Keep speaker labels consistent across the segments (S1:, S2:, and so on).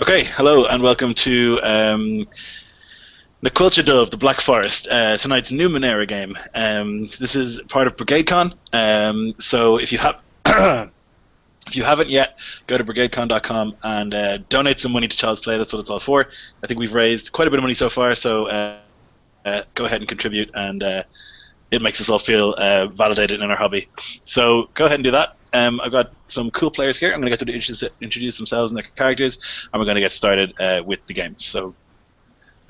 S1: Okay, hello and welcome to the Coillte Dubh, the Black Forest. Tonight's Numenera game. This is part of BrigadeCon. So if you have if you haven't yet, go to brigadecon.com and donate some money to Child's Play. That's what it's all for. I think we've raised quite a bit of money so far. So go ahead and contribute, and it makes us all feel validated in our hobby. So go ahead and do that. I've got some cool players here. I'm going to get them to introduce themselves and their characters, and we're going to get started with the game. So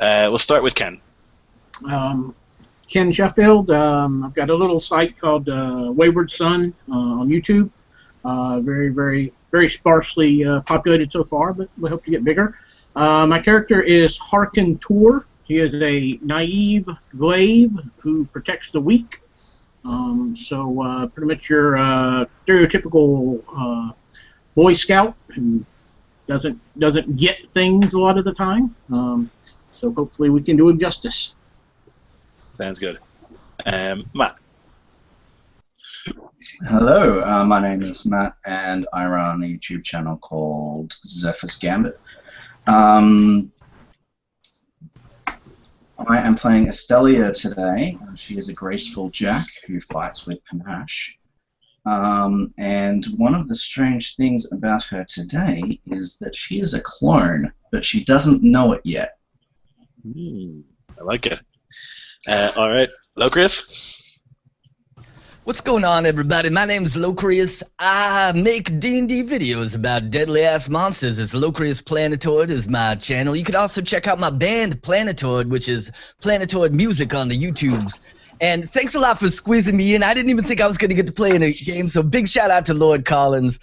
S1: we'll start with Ken.
S2: Um, Ken Sheffield. I've got a little site called Wayward Son on YouTube. Very sparsely populated so far, but we hope to get bigger. My character is Harkin Tour. He is a naive glaive who protects the weak. So pretty much your stereotypical Boy Scout who doesn't get things a lot of the time. So hopefully we can do him justice.
S1: Sounds good. Matt.
S3: Hello, my name is Matt, and I run a YouTube channel called Zephyr's Gambit. I am playing Estelia today. She is a graceful jack who fights with panache. And one of the strange things about her today is that she is a clone, but she doesn't know it yet.
S1: I like it. All right, Locrius.
S4: What's going on, everybody? My name is Locrius. I make D&D videos about deadly-ass monsters. It's Locrius Planetoid is my channel. You can also check out my band, Planetoid, which is Planetoid Music on the YouTubes. And thanks a lot for squeezing me in. I didn't even think I was going to get to play in a game, so big shout-out to Lord Collins,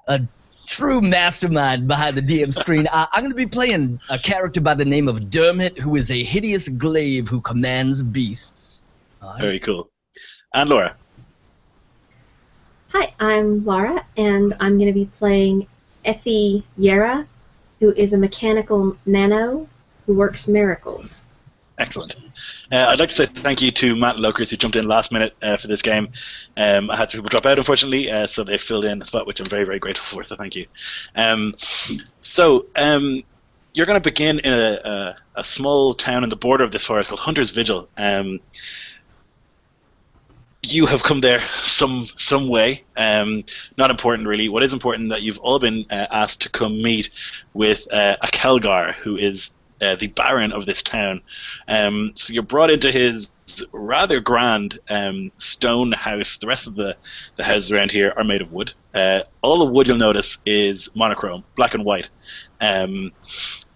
S4: a true mastermind behind the DM screen. I'm going to be playing a character by the name of Dermot, who is a hideous glaive who commands beasts.
S1: Very cool. And Laura.
S5: Hi, I'm Laura, and I'm going to be playing Effie Yera, who is a mechanical nano who works miracles.
S1: Excellent. I'd like to say thank you to Matt and Locrius who jumped in last minute for this game. I had some people drop out, unfortunately, so they filled in the spot, which I'm very grateful for, so thank you. You're going to begin in a small town in the border of this forest called Hunter's Vigil. You have come there some way. Not important, really. What is important that you've all been asked to come meet with a Kelgar, who is the Baron of this town. So you're brought into his rather grand stone house. The rest of the houses around here are made of wood. All the wood you'll notice is monochrome, black and white,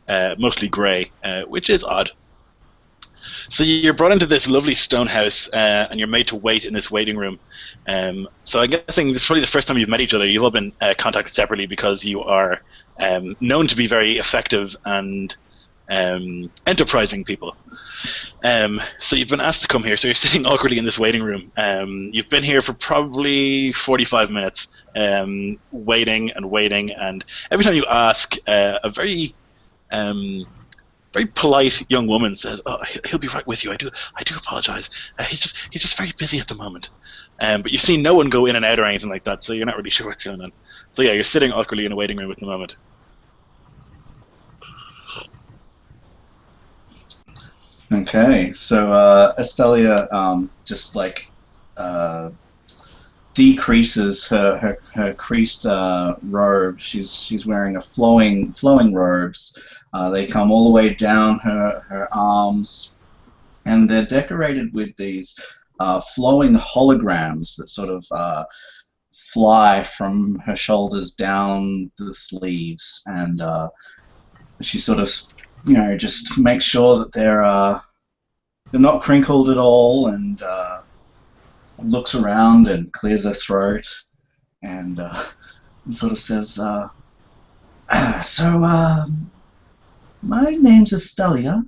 S1: mostly grey, which is odd. So you're brought into this lovely stone house, and you're made to wait in this waiting room. So I'm guessing this is probably the first time you've met each other. You've all been contacted separately because you are known to be very effective and enterprising people. So you've been asked to come here. So you're sitting awkwardly in this waiting room. You've been here for probably 45 minutes, waiting, and every time you ask, a very polite young woman says, "Oh, he'll be right with you. I do apologize. He's just very busy at the moment." But you've seen no one go in and out or anything like that, so you're not really sure what's going on. So yeah, you're sitting awkwardly in a waiting room at the moment.
S3: Okay, so Estelia just like decreases her creased robe. She's wearing a flowing robes. They come all the way down her arms, and they're decorated with these flowing holograms that sort of fly from her shoulders down to the sleeves, and she sort of, just makes sure that they're not crinkled at all, and looks around and clears her throat, and sort of says, my name's Estelia.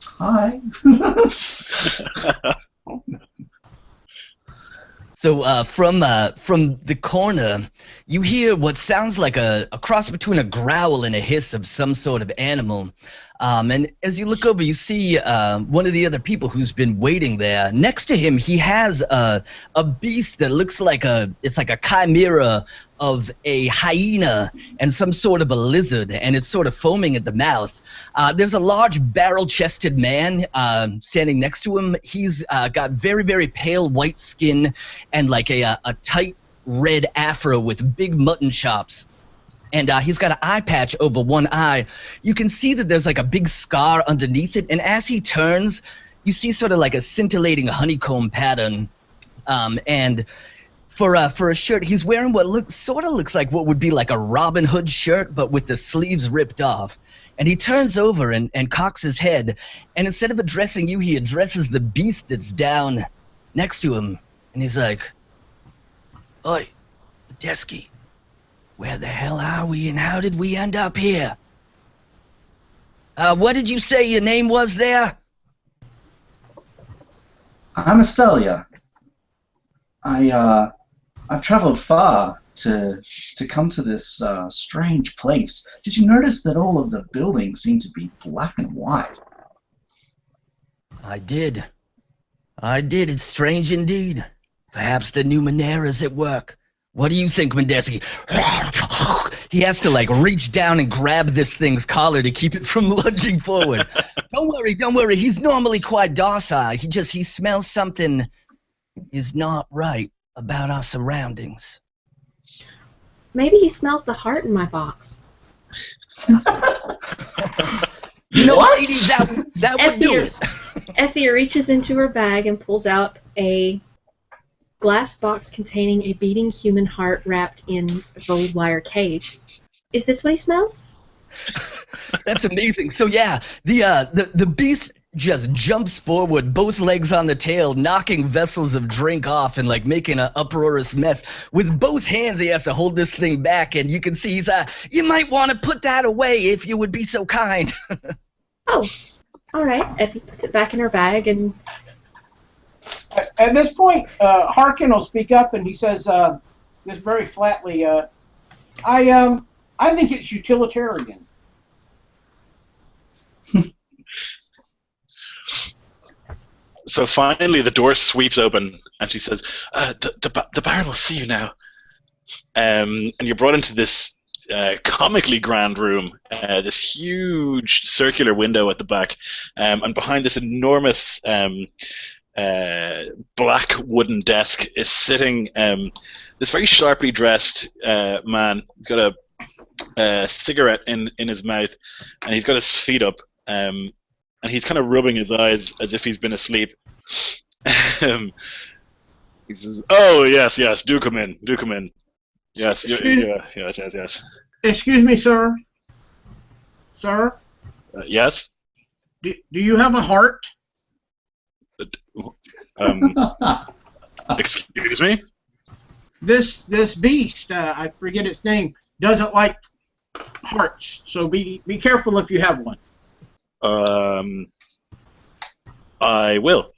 S3: Hi.
S4: So from the corner, you hear what sounds like a cross between a growl and a hiss of some sort of animal. And as you look over, you see one of the other people who's been waiting there. Next to him, he has a beast that looks like it's like a chimera of a hyena and some sort of a lizard, and it's sort of foaming at the mouth. There's a large barrel-chested man standing next to him. He's got very, very pale white skin and like a tight red afro with big mutton chops. And he's got an eye patch over one eye. You can see that there's like a big scar underneath it. And as he turns, you see sort of like a scintillating honeycomb pattern. And for a shirt, he's wearing what looks like what would be like a Robin Hood shirt, but with the sleeves ripped off. And he turns over and cocks his head. And instead of addressing you, he addresses the beast that's down next to him. And he's like, "Oi, Desky. Where the hell are we and how did we end up here?" What did you say your name was there?
S3: I'm Estelia. I've traveled far to come to this strange place. Did you notice that all of the buildings seem to be black and white?
S4: I did. It's strange indeed. Perhaps the Numenera's at work. What do you think, Mendeski? He has to, like, reach down and grab this thing's collar to keep it from lunging forward. Don't worry. He's normally quite docile. He smells something is not right about our surroundings.
S5: Maybe he smells the heart in my box.
S4: You know,
S3: What?
S4: lady, that would do it.
S5: Effie reaches into her bag and pulls out a glass box containing a beating human heart wrapped in a gold wire cage. Is this what he smells?
S4: That's amazing. So yeah, the beast just jumps forward, both legs on the tail, knocking vessels of drink off and like making an uproarious mess. With both hands, he has to hold this thing back, and you can see he's you might want to put that away if you would be so kind.
S5: Oh, all right. Effie puts it back in her bag and.
S2: At this point, Harkin will speak up, and he says, just very flatly, I think it's utilitarian.
S1: So finally, the door sweeps open, and she says, "The Baron will see you now." And you're brought into this comically grand room, this huge circular window at the back, and behind this enormous black wooden desk is sitting this very sharply dressed man. He's got a cigarette in his mouth, and he's got his feet up, and he's kind of rubbing his eyes as if he's been asleep. He says, "Oh yes, do come in. Yes, yes.
S2: Excuse me, sir. Sir?
S1: Yes?
S2: Do you have a heart?
S1: Excuse me?
S2: This beast, I forget its name, doesn't like hearts, so be careful if you have one.
S1: I will.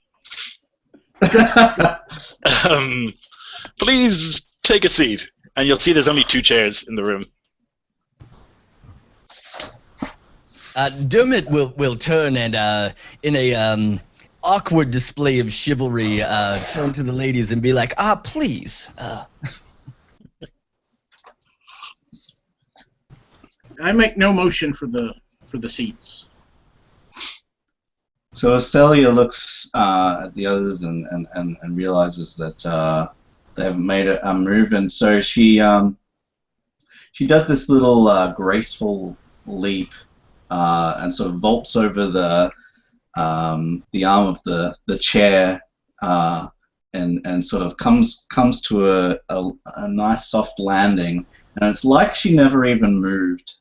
S1: Please take a seat, and you'll see there's only 2 chairs in the room.
S4: Dermot will turn and in a awkward display of chivalry turn to the ladies and be like, please.
S2: I make no motion for the seats.
S3: So Estelia looks at the others and realizes that they haven't made a move, and so she does this little graceful leap and sort of vaults over the arm of the chair and sort of comes to a nice soft landing, and it's like she never even moved.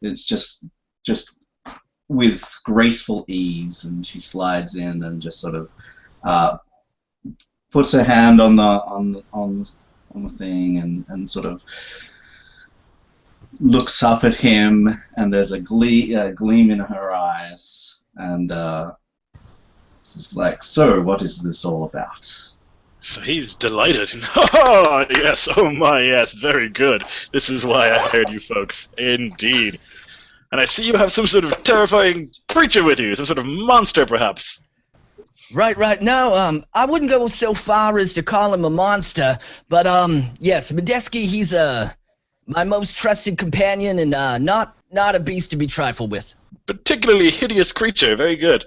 S3: It's just with graceful ease, and she slides in and just sort of puts her hand on the thing and sort of looks up at him, and there's a gleam in her eyes, and she's like, "So, what is this all about?"
S1: So he's delighted. Oh, yes. Oh, my, yes. Very good. This is why I hired you folks. Indeed. And I see you have some sort of terrifying creature with you, some sort of monster, perhaps.
S4: Right. No, I wouldn't go so far as to call him a monster, but yes, Medeski, he's my most trusted companion and not a beast to be trifled with.
S1: Particularly hideous creature. Very good.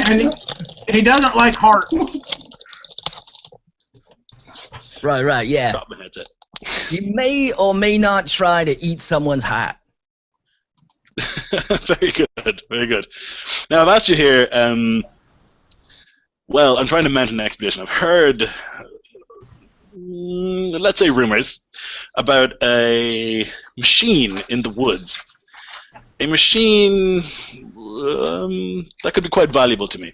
S2: And he doesn't like hearts.
S4: Right, yeah.
S1: Drop my headset.
S4: He may or may not try to eat someone's heart.
S1: Very good. Now I've asked you here. Well, I'm trying to mount an expedition. I've heard, let's say, rumors about a machine in the woods. A machine that could be quite valuable to me.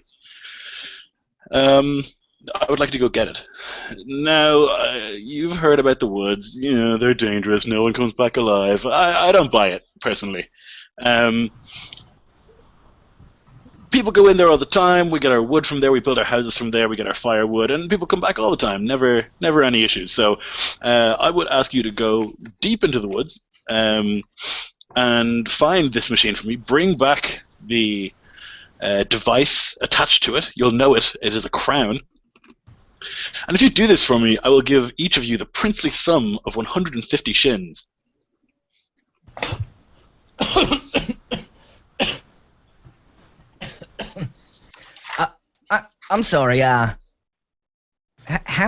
S1: I would like to go get it. Now, you've heard about the woods. You know, they're dangerous. No one comes back alive. I don't buy it, personally. People go in there all the time. We get our wood from there. We build our houses from there. We get our firewood, and people come back all the time. Never any issues. So, I would ask you to go deep into the woods and find this machine for me. Bring back the device attached to it. You'll know it. It is a crown. And if you do this for me, I will give each of you the princely sum of 150 shins.
S4: I'm sorry, how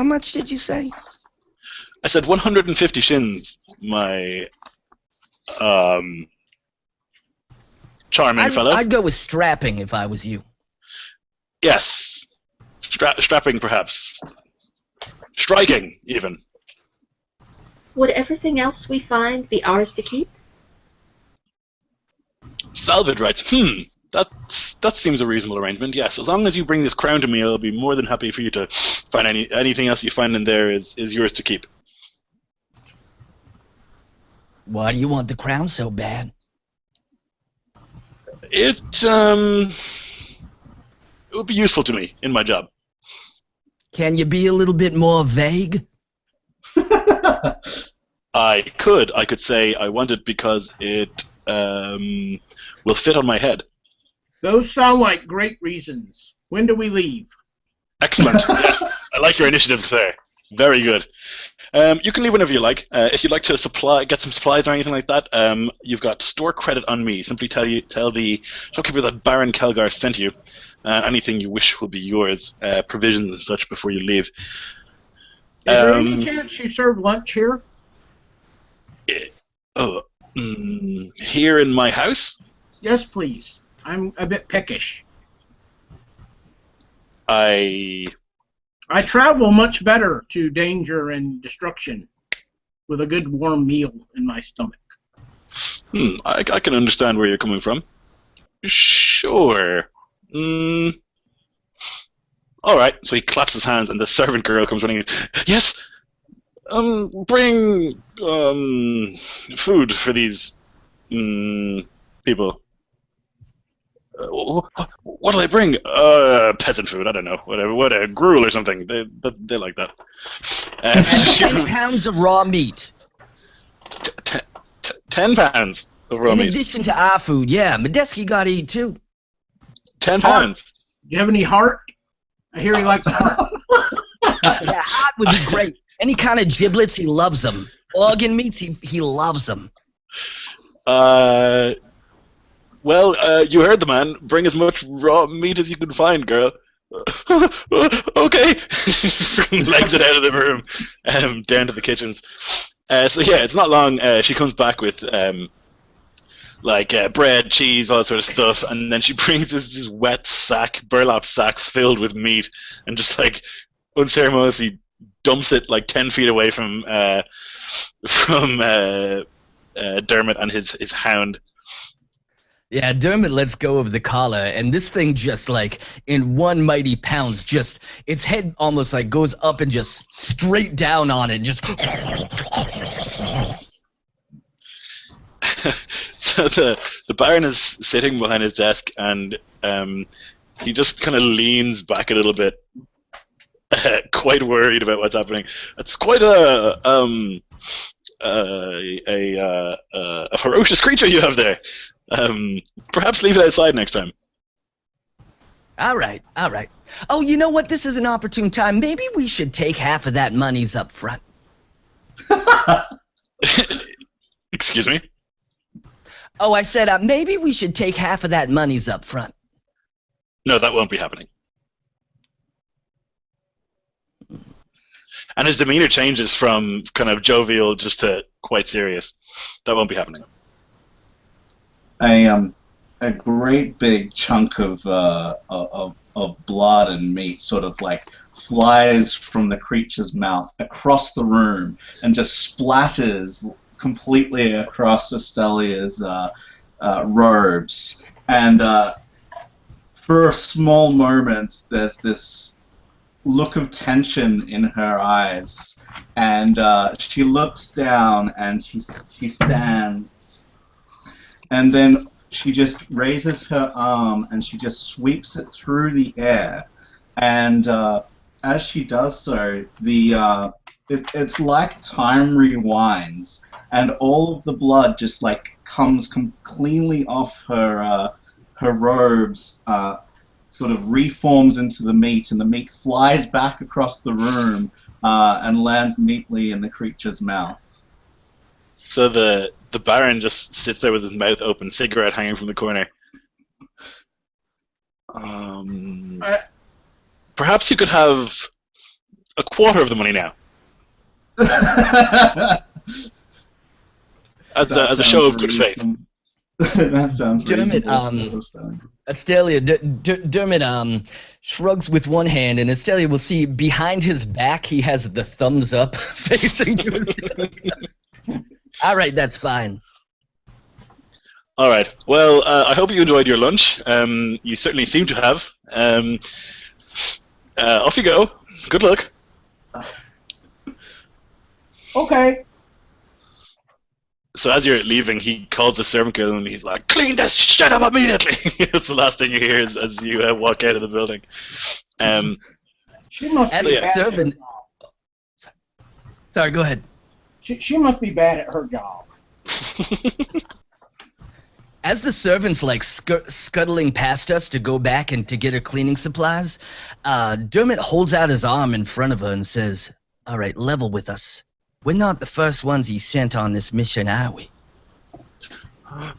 S4: much did you say?
S1: I said 150 shins, my charming fellow.
S4: I'd go with strapping if I was you.
S1: Yes. Strapping, perhaps. Striking, even.
S5: Would everything else we find be ours to keep?
S1: Salvage rights. That seems a reasonable arrangement. Yes, as long as you bring this crown to me, I'll be more than happy for you to find anything else you find in there is yours to keep.
S4: Why do you want the crown so bad?
S1: It would be useful to me in my job.
S4: Can you be a little bit more vague?
S1: I could say I want it because it will fit on my head.
S2: Those sound like great reasons. When do we leave?
S1: Excellent. Yes, I like your initiative there. Very good. You can leave whenever you like. If you'd like to get some supplies or anything like that, you've got store credit on me. Simply tell the shopkeeper that Baron Kelgar sent you. Anything you wish will be yours, provisions and such, before you leave.
S2: Is there any chance you serve lunch here?
S1: Here in my house?
S2: Yes, please. I'm a bit peckish.
S1: I
S2: travel much better to danger and destruction with a good warm meal in my stomach.
S1: I can understand where you're coming from. Sure. All right. So he claps his hands, and the servant girl comes running in. Yes. Bring food for these people. What do they bring? Peasant food. I don't know. Whatever. Gruel or something. They like that.
S4: 10 pounds of raw meat.
S1: 10 pounds of raw meat.
S4: In addition to our food, yeah. Medeski got to eat too.
S1: 10 pounds.
S2: Do you have any heart? I hear he likes heart.
S4: Yeah, heart would be great. Any kind of giblets, he loves them. Organ meats, he loves them.
S1: Well, you heard the man. Bring as much raw meat as you can find, girl. Okay. Legs it out of the room, down to the kitchens. So yeah, it's not long. She comes back with bread, cheese, all that sort of stuff, and then she brings this wet burlap sack filled with meat, and just unceremoniously dumps it 10 feet away from Dermot and his hound.
S4: Yeah, Dermot lets go of the collar, and this thing just in one mighty pounce, its head almost goes up and just straight down on it, just.
S1: So the Baron is sitting behind his desk, and he just kind of leans back a little bit, quite worried about what's happening. It's quite a a ferocious creature you have there. Perhaps leave it outside next time.
S4: All right, all right. Oh, you know what? This is an opportune time. Maybe we should take half of that monies up front.
S1: Excuse me?
S4: Oh, I said maybe we should take half of that monies up front.
S1: No, that won't be happening. And his demeanor changes from kind of jovial just to quite serious. That won't be happening.
S3: A great big chunk of blood and meat sort of like flies from the creature's mouth across the room and just splatters completely across Estelia's robes. And for a small moment, there's this look of tension in her eyes, and she looks down and she stands, and then she just raises her arm and she just sweeps it through the air, and as she does so, it's like time rewinds, and all of the blood just like comes cleanly off her robes, sort of reforms into the meat, and the meat flies back across the room and lands neatly in the creature's mouth.
S1: So the Baron just sits there with his mouth open, cigarette hanging from the corner. Perhaps you could have a quarter of the money now. as a show of good faith.
S3: That sounds
S4: Dermot,
S3: reasonable.
S4: Estelia, Dermot shrugs with one hand, and Estelia will see behind his back he has the thumbs up facing to his All right, that's fine.
S1: All right. Well, I hope you enjoyed your lunch. You certainly seem to have. Off you go. Good luck.
S2: Okay.
S1: So as you're leaving, he calls the servant girl and he's like, "Clean this shit up immediately!" It's the last thing you hear as you walk out of the building.
S2: She must
S4: As
S2: be
S4: a
S2: bad
S4: servant... Sorry, go ahead.
S2: She must be bad at her job.
S4: As the servant's like scuttling past us to go back and to get her cleaning supplies, Dermot holds out his arm in front of her and says, "All right, level with us. We're not the first ones he sent on this mission, are we?"
S1: I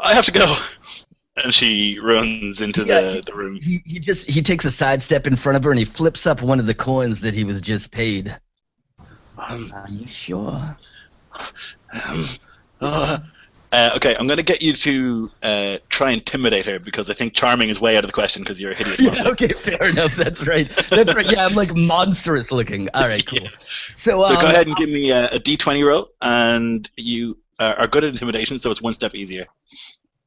S1: have to go. And she runs into the room.
S4: He takes a sidestep in front of her and he flips up one of the coins that he was just paid. Are you sure?
S1: Okay, I'm going to get you to try and intimidate her because I think charming is way out of the question because you're a hideous monster.
S4: Yeah, okay, fair enough. That's right. That's right. Yeah, I'm like monstrous looking. All right, cool.
S1: Yeah.
S4: So
S1: go ahead and give me a D20 roll, and you are good at intimidation, so it's one step easier.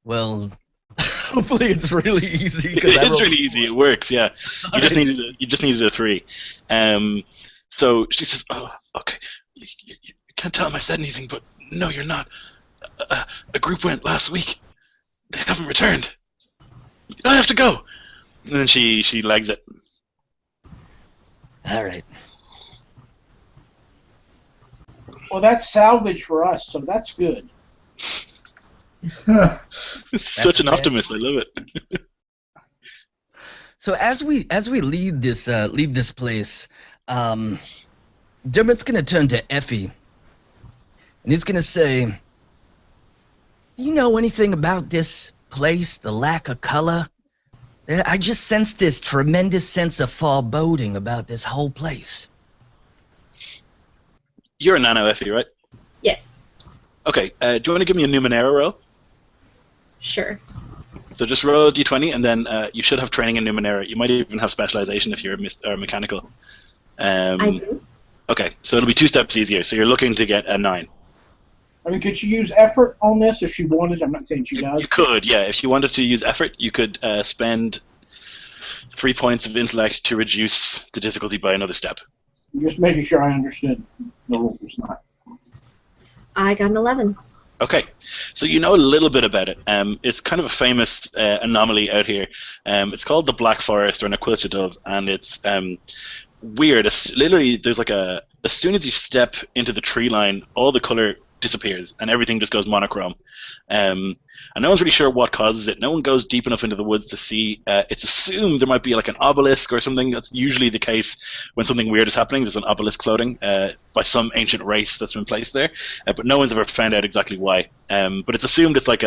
S4: Well, hopefully it's really easy.
S1: It's really easy. It works. Yeah. You just needed a 3. So she says, "Oh, okay. You can't tell him I said anything, but no, you're not. A group went last week. They haven't returned. I have to go." And then she legs it.
S4: All right.
S2: Well, that's salvage for us, so that's good.
S1: Such an optimist. I love it.
S4: So as we leave this place, Dermot's gonna turn to Effie, and he's gonna say, "Do you know anything about this place? The lack of color? I just sense this tremendous sense of foreboding about this whole place."
S1: You're a nano, Effie, right?
S5: Yes.
S1: Okay. Do you want to give me a Numenera roll?
S5: Sure.
S1: So just roll a D20, and then you should have training in Numenera. You might even have specialization if you're mechanical.
S5: I do.
S1: Okay, so it'll be 2 steps easier. So you're looking to get a 9.
S2: I mean, could she use effort on this if she wanted? I'm not saying she does.
S1: You could, yeah. If you wanted to use effort, you could spend 3 points of intellect to reduce the difficulty by another step.
S2: Just making sure I understood the rules. Not.
S5: I got an 11.
S1: Okay, so you know a little bit about it. It's kind of a famous anomaly out here. It's called the Black Forest, or an Coillte Dubh, and it's weird. Literally, there's like as soon as you step into the tree line, all the color disappears and everything just goes monochrome. And no one's really sure what causes it. No one goes deep enough into the woods to see. It's assumed there might be like an obelisk or something. That's usually the case when something weird is happening. There's an obelisk floating by some ancient race that's been placed there, but no one's ever found out exactly why. But it's assumed it's like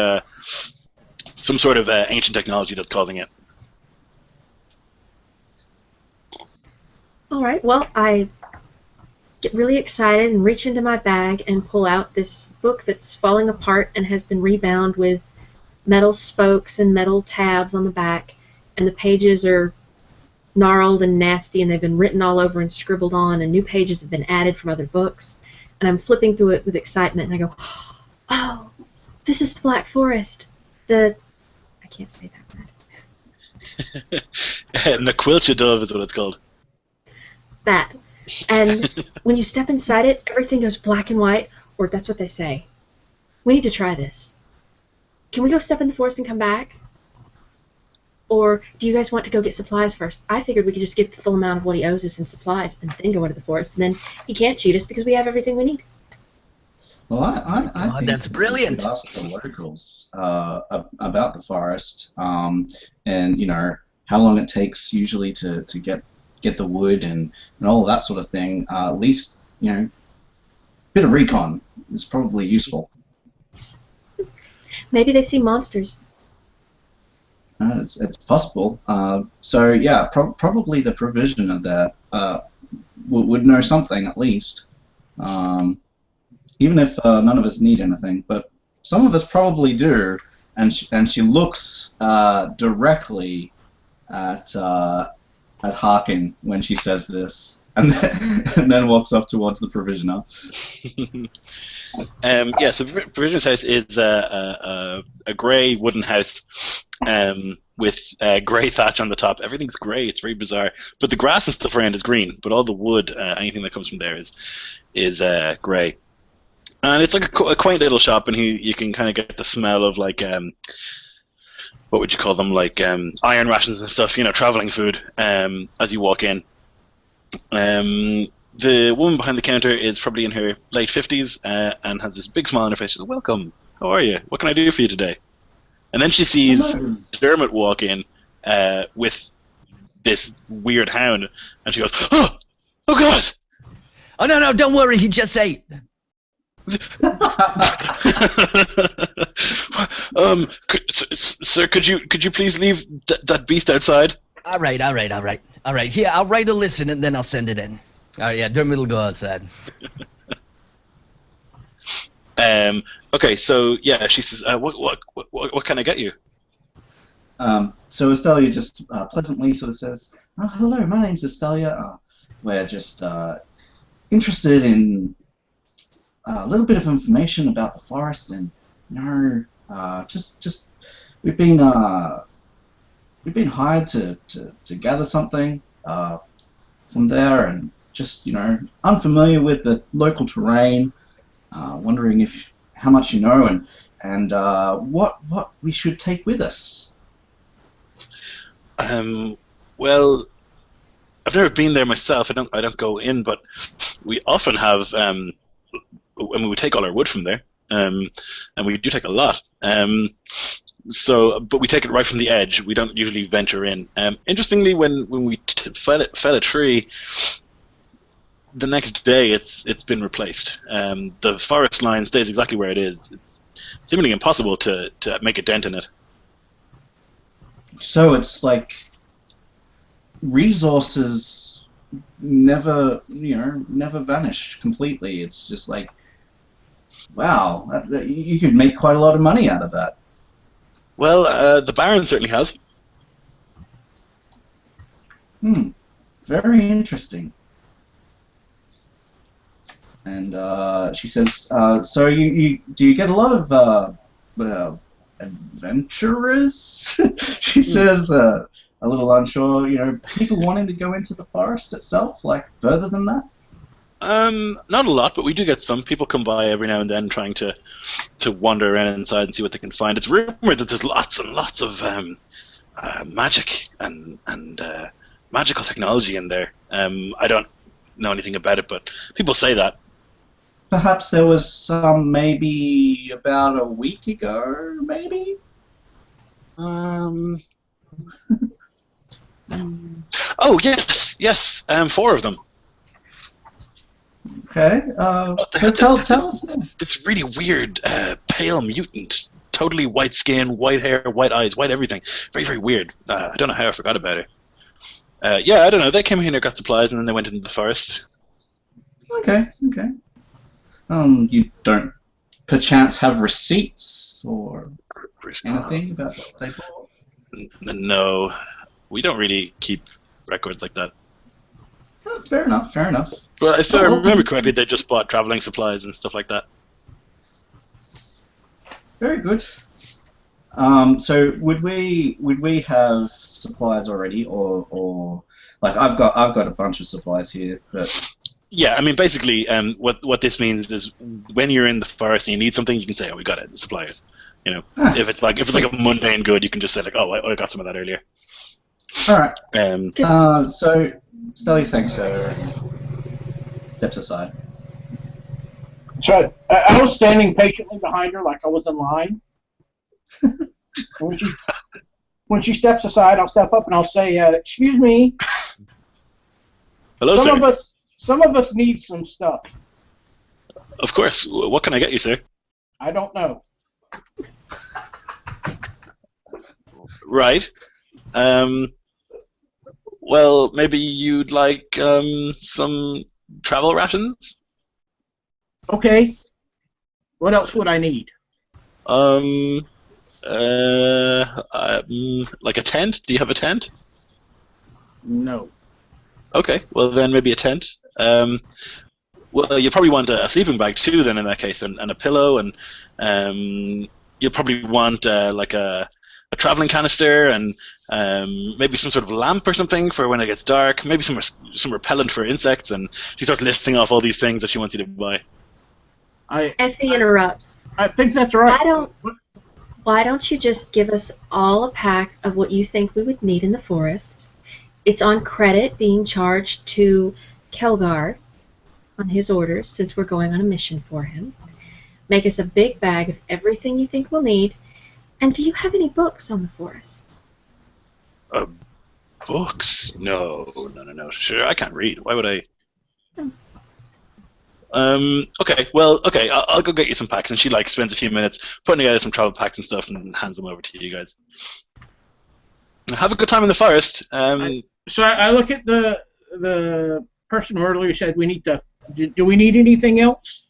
S1: some sort of ancient technology that's causing it.
S5: All right. Well, I get really excited and reach into my bag and pull out this book that's falling apart and has been rebound with metal spokes and metal tabs on the back, and the pages are gnarled and nasty, and they've been written all over and scribbled on, and new pages have been added from other books. And I'm flipping through it with excitement, and I go, oh, this is the Black Forest. I can't say that word.
S1: The Coillte Dubh is what it's called.
S5: That. And when you step inside it, everything goes black and white, or that's what they say. We need to try this. Can we go step in the forest and come back? Or do you guys want to go get supplies first? I figured we could just get the full amount of what he owes us in supplies and then go into the forest, and then he can't cheat us because we have everything we need.
S3: Well, I think
S4: that's brilliant.
S3: we should ask the locals about the forest, and you know how long it takes usually to get the wood and all of that sort of thing. At least, you know, a bit of recon is probably useful.
S5: Maybe they see monsters.
S3: It's possible. So yeah, probably the provision of that would know something at least. Even if none of us need anything, but some of us probably do. And she looks directly at Harkin when she says this, and then walks off towards the provisioner.
S1: Yeah, so Provision's house is a grey wooden house with grey thatch on the top. Everything's grey. It's very bizarre. But the grass and stuff around is green. But all the wood, anything that comes from there, is grey. And it's like a quaint little shop, and you can kind of get the smell of like what would you call them, like iron rations and stuff, you know, traveling food as you walk in. The woman behind the counter is probably in her late 50s and has this big smile on her face. She says, "Welcome, how are you? What can I do for you today?" And then she sees Dermot walk in with this weird hound, and she goes, "Oh God!"
S4: Oh, no, don't worry, he just ate.
S1: Sir, could you please leave that beast outside?
S4: All right. Here, I'll write a listen and then I'll send it in. All right, yeah, Dermot will go outside.
S1: Okay, so yeah, she says, what can I get you?
S3: So Estelia just pleasantly sort of says, "Oh, hello, my name's Estelia. We're just interested in a little bit of information about the forest, and you know, just we've been hired to gather something from there, and just, you know, unfamiliar with the local terrain, wondering how much you know, and what we should take with us."
S1: Well, I've never been there myself. I don't go in, but we often have. I mean, we take all our wood from there, and we do take a lot. But we take it right from the edge. We don't usually venture in. Interestingly, when we fell a tree, the next day it's been replaced. The forest line stays exactly where it is. It's seemingly impossible to make a dent in it.
S3: So it's like resources never vanish completely. It's just like, wow, you could make quite a lot of money out of that.
S1: Well, the Baron certainly has.
S3: Very interesting. And she says, so do you get a lot of adventurers? She says, a little unsure, you know, people wanting to go into the forest itself, like further than that?
S1: Not a lot, but we do get some people come by every now and then trying to wander around inside and see what they can find. It's rumored that there's lots and lots of magic and magical technology in there. I don't know anything about it, but people say that.
S3: Perhaps there was some maybe about a week ago, maybe?
S1: Oh, yes, 4 of them.
S3: Okay. Tell us.
S1: This really weird, pale mutant, totally white skin, white hair, white eyes, white everything. Very, very weird. I don't know how I forgot about it. Yeah, I don't know. They came here and got supplies, and then they went into the forest.
S3: Okay. You don't perchance have receipts or anything about what they bought?
S1: No, we don't really keep records like that.
S3: Oh, fair enough.
S1: But if I remember correctly, they just bought traveling supplies and stuff like that.
S3: Very good. So would we have supplies already, or like I've got a bunch of supplies here, but
S1: Yeah, I mean, basically, what this means is when you're in the forest and you need something, you can say, "Oh, we got it." The suppliers, you know. If it's like a mundane good, you can just say like, "Oh, I got some of that earlier."
S3: all right. So Stelly thanks her. Steps aside.
S2: So I was standing patiently behind her like I was in line. When she steps aside, I'll step up and I'll say, "Excuse me.
S1: Hello, sir.
S2: Some of us need some stuff."
S1: Of course. What can I get you, sir?
S2: I don't know.
S1: Right. Well, maybe you'd like some travel rations?
S2: Okay. What else would I need?
S1: Like a tent? Do you have a tent?
S2: No.
S1: Okay, well then maybe a tent. Well, you probably want a sleeping bag too then in that case, and a pillow, and you'll probably want like a traveling canister, and maybe some sort of lamp or something for when it gets dark, maybe some repellent for insects, and she starts listing off all these things that she wants you to buy.
S5: Effie interrupts.
S2: I think that's right.
S5: Why don't you just give us all a pack of what you think we would need in the forest? It's on credit being charged to Kelgar on his orders since we're going on a mission for him. Make us a big bag of everything you think we'll need. And do you have any books on the forest?
S1: Books? No. Sure, I can't read. Why would I? Okay, I'll go get you some packs. And she like spends a few minutes putting together some travel packs and stuff and hands them over to you guys. Have a good time in the forest.
S2: So I look at the person who earlier said we need to. Do we need anything else?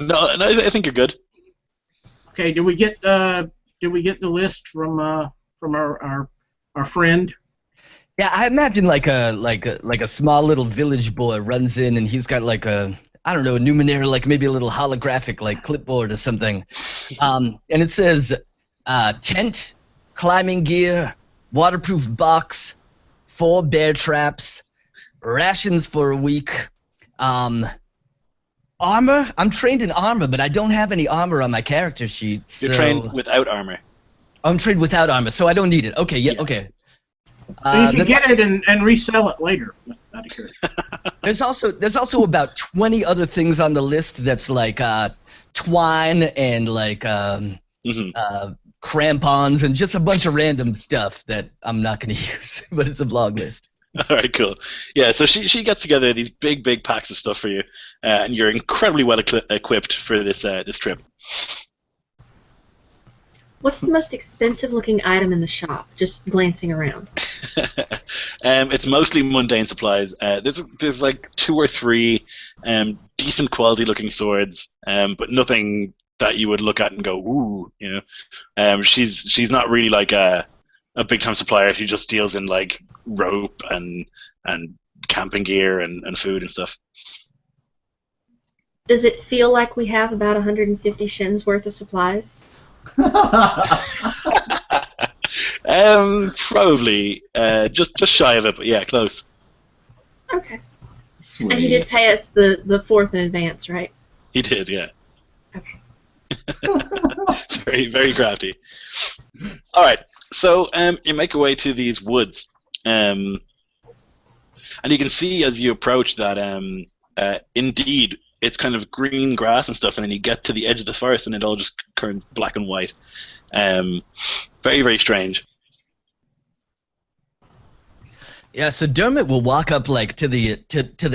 S1: No, I think you're good.
S2: Okay. Do we get the list from our friend?
S4: Yeah, I imagine like a small little village boy runs in and he's got like a Numenera, like maybe a little holographic like clipboard or something, and it says tent, climbing gear, waterproof box, 4 bear traps, rations for a week, armor. I'm trained in armor, but I don't have any armor on my character sheet. So...
S1: You're trained without armor.
S4: I'm trained without armor, so I don't need it. Okay, yeah. Okay.
S2: So you can get it and resell it later.
S4: There's also about 20 other things on the list that's like twine and like crampons and just a bunch of random stuff that I'm not going to use, but it's a long list.
S1: All right, cool. Yeah, so she gets together these big packs of stuff for you, and you're incredibly well equipped for this trip.
S5: What's the most expensive looking item in the shop? Just glancing around.
S1: It's mostly mundane supplies. There's like 2 or 3 decent quality looking swords, but nothing that you would look at and go, ooh, you know. She's not really like a big time supplier. She just deals in like rope and camping gear and food and stuff.
S5: Does it feel like we have about 150 shins worth of supplies?
S1: Probably just shy of it, but yeah, close.
S5: Okay.
S3: Sweet.
S5: And he did pay us the 4th in advance, right?
S1: He did, yeah.
S5: Okay.
S1: Very, very crafty. All right, so you make your way to these woods, and you can see as you approach that indeed it's kind of green grass and stuff, and then you get to the edge of the forest and it all just turns black and white. Very, very strange.
S4: Yeah, so Dermot will walk up like to the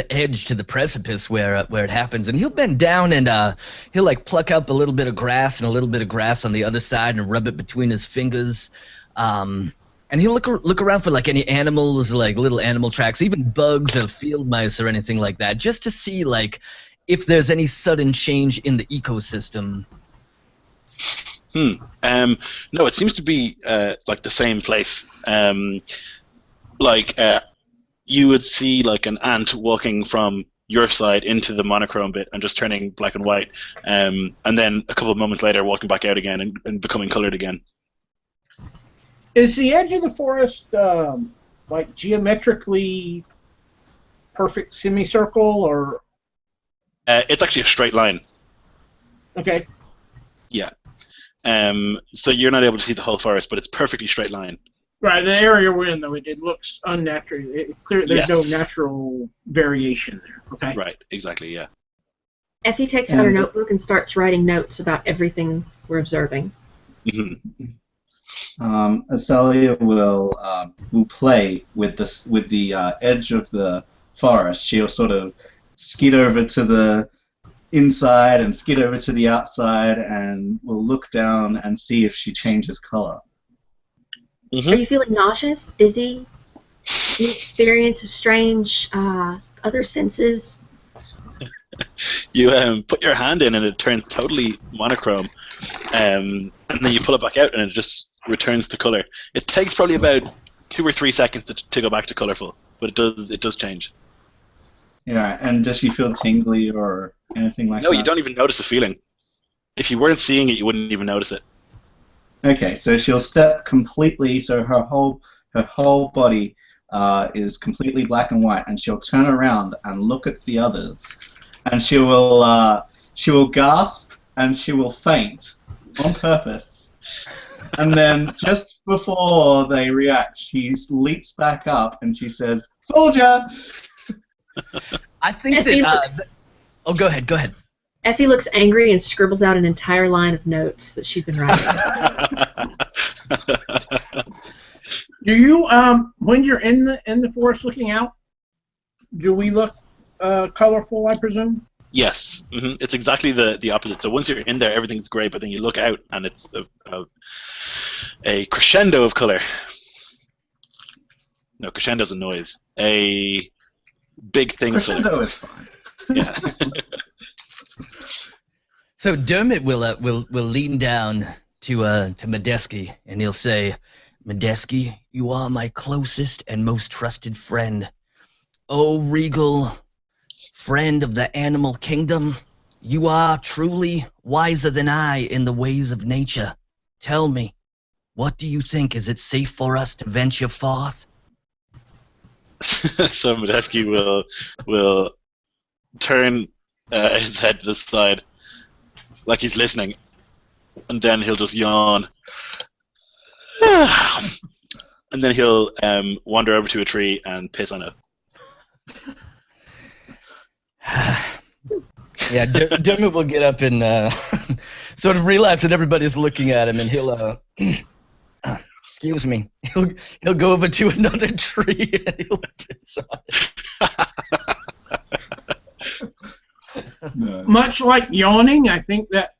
S4: edge, to the precipice where it happens, and he'll bend down and he'll like pluck up a little bit of grass and a little bit of grass on the other side and rub it between his fingers. And he'll look around for like any animals, like little animal tracks, even bugs or field mice or anything like that, just to see like if there's any sudden change in the ecosystem.
S1: No, it seems to be like the same place. You would see like an ant walking from your side into the monochrome bit and just turning black and white, and then a couple of moments later walking back out again and becoming colored again.
S2: Is the edge of the forest like geometrically perfect semicircle, or?
S1: It's actually a straight line.
S2: Okay.
S1: Yeah. So you're not able to see the whole forest, but it's perfectly straight line.
S2: Right, the area we're in, though, it looks unnatural. There's no natural variation there. Okay.
S1: Right, exactly, yeah.
S5: Effie takes out her notebook and starts writing notes about everything we're observing.
S1: Mm-hmm.
S3: Azalia will play with the edge of the forest. She'll sort of skid over to the inside and skid over to the outside, and will look down and see if she changes color.
S1: Mm-hmm.
S5: Are you feeling nauseous, dizzy, any experience of strange other senses?
S1: You put your hand in and it turns totally monochrome, and then you pull it back out and it just returns to color. It takes probably about 2 or 3 seconds to go back to colorful, but it does change.
S3: Yeah, and does she feel tingly or anything like that?
S1: No, you don't even notice the feeling. If you weren't seeing it, you wouldn't even notice it.
S3: Okay, so she'll step completely, so her whole body is completely black and white, and she'll turn around and look at the others, and she will gasp and she will faint on purpose, and then just before they react, she leaps back up and she says, "Fooled ya!"
S4: I think that. Oh, go ahead.
S5: Effie looks angry and scribbles out an entire line of notes that she's been writing.
S2: Do you when you're in the forest looking out, do we look colorful, I presume?
S1: Yes, it's exactly the opposite. So once you're in there, everything's great, but then you look out and it's a crescendo of color. No, crescendo's a noise. A big thing.
S3: Crescendo is fine.
S1: Yeah.
S4: So Dermot will lean down to Medeski and he'll say, "Medeski, you are my closest and most trusted friend. O regal friend of the animal kingdom, you are truly wiser than I in the ways of nature. Tell me, what do you think? Is it safe for us to venture forth?"
S1: So Medeski will turn his head to the side, like he's listening, and then he'll just yawn, and then he'll wander over to a tree and piss on it.
S4: Yeah, Dermot will get up and sort of realize that everybody's looking at him, and he'll excuse me. He'll go over to another tree and he'll piss on it.
S3: No.
S2: Much like yawning, I think that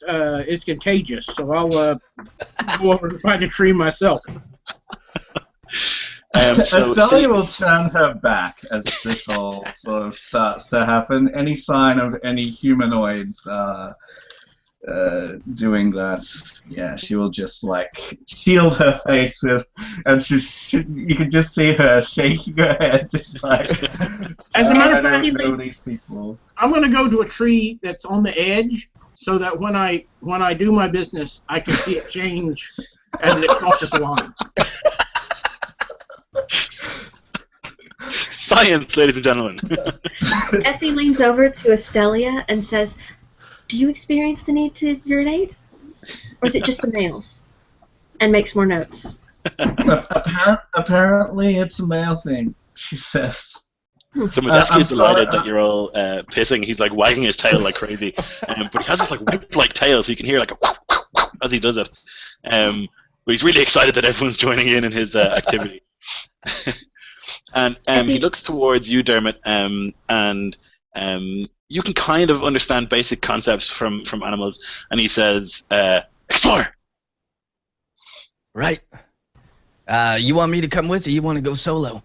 S2: is contagious. So I'll go over to find a tree myself.
S3: Azalia will turn her back as this all sort of starts to happen. Any sign of any humanoids doing that, yeah, she will just like shield her face with, and you can just see her shaking her head, just like.
S2: As a matter of
S3: I
S2: fact,
S3: don't know these people.
S2: I'm going to go to a tree that's on the edge, so that when I do my business, I can see it change as it crosses the line.
S1: Science, ladies and gentlemen.
S5: Effie leans over to Estelia and says, "Do you experience the need to urinate?" Or is it just the males? And makes more notes.
S3: Apparently, it's a male thing, she says.
S1: So Medeski's delighted
S3: sorry,
S1: that you're all pissing. He's like wagging his tail like crazy, but he has this like whip-like tail, so you can hear like a as he does it. But he's really excited that everyone's joining in his activity. And he looks towards you, Dermot, and you can kind of understand basic concepts from animals. And he says, "Explore."
S4: Right. You want me to come with, or you want to go solo?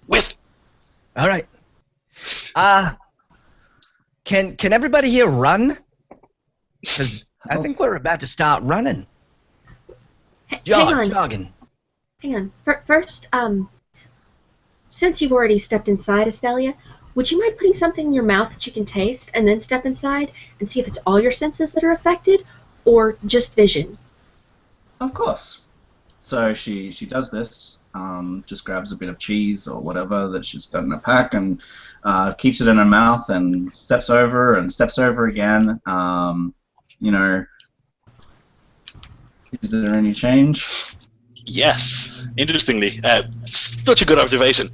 S1: With.
S4: All right. Can everybody here run? Because I think we're about to start running. Jogging.
S5: Hang on. First, since you've already stepped inside, Estelia, would you mind putting something in your mouth that you can taste, and then step inside and see if it's all your senses that are affected, or just vision?
S3: Of course. So she does this, just grabs a bit of cheese or whatever that she's got in her pack and keeps it in her mouth and steps over again. You know, is there any change?
S1: Yes. Interestingly, such a good observation.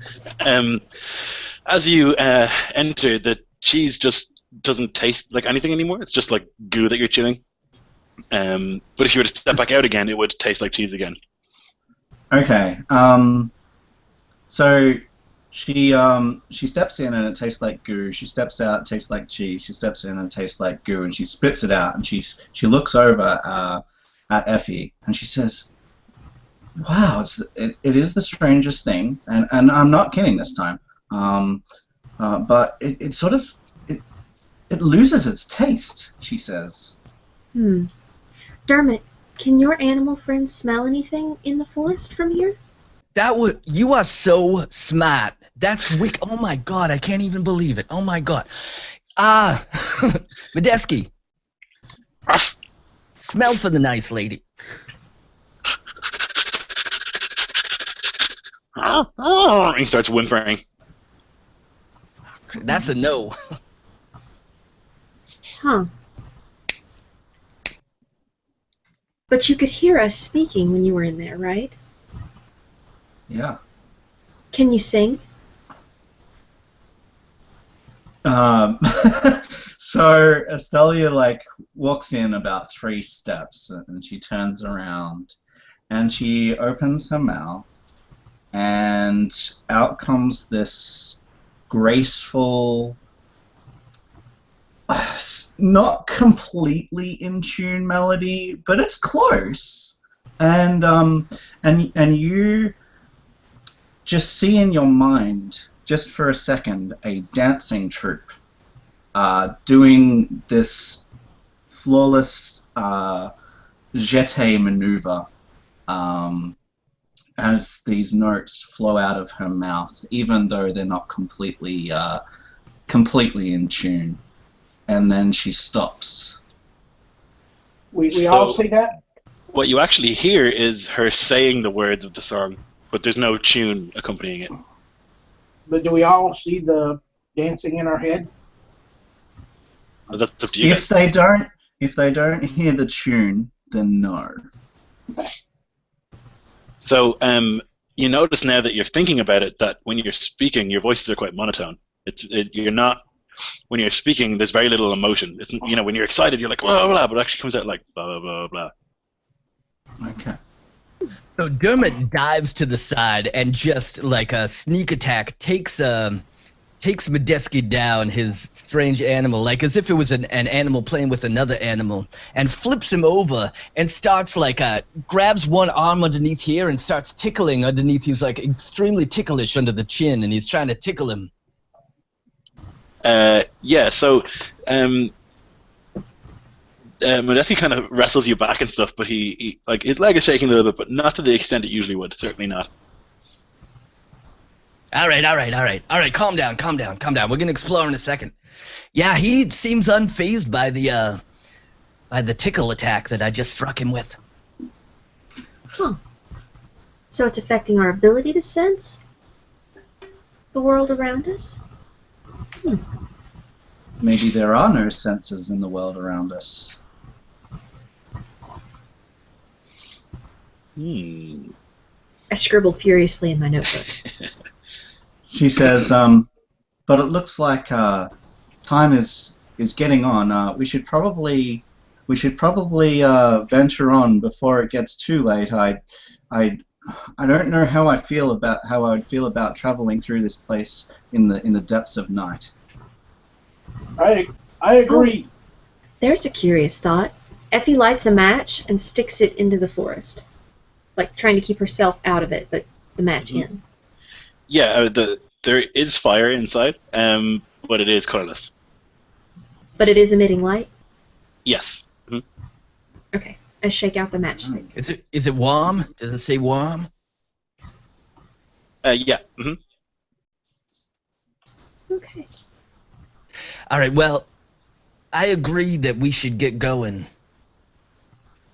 S1: As you enter, the cheese just doesn't taste like anything anymore. It's just like goo that you're chewing. But if you were to step back out again, it would taste like cheese again.
S3: Okay. So she steps in and it tastes like goo. She steps out, it tastes like cheese. She steps in and it tastes like goo, and she spits it out. And she looks over at Effie and she says, "Wow, it is the strangest thing, and I'm not kidding this time. But it sort of it loses its taste," she says.
S5: Dermot, can your animal friends smell anything in the forest from here?
S4: You are so smart. That's wick. Oh my god, I can't even believe it. Oh my god. Medeski. Smell for the nice lady.
S1: He starts whimpering.
S4: That's a no.
S5: Huh. But you could hear us speaking when you were in there, right?
S3: Yeah.
S5: Can you sing?
S3: So Estelia walks in about 3 steps and she turns around and she opens her mouth and out comes this graceful, not completely in tune melody, but it's close. And you just see in your mind, just for a second, a dancing troupe doing this flawless jeté maneuver as these notes flow out of her mouth, even though they're not completely in tune. And then she stops.
S2: We all see that?
S1: What you actually hear is her saying the words of the song, but there's no tune accompanying it.
S2: But do we all see the dancing in our head?
S1: Well, that's up to you guys.
S3: If they don't hear the tune, then no.
S1: So you notice now that you're thinking about it that when you're speaking, your voices are quite monotone. You're not. When you're speaking, there's very little emotion. It's when you're excited, you're like blah blah blah, but it actually comes out like blah blah blah blah.
S3: Okay.
S4: So Dermot dives to the side and just like a sneak attack takes Medeski down, his strange animal, like as if it was an animal playing with another animal, and flips him over and starts grabs one arm underneath here and starts tickling underneath. He's like extremely ticklish under the chin, and he's trying to tickle him.
S1: Yeah, so Medeski kind of wrestles you back and stuff, but he his leg is shaking a little bit, but not to the extent it usually would. Certainly not.
S4: All right. Calm down. We're gonna explore in a second. Yeah, he seems unfazed by the tickle attack that I just struck him with.
S5: Huh. So it's affecting our ability to sense the world around us?
S3: Maybe there are no senses in the world around us.
S1: Hmm.
S5: I scribbled furiously in my notebook.
S3: She says, but it looks like time is getting on. We should probably venture on before it gets too late. I don't know how I would feel about traveling through this place in the depths of night.
S2: I agree.
S5: Oh, there's a curious thought. Effie lights a match and sticks it into the forest, like trying to keep herself out of it, but the match in.
S1: Yeah, there is fire inside, but it is colorless.
S5: But it is emitting light?
S1: Yes.
S5: Okay, I shake out the matchstick.
S4: Is it warm? Does it say warm?
S1: Yeah.
S5: Okay.
S4: All right. Well, I agree that we should get going.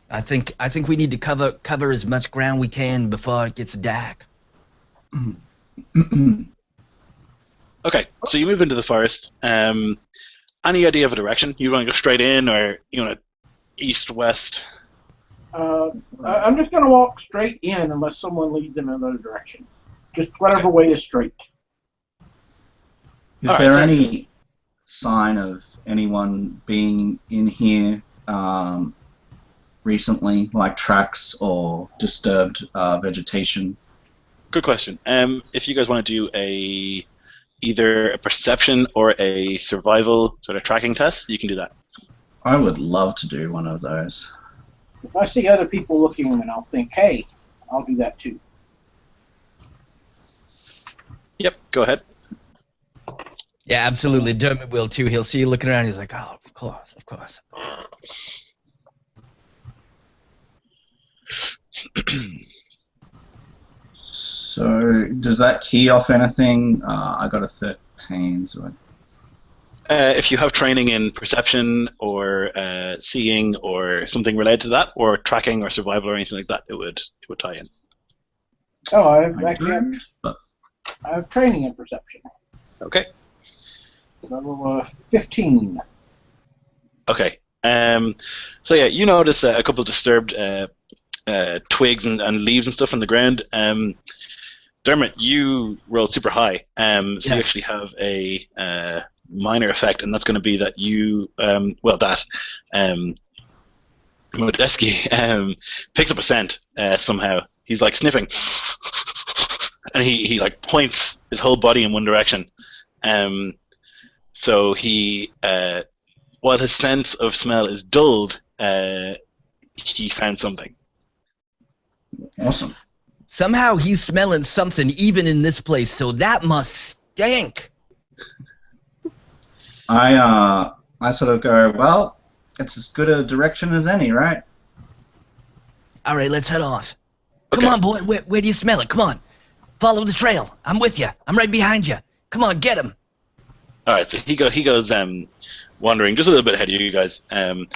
S4: I think we need to cover as much ground we can before it gets dark.
S1: Okay, so you move into the forest. Any idea of a direction? You want to go straight in, or you want to east, west?
S2: I'm just going to walk straight in unless someone leads in another direction. Just whatever way is straight.
S3: Is there any sign of anyone being in here recently, like tracks or disturbed vegetation?
S1: Good question. If you guys want to do either a perception or a survival sort of tracking test, you can do that.
S3: I would love to do one of those.
S2: If I see other people looking, then I'll think, hey, I'll do that too.
S1: Yep, go ahead.
S4: Yeah, absolutely. Dermot will too. He'll see you looking around. He's like, oh, of course, of course.
S3: So, does that key off anything? I got a 13, so
S1: If you have training in perception or seeing or something related to that, or tracking or survival or anything like that, it would tie in.
S2: Oh, I have training in perception.
S1: Okay.
S2: Level 15.
S1: Okay. So yeah, you notice a couple of disturbed twigs and leaves and stuff on the ground. Dermot, you rolled super high, so you actually have a minor effect, and that's going to be that you, Modeski picks up a scent somehow. He's like sniffing, and he like points his whole body in one direction. So he, while his sense of smell is dulled, he found something.
S3: awesome.
S4: Somehow he's smelling something even in this place, so that must stink.
S3: I sort of go, well, it's as good a direction as any, right?
S4: All right, let's head off.
S1: Okay.
S4: Come on, boy. Where do you smell it? Come on. Follow the trail. I'm with you. I'm right behind you. Come on, get him.
S1: All right, so he goes wandering just a little bit ahead of you guys, and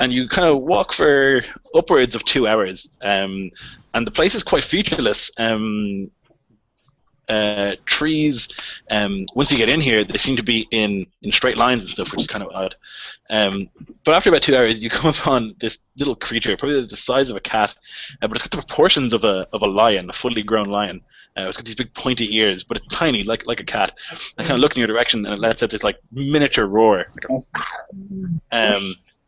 S1: you kind of walk for upwards of 2 hours, and the place is quite featureless. Trees, once you get in here, they seem to be in straight lines and stuff, which is kind of odd. But after about 2 hours, you come upon this little creature, probably the size of a cat, but it's got the proportions of a lion, a fully grown lion. It's got these big pointy ears, but it's tiny, like a cat. And kind of looking in your direction, and it lets out this like miniature roar.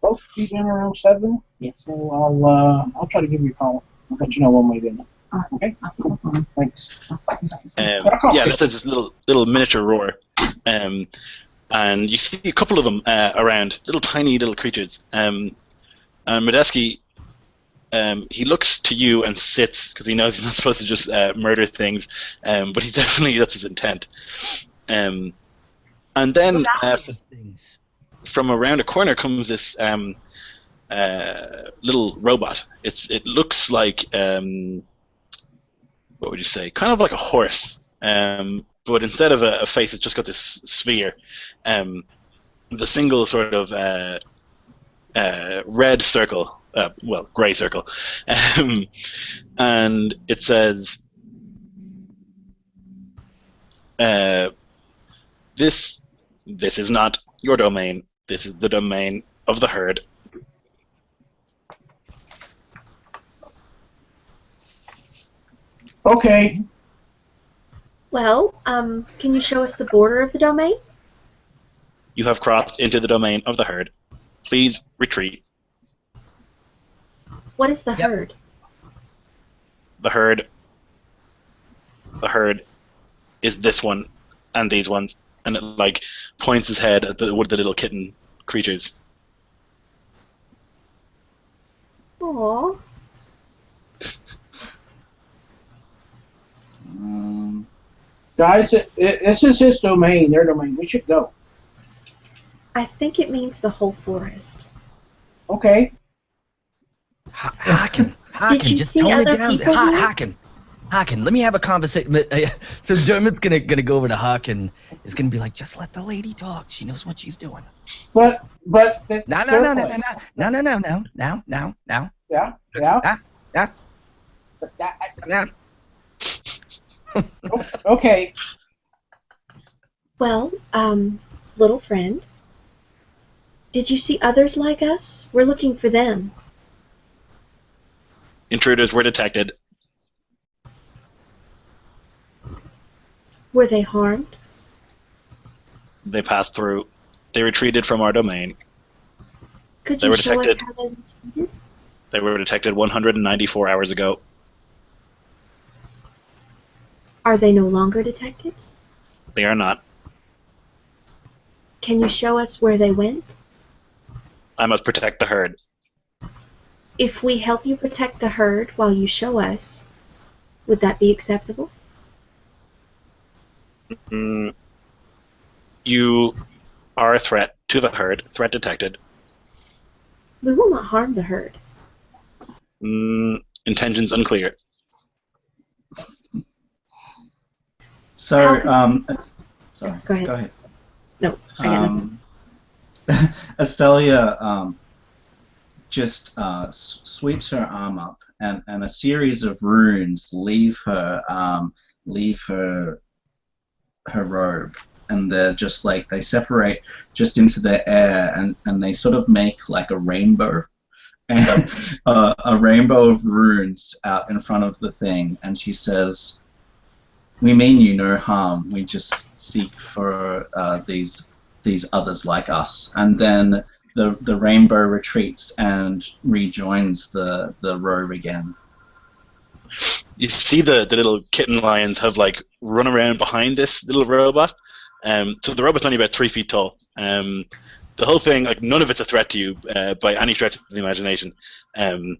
S2: Both be down around 7.
S6: Yeah.
S2: So I'll try to give you a call. I'll let you know one way then. Okay. Cool. Thanks.
S1: Yeah, that's this little miniature roar, and you see a couple of them around, tiny little creatures. And Modeski, he looks to you and sits because he knows he's not supposed to just murder things, but he's definitely, that's his intent. And then from around a corner comes this little robot. It looks like what would you say? Kind of like a horse, but instead of a face, it's just got this sphere. The single sort of red circle, grey circle, and it says, "This is not your domain. This is the domain of the herd."
S2: Okay.
S5: Well, can you show us the border of the domain?
S1: You have crossed into the domain of the herd. Please retreat.
S5: What is the
S4: Yep.
S5: herd?
S1: The herd is this one and these ones, and it like points his head at the little kitten creatures.
S5: Aww.
S2: Guys, this is his domain, their domain. We should go.
S5: I think it means the whole forest.
S2: Okay.
S4: Haken,
S5: Did you
S4: just
S5: see
S4: tone it
S5: other
S4: down.
S5: people here?
S4: Haken, let me have a conversation. So Dermot's gonna go over to Haken. Is gonna be like, just let the lady talk. She knows what she's doing.
S2: But
S4: No.
S2: Yeah. But
S4: No.
S2: okay.
S5: Well, little friend, did you see others like us? We're looking for them.
S1: Intruders were detected.
S5: Were they harmed?
S1: They passed through. They retreated from our domain.
S5: Could
S1: They
S5: you
S1: were
S5: show us
S1: detected.
S5: how they retreated?
S1: They were detected 194 hours ago.
S5: Are they no longer detected?
S1: They are not.
S5: Can you show us where they went?
S1: I must protect the herd.
S5: If we help you protect the herd while you show us, would that be acceptable?
S1: You are a threat to the herd. Threat detected.
S5: We will not harm the herd.
S1: Intentions unclear.
S3: So, sorry.
S5: Go ahead.
S3: Go ahead.
S5: No, I got nothing.
S3: Estelia just sweeps her arm up, and a series of runes leave her robe, and they're just like they separate just into the air, and they sort of make like a rainbow, and a rainbow of runes out in front of the thing, and she says, "We mean you no harm. We just seek for these others like us." And then the rainbow retreats and rejoins the robe again.
S1: You see the little kitten lions have like run around behind this little robot. So the robot's only about 3 feet tall. The whole thing, like none of it's a threat to you by any stretch of the imagination. And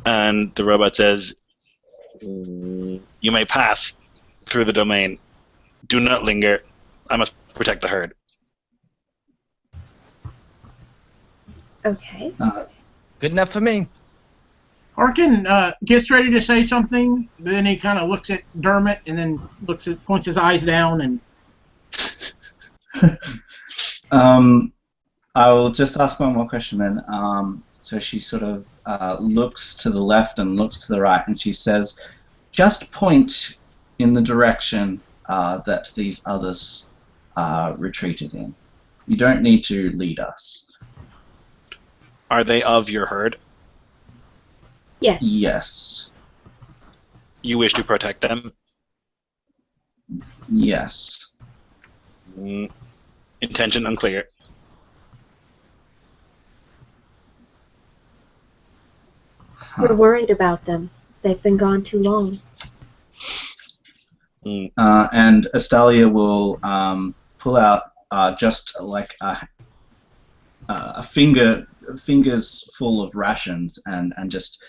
S1: the robot says, "You may pass through the domain. Do not linger. I must protect the herd."
S5: Okay.
S4: Good enough for me.
S2: Harkin gets ready to say something, but then he kind of looks at Dermot and then points his eyes down and.
S3: I will just ask one more question then. So she sort of looks to the left and looks to the right, and she says, "Just point in the direction that these others retreated in. You don't need to lead us."
S1: Are they of your herd?
S5: Yes.
S3: Yes.
S1: You wish to protect them?
S3: Yes.
S1: Intention unclear.
S5: We're worried about them. They've been gone too long.
S3: And Estelia will pull out just like a fingers full of rations and just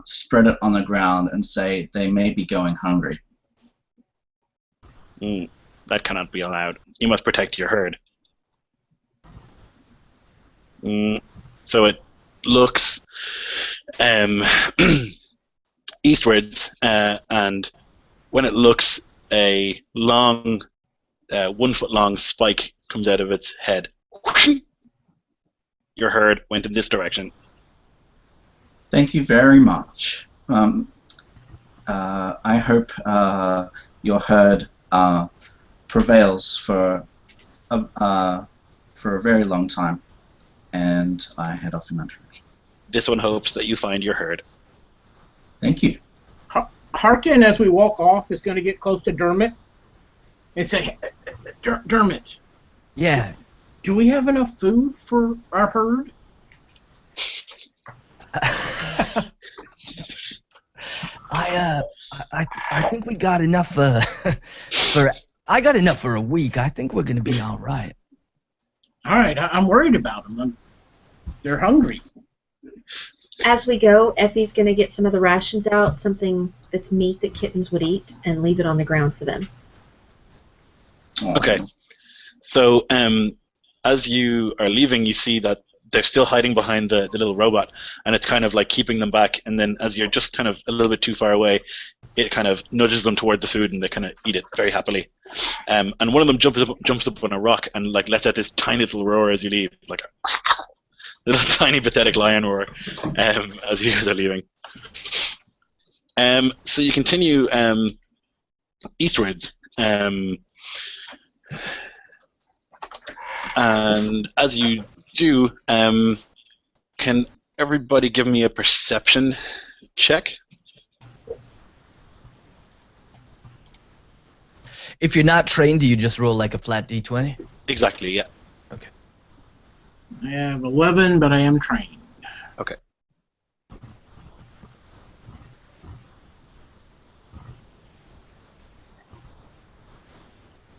S3: spread it on the ground and say, "They may be going hungry."
S1: That cannot be allowed. You must protect your herd. So it looks eastwards, and when it looks, a long, 1 foot long spike comes out of its head. Your herd went in this direction.
S3: Thank you very much. I hope your herd prevails for a very long time, and I head off in that direction.
S1: This one hopes that you find your herd.
S3: Thank you.
S2: Harkin, as we walk off, is going to get close to Dermot and say, Dermot,
S4: Yeah.
S2: do we have enough food for our herd?
S4: I think we got enough I got enough for a week. I think we're gonna be all right.
S2: All right, I'm worried about them. They're hungry.
S5: As we go, Effie's going to get some of the rations out, something that's meat that kittens would eat, and leave it on the ground for them.
S1: Okay. So as you are leaving, you see that they're still hiding behind the little robot, and it's kind of like keeping them back. And then as you're just kind of a little bit too far away, it kind of nudges them towards the food, and they kind of eat it very happily. And one of them jumps up on a rock and like lets out this tiny little roar as you leave, like a little tiny pathetic lion roar as you guys are leaving. So you continue eastwards. And as you do, can everybody give me a perception check?
S4: If you're not trained, do you just roll like a flat d20?
S1: Exactly, yeah.
S4: Okay.
S2: I have 11, but I am trained.
S1: Okay.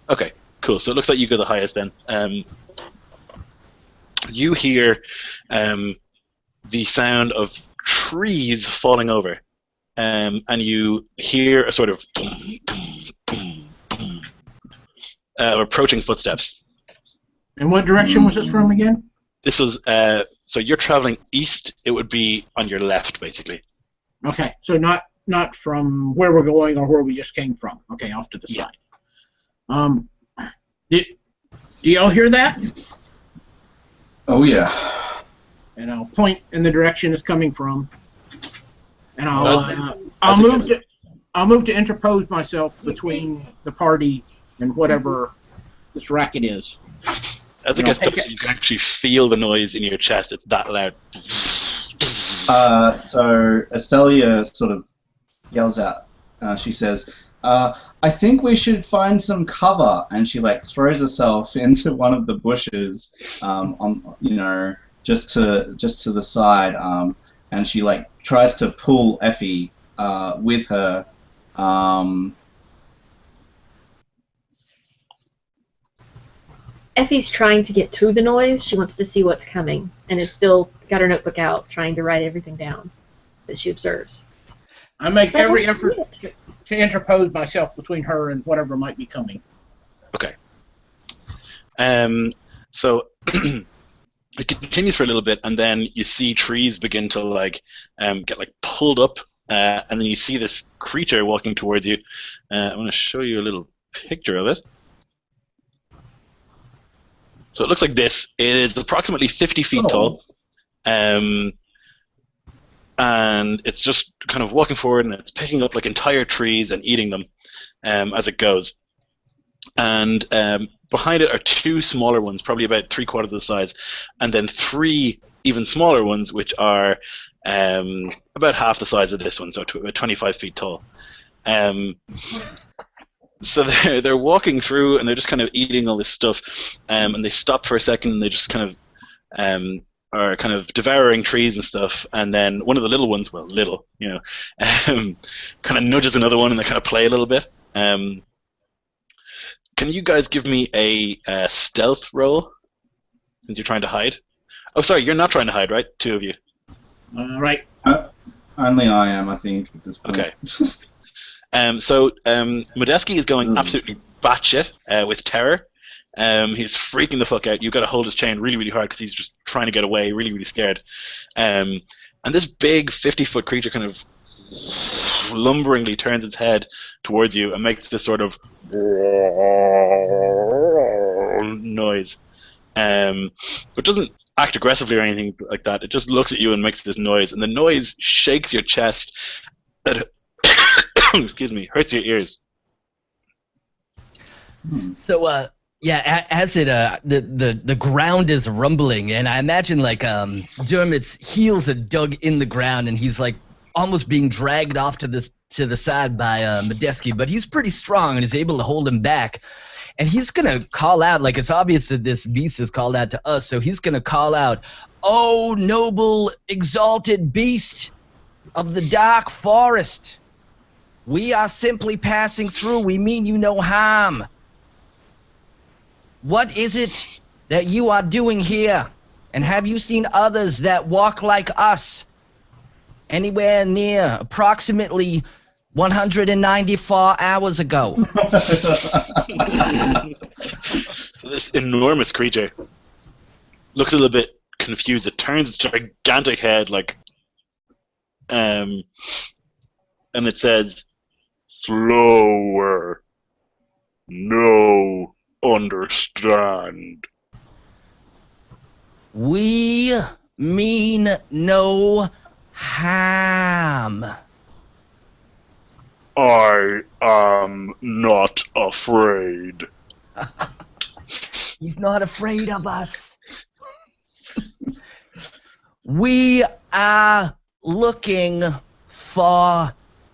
S1: Okay, cool. So it looks like you go the highest then. You hear the sound of trees falling over, and you hear a sort of approaching footsteps.
S2: And what direction was this from again?
S1: This was so you're traveling east. It would be on your left, basically.
S2: Okay, so not from where we're going or where we just came from. Okay, off to the side. Do y'all hear that?
S3: Oh yeah.
S2: And I'll point in the direction it's coming from, and I'll move to interpose myself between the party and whatever this racket is.
S1: As it gets up, you can actually feel the noise in your chest. It's that loud.
S3: So Estelia sort of yells out. She says, "I think we should find some cover," and she like throws herself into one of the bushes, on just to the side, and she like tries to pull Effie with her.
S5: Effie's trying to get to the noise. She wants to see what's coming, and has still got her notebook out, trying to write everything down that she observes.
S2: I make every
S5: don't see
S2: effort to interpose myself between her and whatever might be coming.
S1: Okay. So it continues for a little bit, and then you see trees begin to like get like pulled up, and then you see this creature walking towards you. I'm going to show you a little picture of it. So it looks like this. It is approximately 50 feet tall, and it's just kind of walking forward, and it's picking up like entire trees and eating them as it goes. And behind it are two smaller ones, probably about 3/4 the size, and then three even smaller ones, which are about half the size of this one, so about 25 feet tall. So they're walking through, and they're just kind of eating all this stuff, and they stop for a second, and they just kind of are kind of devouring trees and stuff, and then one of the little ones, well, little, kind of nudges another one, and they kind of play a little bit. Can you guys give me a stealth roll, since you're trying to hide? Oh, sorry, you're not trying to hide, right? Two of you.
S2: Right.
S3: Only I am, I think, at this point.
S1: Okay. So Modeski is going absolutely batshit with terror. He's freaking the fuck out. You've got to hold his chain really, really hard because he's just trying to get away, really, really scared. And this big 50-foot creature kind of lumberingly turns its head towards you and makes this sort of noise. But doesn't act aggressively or anything like that. It just looks at you and makes this noise, and the noise shakes your chest. Excuse me, hurts your ears.
S4: So, yeah, as it the ground is rumbling, and I imagine like Dermot's heels are dug in the ground, and he's like almost being dragged off to to the side by Medeski, but he's pretty strong and is able to hold him back. And he's going to call out, like it's obvious that this beast is called out to us, so he's going to call out, "Oh, noble, exalted beast of the dark forest, we are simply passing through. We mean you no harm. What is it that you are doing here? And have you seen others that walk like us anywhere near approximately 194 hours ago?"
S1: So this enormous creature looks a little bit confused. It turns its gigantic head and it says, "Slower. No understand."
S4: We mean no harm.
S1: I am not afraid.
S4: He's not afraid of us. We are looking for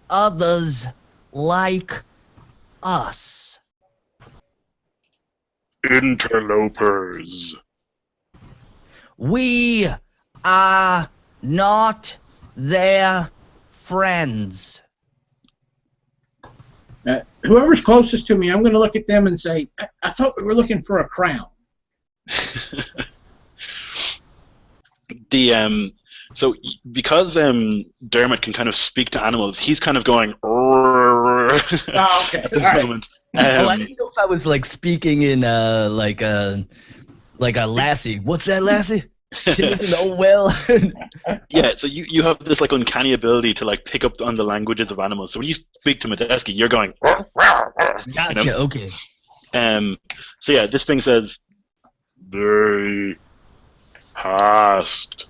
S4: others like us.
S1: Interlopers.
S4: We are not their friends.
S2: Whoever's closest to me, I'm going to look at them and say, I thought we were looking for a crown.
S1: So because Dermot can kind of speak to animals, he's kind of going at this
S2: All right.
S1: moment.
S4: I didn't know if I was like speaking in like a lassie. What's that, lassie? She doesn't know well.
S1: Yeah, so you have this like uncanny ability to like pick up on the languages of animals. So when you speak to Medeski, you're going.
S4: Gotcha.
S1: You know?
S4: Okay.
S1: So yeah, this thing says, "They passed.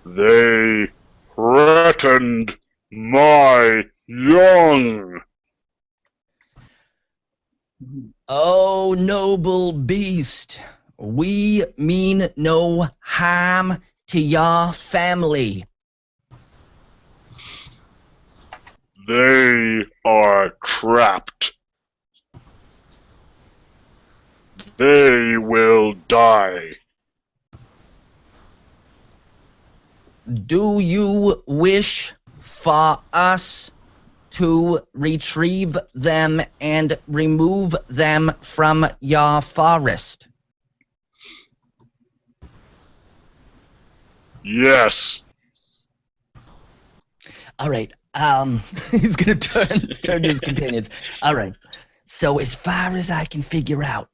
S1: They threatened my young."
S4: Oh, noble beast, we mean no harm to your family.
S1: They are trapped. They will die.
S4: Do you wish for us to retrieve them and remove them from your forest?
S1: Yes.
S4: All right. He's gonna turn to his companions. All right. So as far as I can figure out,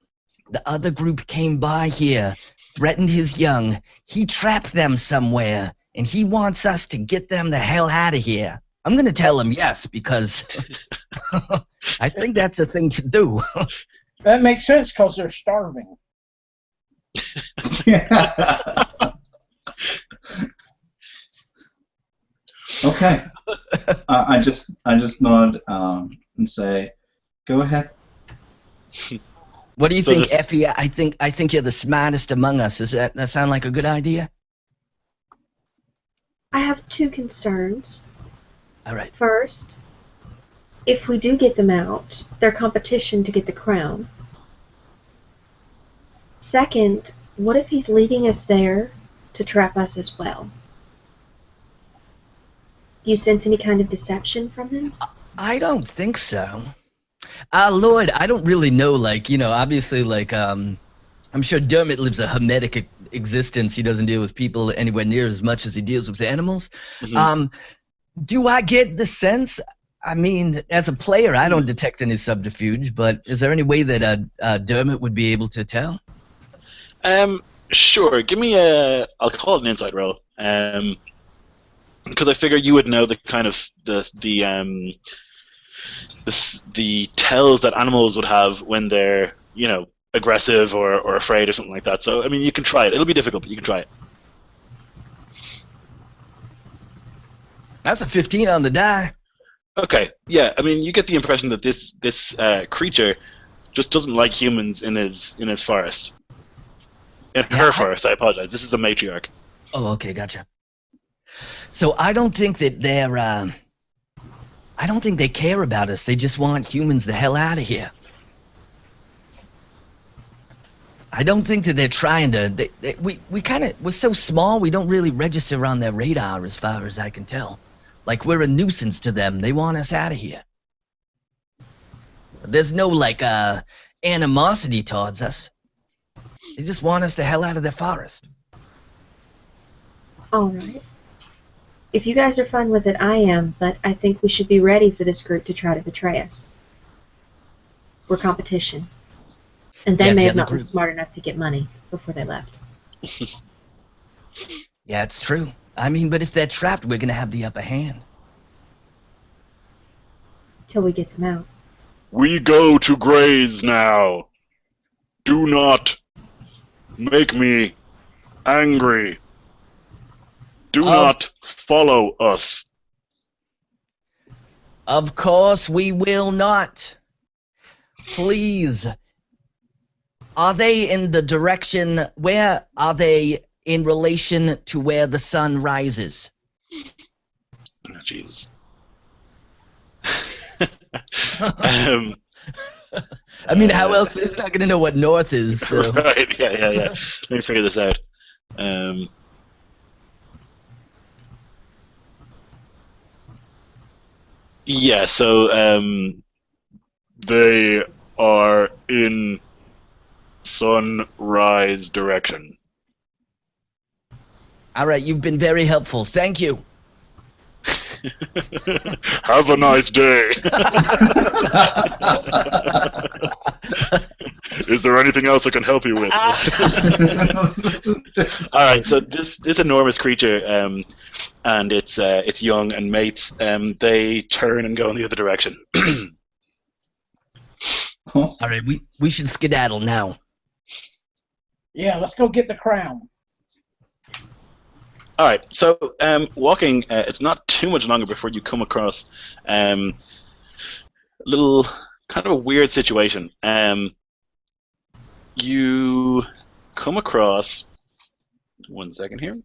S4: the other group came by here, threatened his young. He trapped them somewhere, and he wants us to get them the hell out of here. I'm gonna tell him yes because I think that's a thing to do.
S2: That makes sense because they're starving.
S3: Okay. I just nod and say, "Go ahead."
S4: What do you
S1: So
S4: think, Effie? I think you're the smartest among us. Does that sound like a good idea?
S5: I have two concerns.
S4: All right.
S5: First, if we do get them out, they're competition to get the crown. Second, what if he's leading us there to trap us as well? Do you sense any kind of deception from him?
S4: I don't think so. Lloyd, I don't really know, like, you know, obviously, like, I'm sure Dermot lives a hermetic existence. He doesn't deal with people anywhere near as much as he deals with animals.
S1: Mm-hmm.
S4: Do I get the sense, I mean, as a player, I don't detect any subterfuge, but is there any way that Dermot would be able to tell?
S1: Sure. Give me I'll call it an insight roll. Because I figure you would know the kind of the tells that animals would have when they're, you know, aggressive or afraid or something like that. So I mean, you can try it. It'll be difficult, but you can try it.
S4: That's a 15 on the die.
S1: Okay. Yeah. I mean, you get the impression that this creature just doesn't like humans in his forest. In her forest. I apologize. This is the matriarch.
S4: Oh, okay, gotcha. So I don't think that they're. I I don't think they care about us. They just want humans the hell out of here. I don't think that they're trying to. We're so small. We don't really register on their radar, as far as I can tell. Like we're a nuisance to them. They want us out of here. There's no animosity towards us. They just want us the hell out of their forest.
S5: All right. If you guys are fine with it, I am, but I think we should be ready for this group to try to betray us. We're competition. And they may have not been smart enough to get money before they left.
S4: Yeah, it's true. I mean, but if they're trapped, we're going to have the upper hand.
S5: Till we get them out.
S1: We go to graze now. Do not make me angry. Do not follow us.
S4: Of course we will not. Please. Are they in the direction, where are they in relation to where the sun rises?
S1: Oh, Jesus.
S4: I mean, how else? It's not going to know what north is. So.
S1: Right, yeah. Let me figure this out. Yeah, so they are in sunrise direction.
S4: All right, you've been very helpful. Thank you.
S1: Have a nice day. Is there anything else I can help you with? All right, so this enormous creature, and it's young and mates. They turn and go in the other direction.
S4: All right, we should skedaddle now.
S2: Yeah, let's go get the crown.
S1: All right, so walking, it's not too much longer before you come across a little kind of a weird situation. You come across, 1 second here,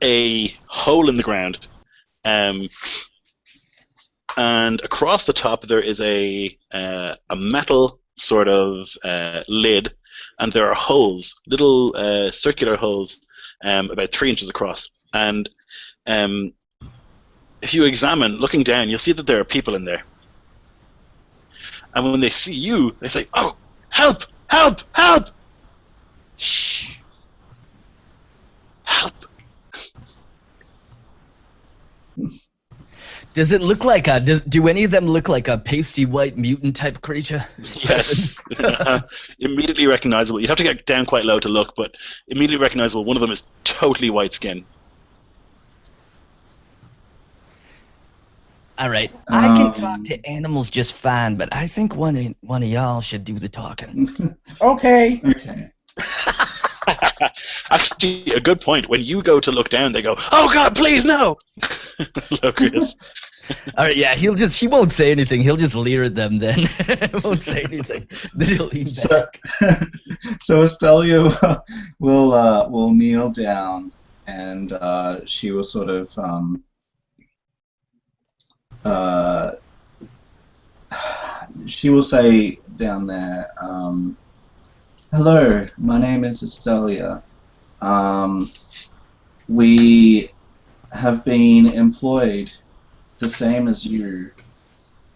S1: a hole in the ground, and across the top there is a metal sort of lid. And there are holes, little circular holes, about 3 inches across. And if you examine, looking down, you'll see that there are people in there. And when they see you, they say, "Oh, help! Help! Help! Shh! Help!"
S4: Does it look like do any of them look like a pasty white mutant type creature?
S1: Yes. Immediately recognizable. You'd have to get down quite low to look, but immediately recognizable. One of them is totally white skin.
S4: All right. I can talk to animals just fine, but I think one of y'all should do the talking.
S2: Okay.
S3: Okay.
S1: Actually, a good point. When you go to look down, they go, "Oh God, please no!" Locrius.
S4: All right, yeah, he won't say anything. He'll just leer at them then. Won't say anything. Then he'll lean back.
S3: So Estelia will kneel down, and she will sort of she will say down there, "Hello, my name is Estelia. We have been employed the same as you,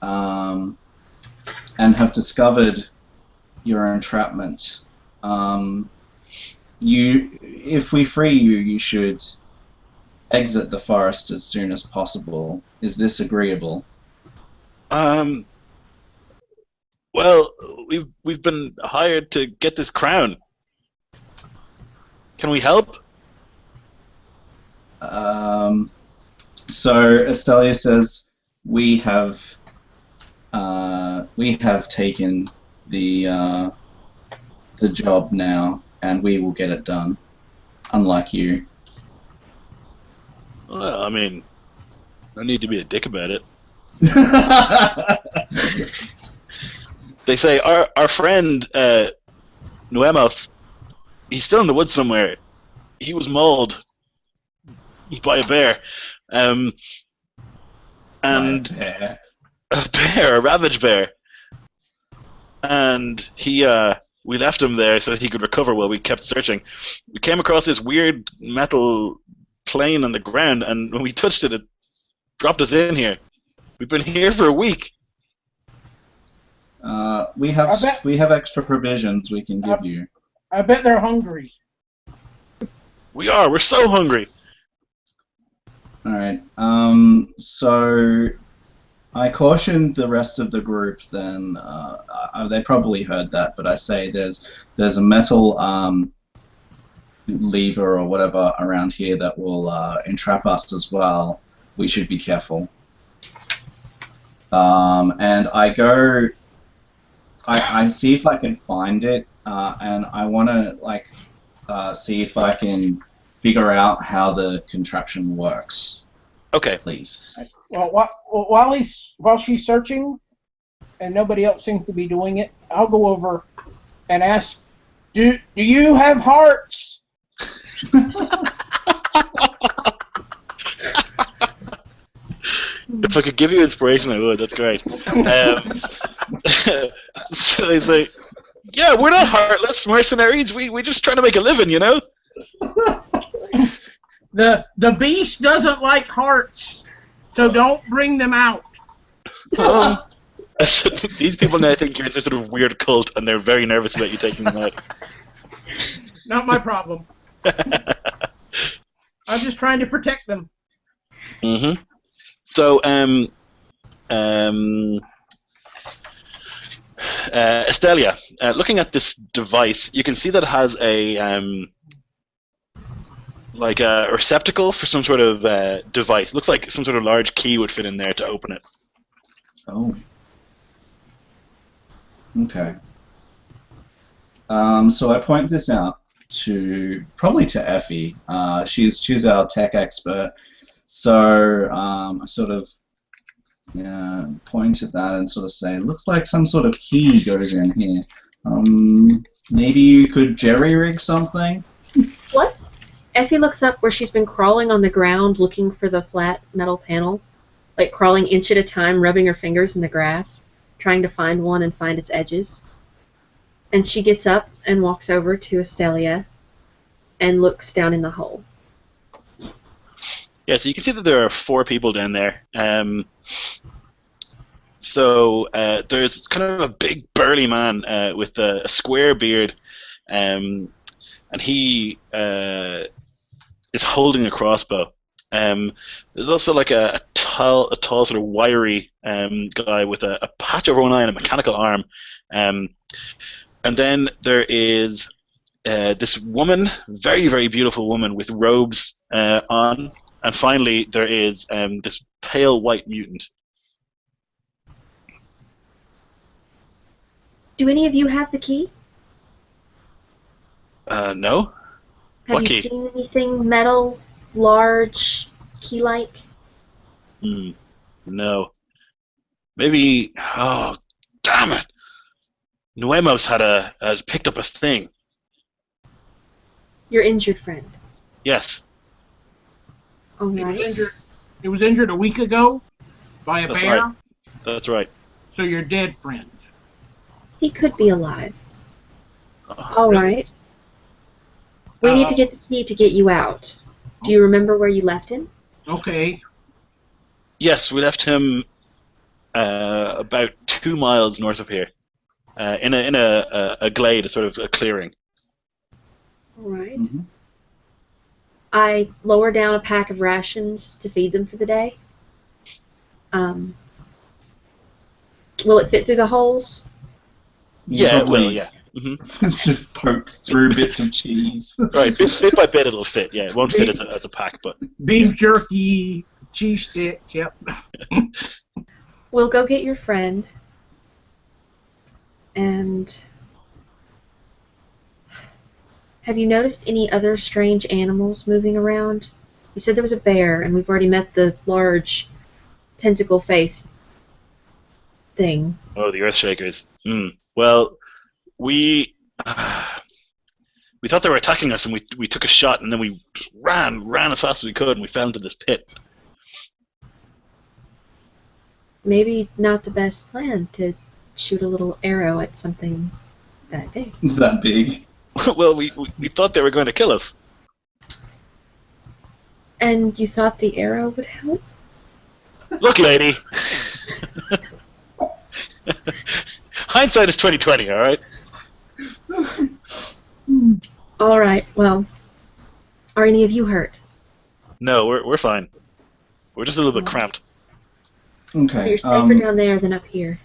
S3: and have discovered your entrapment. If we free you, you should exit the forest as soon as possible. Is this agreeable?"
S1: Well, we've been hired to get this crown. Can we help?
S3: So Estelia says, we have taken the job now, and we will get it done. Unlike you.
S1: Well, I mean, no need to be a dick about it. They say our friend Nuemos, he's still in the woods somewhere. He was mauled by a bear, And
S3: Bear.
S1: a bear, a ravaged bear, and we left him there so he could recover while we kept searching. We came across this weird metal plane on the ground, and when we touched it, it dropped us in here. We've been here for a week.
S3: We have extra provisions we can give you.
S2: I bet they're hungry.
S1: We are. We're so hungry.
S3: All right. So I cautioned the rest of the group. Then they probably heard that, but I say there's a metal lever or whatever around here that will entrap us as well. We should be careful. And I go. I see if I can find it, and I want to see if I can figure out how the contraption works.
S1: Okay.
S3: Please.
S2: Well, while she's searching, and nobody else seems to be doing it, I'll go over and ask, do you have hearts?
S1: If I could give you inspiration, I would. That's great. So he's like, yeah, we're not heartless mercenaries. We're just trying to make a living, you know?
S2: The beast doesn't like hearts, so don't bring them out.
S1: These people now think you're in some sort of weird cult, and they're very nervous about you taking them out.
S2: Not my problem. I'm just trying to protect them.
S1: Mm-hmm. So, Estelia, looking at this device, you can see that it has a like a receptacle for some sort of device. Looks like some sort of large key would fit in there to open it.
S3: Oh. Okay. So I point this out probably to Effie. She's our tech expert. So I sort of point at that and sort of say, looks like some sort of key goes in here. Maybe you could jerry-rig something?
S5: What? Effie looks up where she's been crawling on the ground looking for the flat metal panel, like crawling inch at a time, rubbing her fingers in the grass, trying to find one and find its edges. And she gets up and walks over to Estelia and looks down in the hole.
S1: Yeah, so you can see that there are 4 people down there. So there's kind of a big burly man with a square beard, and he is holding a crossbow. There's also like a tall sort of wiry guy with a patch over one eye and a mechanical arm. And then there is this woman, very, very beautiful woman with robes on. And finally, there is this pale white mutant.
S5: Do any of you have the key?
S1: No.
S5: Have
S1: What
S5: you
S1: key?
S5: seen anything metal, large, key-like?
S1: No. Maybe. Oh, damn it! Nuemos had picked up a thing.
S5: Your injured friend.
S1: Yes.
S5: All
S2: It was
S5: right.
S2: injured. It was injured a week ago by a
S1: That's
S2: bear.
S1: right. That's right.
S2: So your dead friend.
S5: He could be alive.
S1: Oh,
S5: All
S1: really?
S5: right. We need to get the key to get you out. Do you remember where you left him?
S2: Okay.
S1: Yes, we left him about 2 miles north of here, in a glade, a sort of a clearing.
S5: All right.
S3: Mm-hmm.
S5: I lower down a pack of rations to feed them for the day. Will it fit through the holes?
S1: Yeah,
S3: Probably.
S1: well, yeah. Mm-hmm.
S3: It's just poked through bits of cheese.
S1: Right, bit by bit it'll fit. Yeah, it won't fit as a pack, but
S2: Beef jerky, cheese sticks. Yep.
S5: We'll go get your friend. And have you noticed any other strange animals moving around? You said there was a bear, and we've already met the large tentacle face thing.
S1: oh, the Earthshakers. Well, we thought they were attacking us, and we took a shot, and then we just ran as fast as we could, and we fell into this pit.
S5: maybe not the best plan to shoot a little arrow at something that big.
S3: That big.
S1: Well, we thought they were going to kill us.
S5: And you thought the arrow would help?
S1: Look, lady. Hindsight is 20/20. All right.
S5: All right. Well, are any of you hurt?
S1: No, we're fine. We're just a little bit cramped.
S5: So
S3: Okay.
S5: you're safer down there than up here.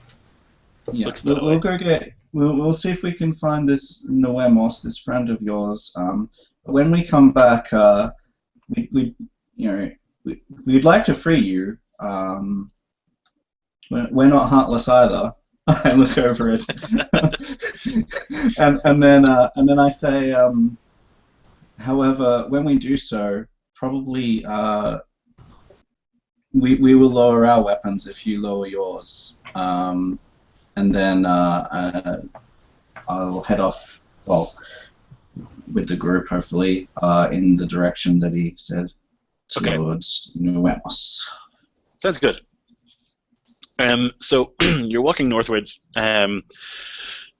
S3: Yeah,
S1: Look that way.
S3: we'll go get. We'll see if we can find this Nuemos, this friend of yours. When we come back, we'd like to free you. We're not heartless either. I look over it, and then I say, however, when we do so, probably we will lower our weapons if you lower yours, and then I'll head off. Well, with the group, hopefully, in the direction that he said towards Nuemos.
S1: Sounds good. So you're walking northwards, and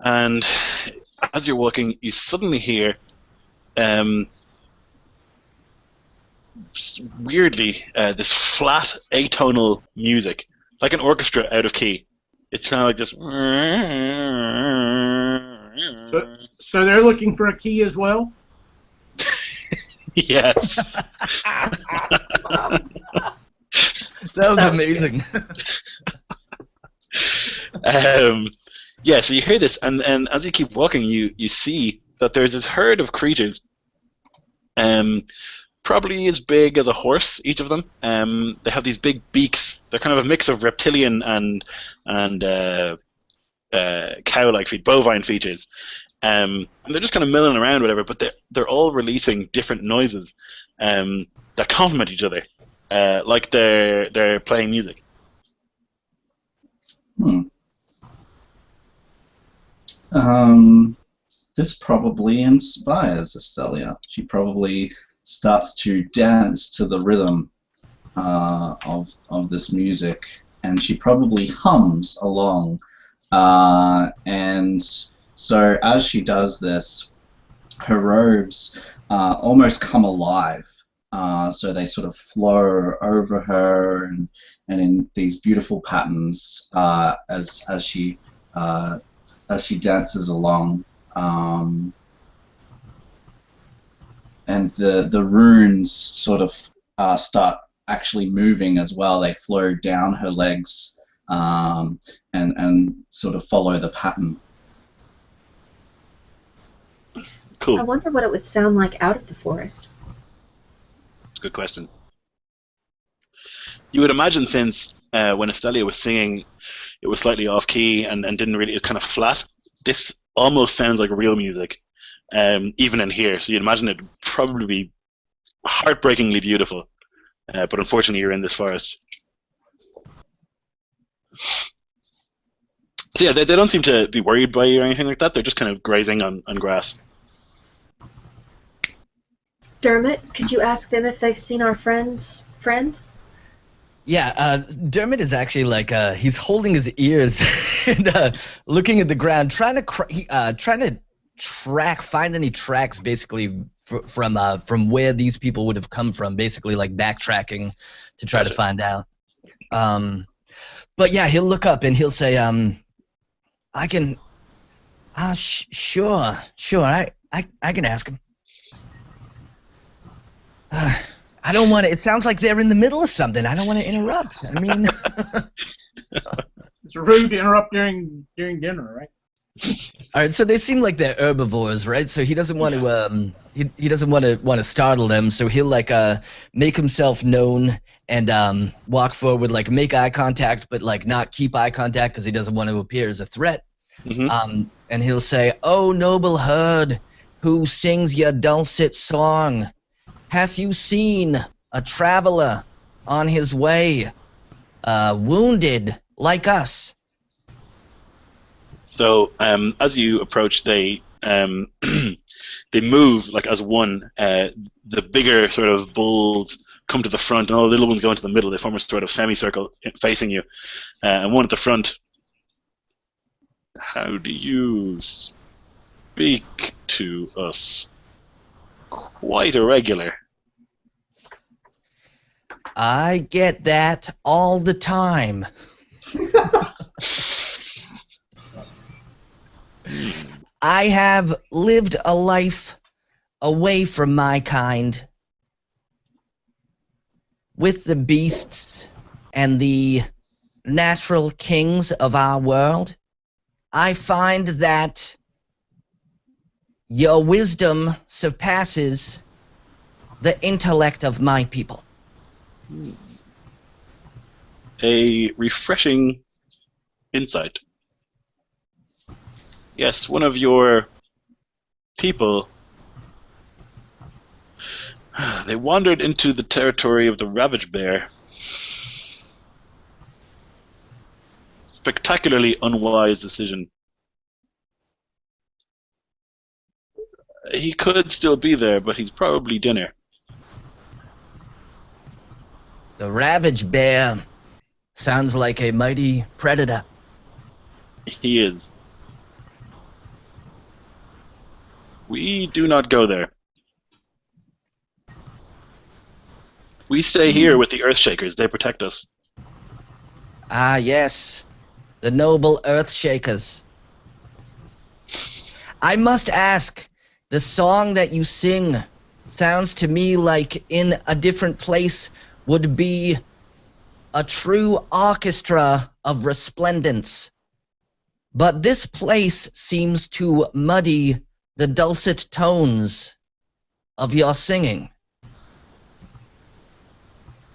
S1: as you're walking, you suddenly hear, weirdly, this flat atonal music, like an orchestra out of key. It's kind of like this.
S2: So they're looking for a key as well?
S1: Yes.
S4: That was amazing.
S1: Yeah, so you hear this, and as you keep walking, you see that there's this herd of creatures, probably as big as a horse, each of them. They have these big beaks. They're kind of a mix of reptilian and cow-like feet, bovine features. And they're just kind of milling around, whatever. But they're all releasing different noises that complement each other, like they're playing music.
S3: This probably inspires Estelia. She probably starts to dance to the rhythm of this music, and she probably hums along. And so as she does this, her robes almost come alive. So they sort of flow over her and in these beautiful patterns as she dances along. And the runes sort of start actually moving as well. They flow down her legs and sort of follow the pattern.
S1: Cool.
S5: I wonder what it would sound like out of the forest.
S1: Good question. You would imagine, since when Estelia was singing, it was slightly off key and didn't really, kind of flat. This almost sounds like real music, even in here. So you'd imagine it'd probably be heartbreakingly beautiful. But unfortunately, you're in this forest. So yeah, they don't seem to be worried by you or anything like that. They're just kind of grazing on grass.
S5: Dermot, could you ask them if they've seen our friend?
S4: Yeah, Dermot is actually like he's holding his ears and looking at the ground, trying to find any tracks, basically from where these people would have come from, basically like backtracking to try to find out. But yeah, he'll look up and he'll say, "I can, sure, I can ask him." I don't want to. It sounds like they're in the middle of something. I don't want to interrupt. I mean,
S2: it's rude to interrupt during dinner, right?
S4: All right. So they seem like they're herbivores, right? So he doesn't want to. He doesn't want to startle them. So he'll like make himself known and walk forward, like make eye contact, but like not keep eye contact because he doesn't want to appear as a threat.
S1: Mm-hmm.
S4: And he'll say, "Oh, noble herd, who sings your dulcet song. Hath you seen a traveler on his way, wounded like us?"
S1: So as you approach, they they move like as one. The bigger sort of bulls come to the front, and all the little ones go into the middle. They form a sort of semicircle facing you, and one at the front. How do you speak to us? Quite irregular.
S4: I get that all the time. I have lived a life away from my kind, with the beasts and the natural kings of our world. I find that your wisdom surpasses the intellect of my people.
S1: A refreshing insight. Yes, one of your people, they wandered into the territory of the Ravage Bear. Spectacularly unwise decision. He could still be there, but he's probably dinner.
S4: The Ravage Bear sounds like a mighty predator.
S1: He is. We do not go there. We stay here with the Earthshakers. They protect us.
S4: Ah, yes. The noble Earthshakers. I must ask, the song that you sing sounds to me like in a different place would be a true orchestra of resplendence. But this place seems to muddy the dulcet tones of your singing.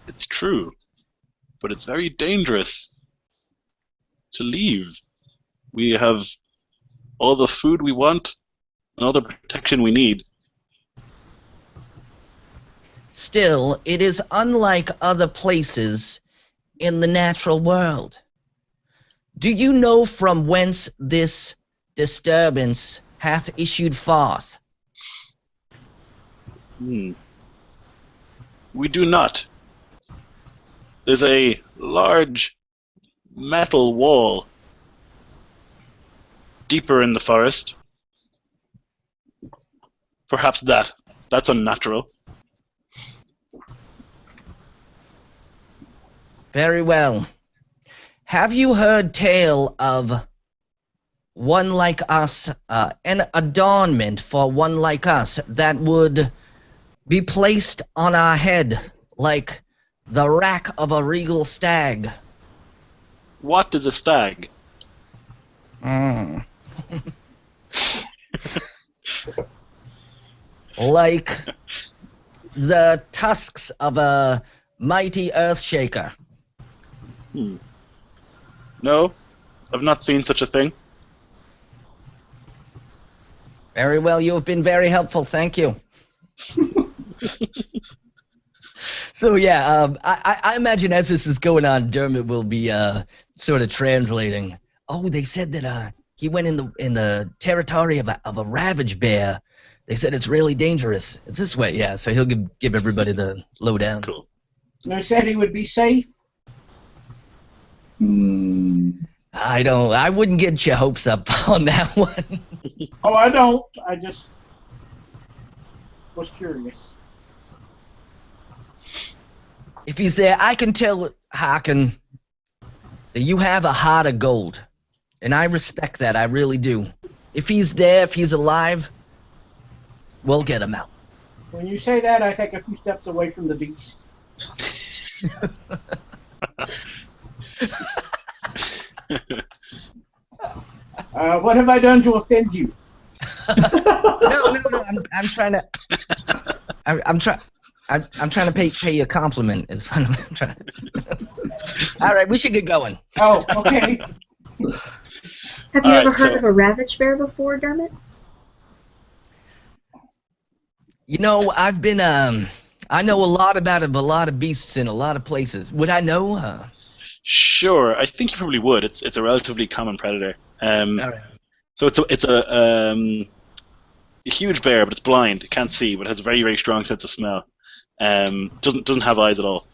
S1: It's true, but it's very dangerous to leave. We have all the food we want and all the protection we need.
S4: Still, it is unlike other places in the natural world. Do you know from whence this disturbance hath issued forth?
S1: We do not. There's a large metal wall deeper in the forest. Perhaps that's unnatural.
S4: Very well. Have you heard tale of one like us, an adornment for one like us that would be placed on our head like the rack of a regal stag?
S1: What is a stag?
S4: Like the tusks of a mighty earthshaker.
S1: No, I've not seen such a thing.
S4: Very well, you have been very helpful, thank you. So yeah, I imagine as this is going on, Dermot will be sort of translating. Oh, they said that he went in the territory of a ravage bear. They said it's really dangerous. It's this way, yeah. So he'll give everybody the lowdown.
S1: Cool.
S2: They said he would be safe.
S4: I wouldn't get your hopes up on that one.
S2: Oh, I don't. I just was curious.
S4: If he's there, I can tell Haken that you have a heart of gold. And I respect that, I really do. If he's there, if he's alive, we'll get him out.
S2: When you say that, I take a few steps away from the beast. What have I done to offend you?
S4: No. I'm trying to. I'm trying to pay you a compliment. Is what I'm trying. All right, we should get going.
S2: Oh, okay.
S5: Have you ever heard of a ravage bear before, Dermot?
S4: You know, I've been. I know a lot about a lot of beasts in a lot of places. Would I know?
S1: Sure, I think you probably would. It's a relatively common predator.
S4: All right.
S1: So it's a huge bear, but it's blind. It can't see, but it has a very, very strong sense of smell. Doesn't have eyes at all.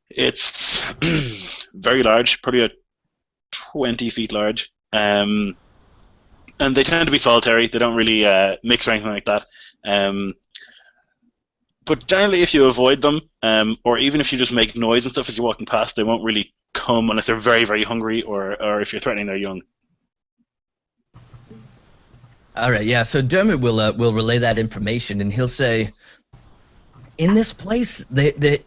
S1: It's very large, probably about 20 feet large. And they tend to be solitary. They don't really mix or anything like that. But generally, if you avoid them, or even if you just make noise and stuff as you're walking past, they won't really come unless they're very, very hungry, or if you're threatening their young.
S4: All right, yeah. So Dermot will relay that information, and he'll say, in this place, they're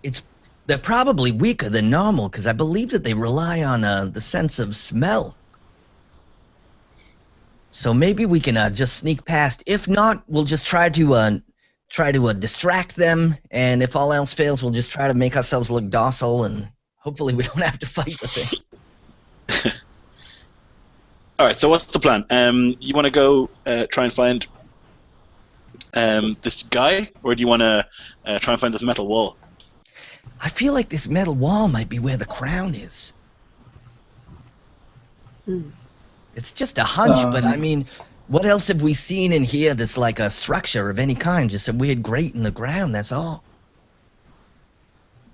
S4: probably weaker than normal because I believe that they rely on the sense of smell. So maybe we can just sneak past. If not, we'll just try to distract them, and if all else fails, we'll just try to make ourselves look docile, and hopefully we don't have to fight the thing.
S1: All right. So what's the plan? You want to go try and find this guy, or do you want to try and find this metal wall?
S4: I feel like this metal wall might be where the crown is. It's just a hunch, but I mean, what else have we seen in here that's like a structure of any kind? Just a weird grate in the ground, that's all.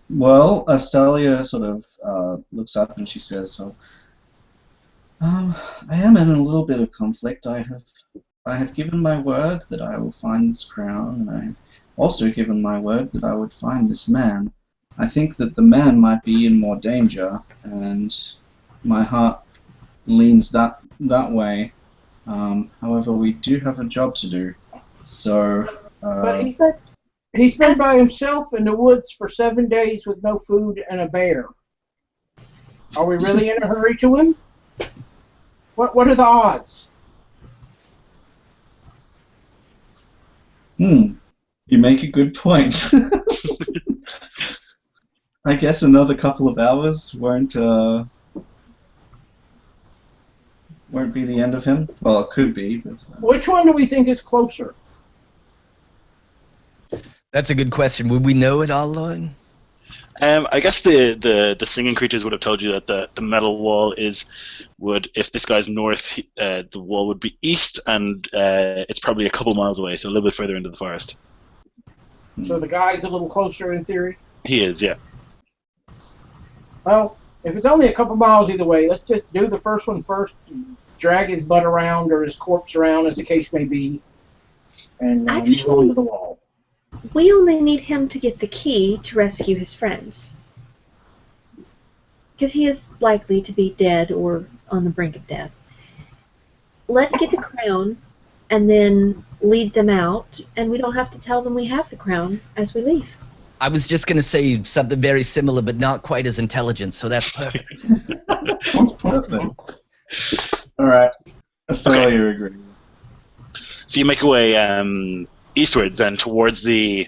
S3: Well, Astelia sort of looks up and she says, "So, I am in a little bit of conflict. I have given my word that I will find this crown, and I have also given my word that I would find this man. I think that the man might be in more danger, and my heart leans that way. However, we do have a job to do. So,
S2: But he's been by himself in the woods for 7 days with no food and a bear. Are we really in a hurry to him? What are the odds?"
S3: You make a good point. I guess another couple of hours won't be the end of him. Well, it could be. But,
S2: Which one do we think is closer?
S4: That's a good question. Would we know it all, Lord?
S1: I guess the singing creatures would have told you that the metal wall would, if this guy's north, the wall would be east, and it's probably a couple miles away, so a little bit further into the forest.
S2: So the guy's a little closer in theory?
S1: He is, yeah.
S2: Well, if it's only a couple miles either way, let's just do the first one first, drag his butt around or his corpse around, as the case may be, and move on to the wall.
S5: We only need him to get the key to rescue his friends. Because he is likely to be dead or on the brink of death. Let's get the crown and then lead them out, and we don't have to tell them we have the crown as we leave.
S4: I was just going to say something very similar, but not quite as intelligent, so that's perfect.
S3: That's perfect. All right. Astelia agrees.
S1: So you make your way eastwards then towards this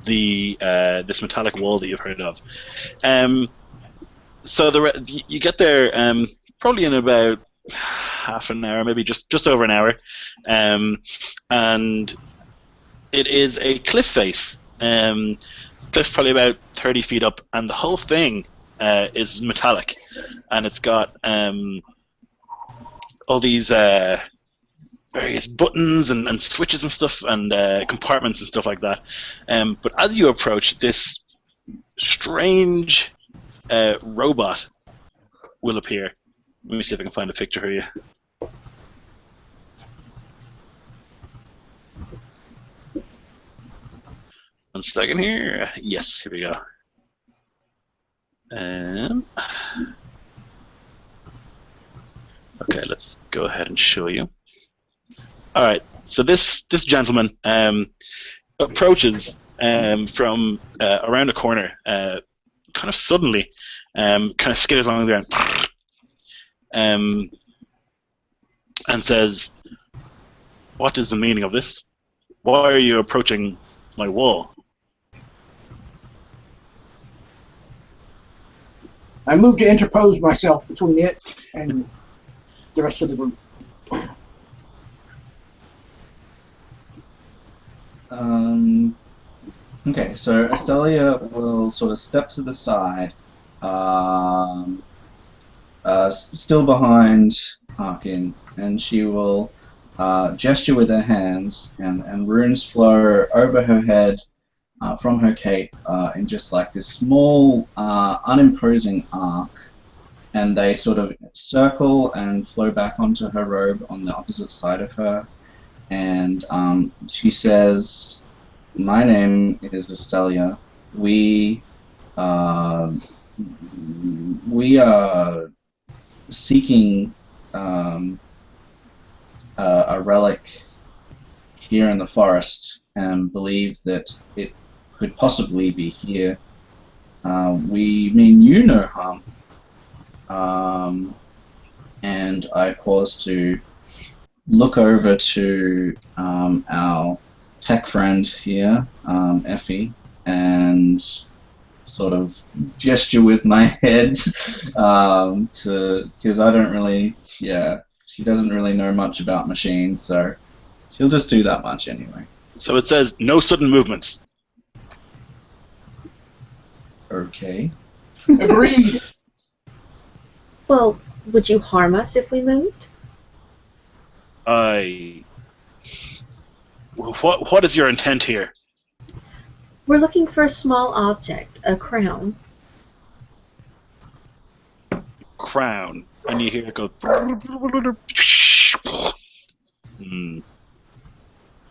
S1: metallic wall that you've heard of. So you get there probably in about half an hour, maybe just over an hour, and it is a cliff face. Cliff probably about 30 feet up, and the whole thing is metallic, and it's got all these various buttons and switches and stuff, and compartments and stuff like that. But as you approach, this strange robot will appear. Let me see if I can find a picture for you. One second here. Yes, here we go. Okay, let's go ahead and show you. All right, so this gentleman approaches from around a corner, kind of suddenly, kind of skitters along the ground, and says, "What is the meaning of this? Why are you approaching my wall?"
S2: I move to interpose myself between it and the rest of the group.
S3: Okay, so Astelia will sort of step to the side, still behind Harkin, and she will gesture with her hands, and runes flow over her head from her cape in just like this small, unimposing arc, and they sort of circle and flow back onto her robe on the opposite side of her. And she says, "My name is Estelia. We are seeking a relic here in the forest and believe that it could possibly be here. We mean you no harm." And I pause to look over to our tech friend here, Effie, and sort of gesture with my head because I don't really, she doesn't really know much about machines, so she'll just do that much anyway.
S1: So it says no sudden movements.
S3: Okay.
S2: Agreed.
S5: Well, would you harm us if we moved?
S1: What is your intent here?
S5: We're looking for a small object, a crown.
S1: Crown. And you hear it go.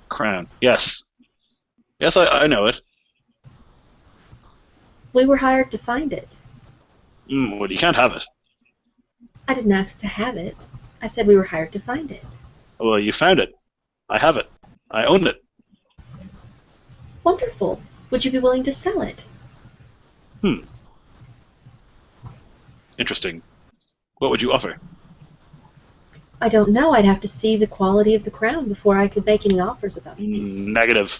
S1: Crown. Yes. Yes, I know it.
S5: We were hired to find it.
S1: Well, you can't have it.
S5: I didn't ask to have it. I said we were hired to find it.
S1: Well, you found it. I have it. I own it.
S5: Wonderful. Would you be willing to sell it?
S1: Interesting. What would you offer?
S5: I don't know. I'd have to see the quality of the crown before I could make any offers about it.
S1: Negative.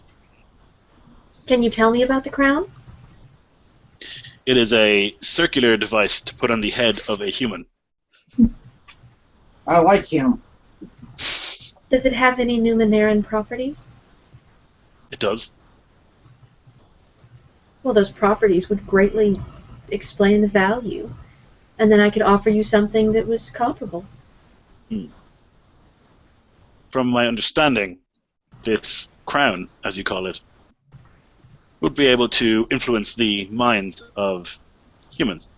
S5: Can you tell me about the crown?
S1: It is a circular device to put on the head of a human.
S2: I like him.
S5: Does it have any Numeneran properties?
S1: It does.
S5: Well, those properties would greatly explain the value. And then I could offer you something that was comparable.
S1: From my understanding, this crown, as you call it, would be able to influence the minds of humans.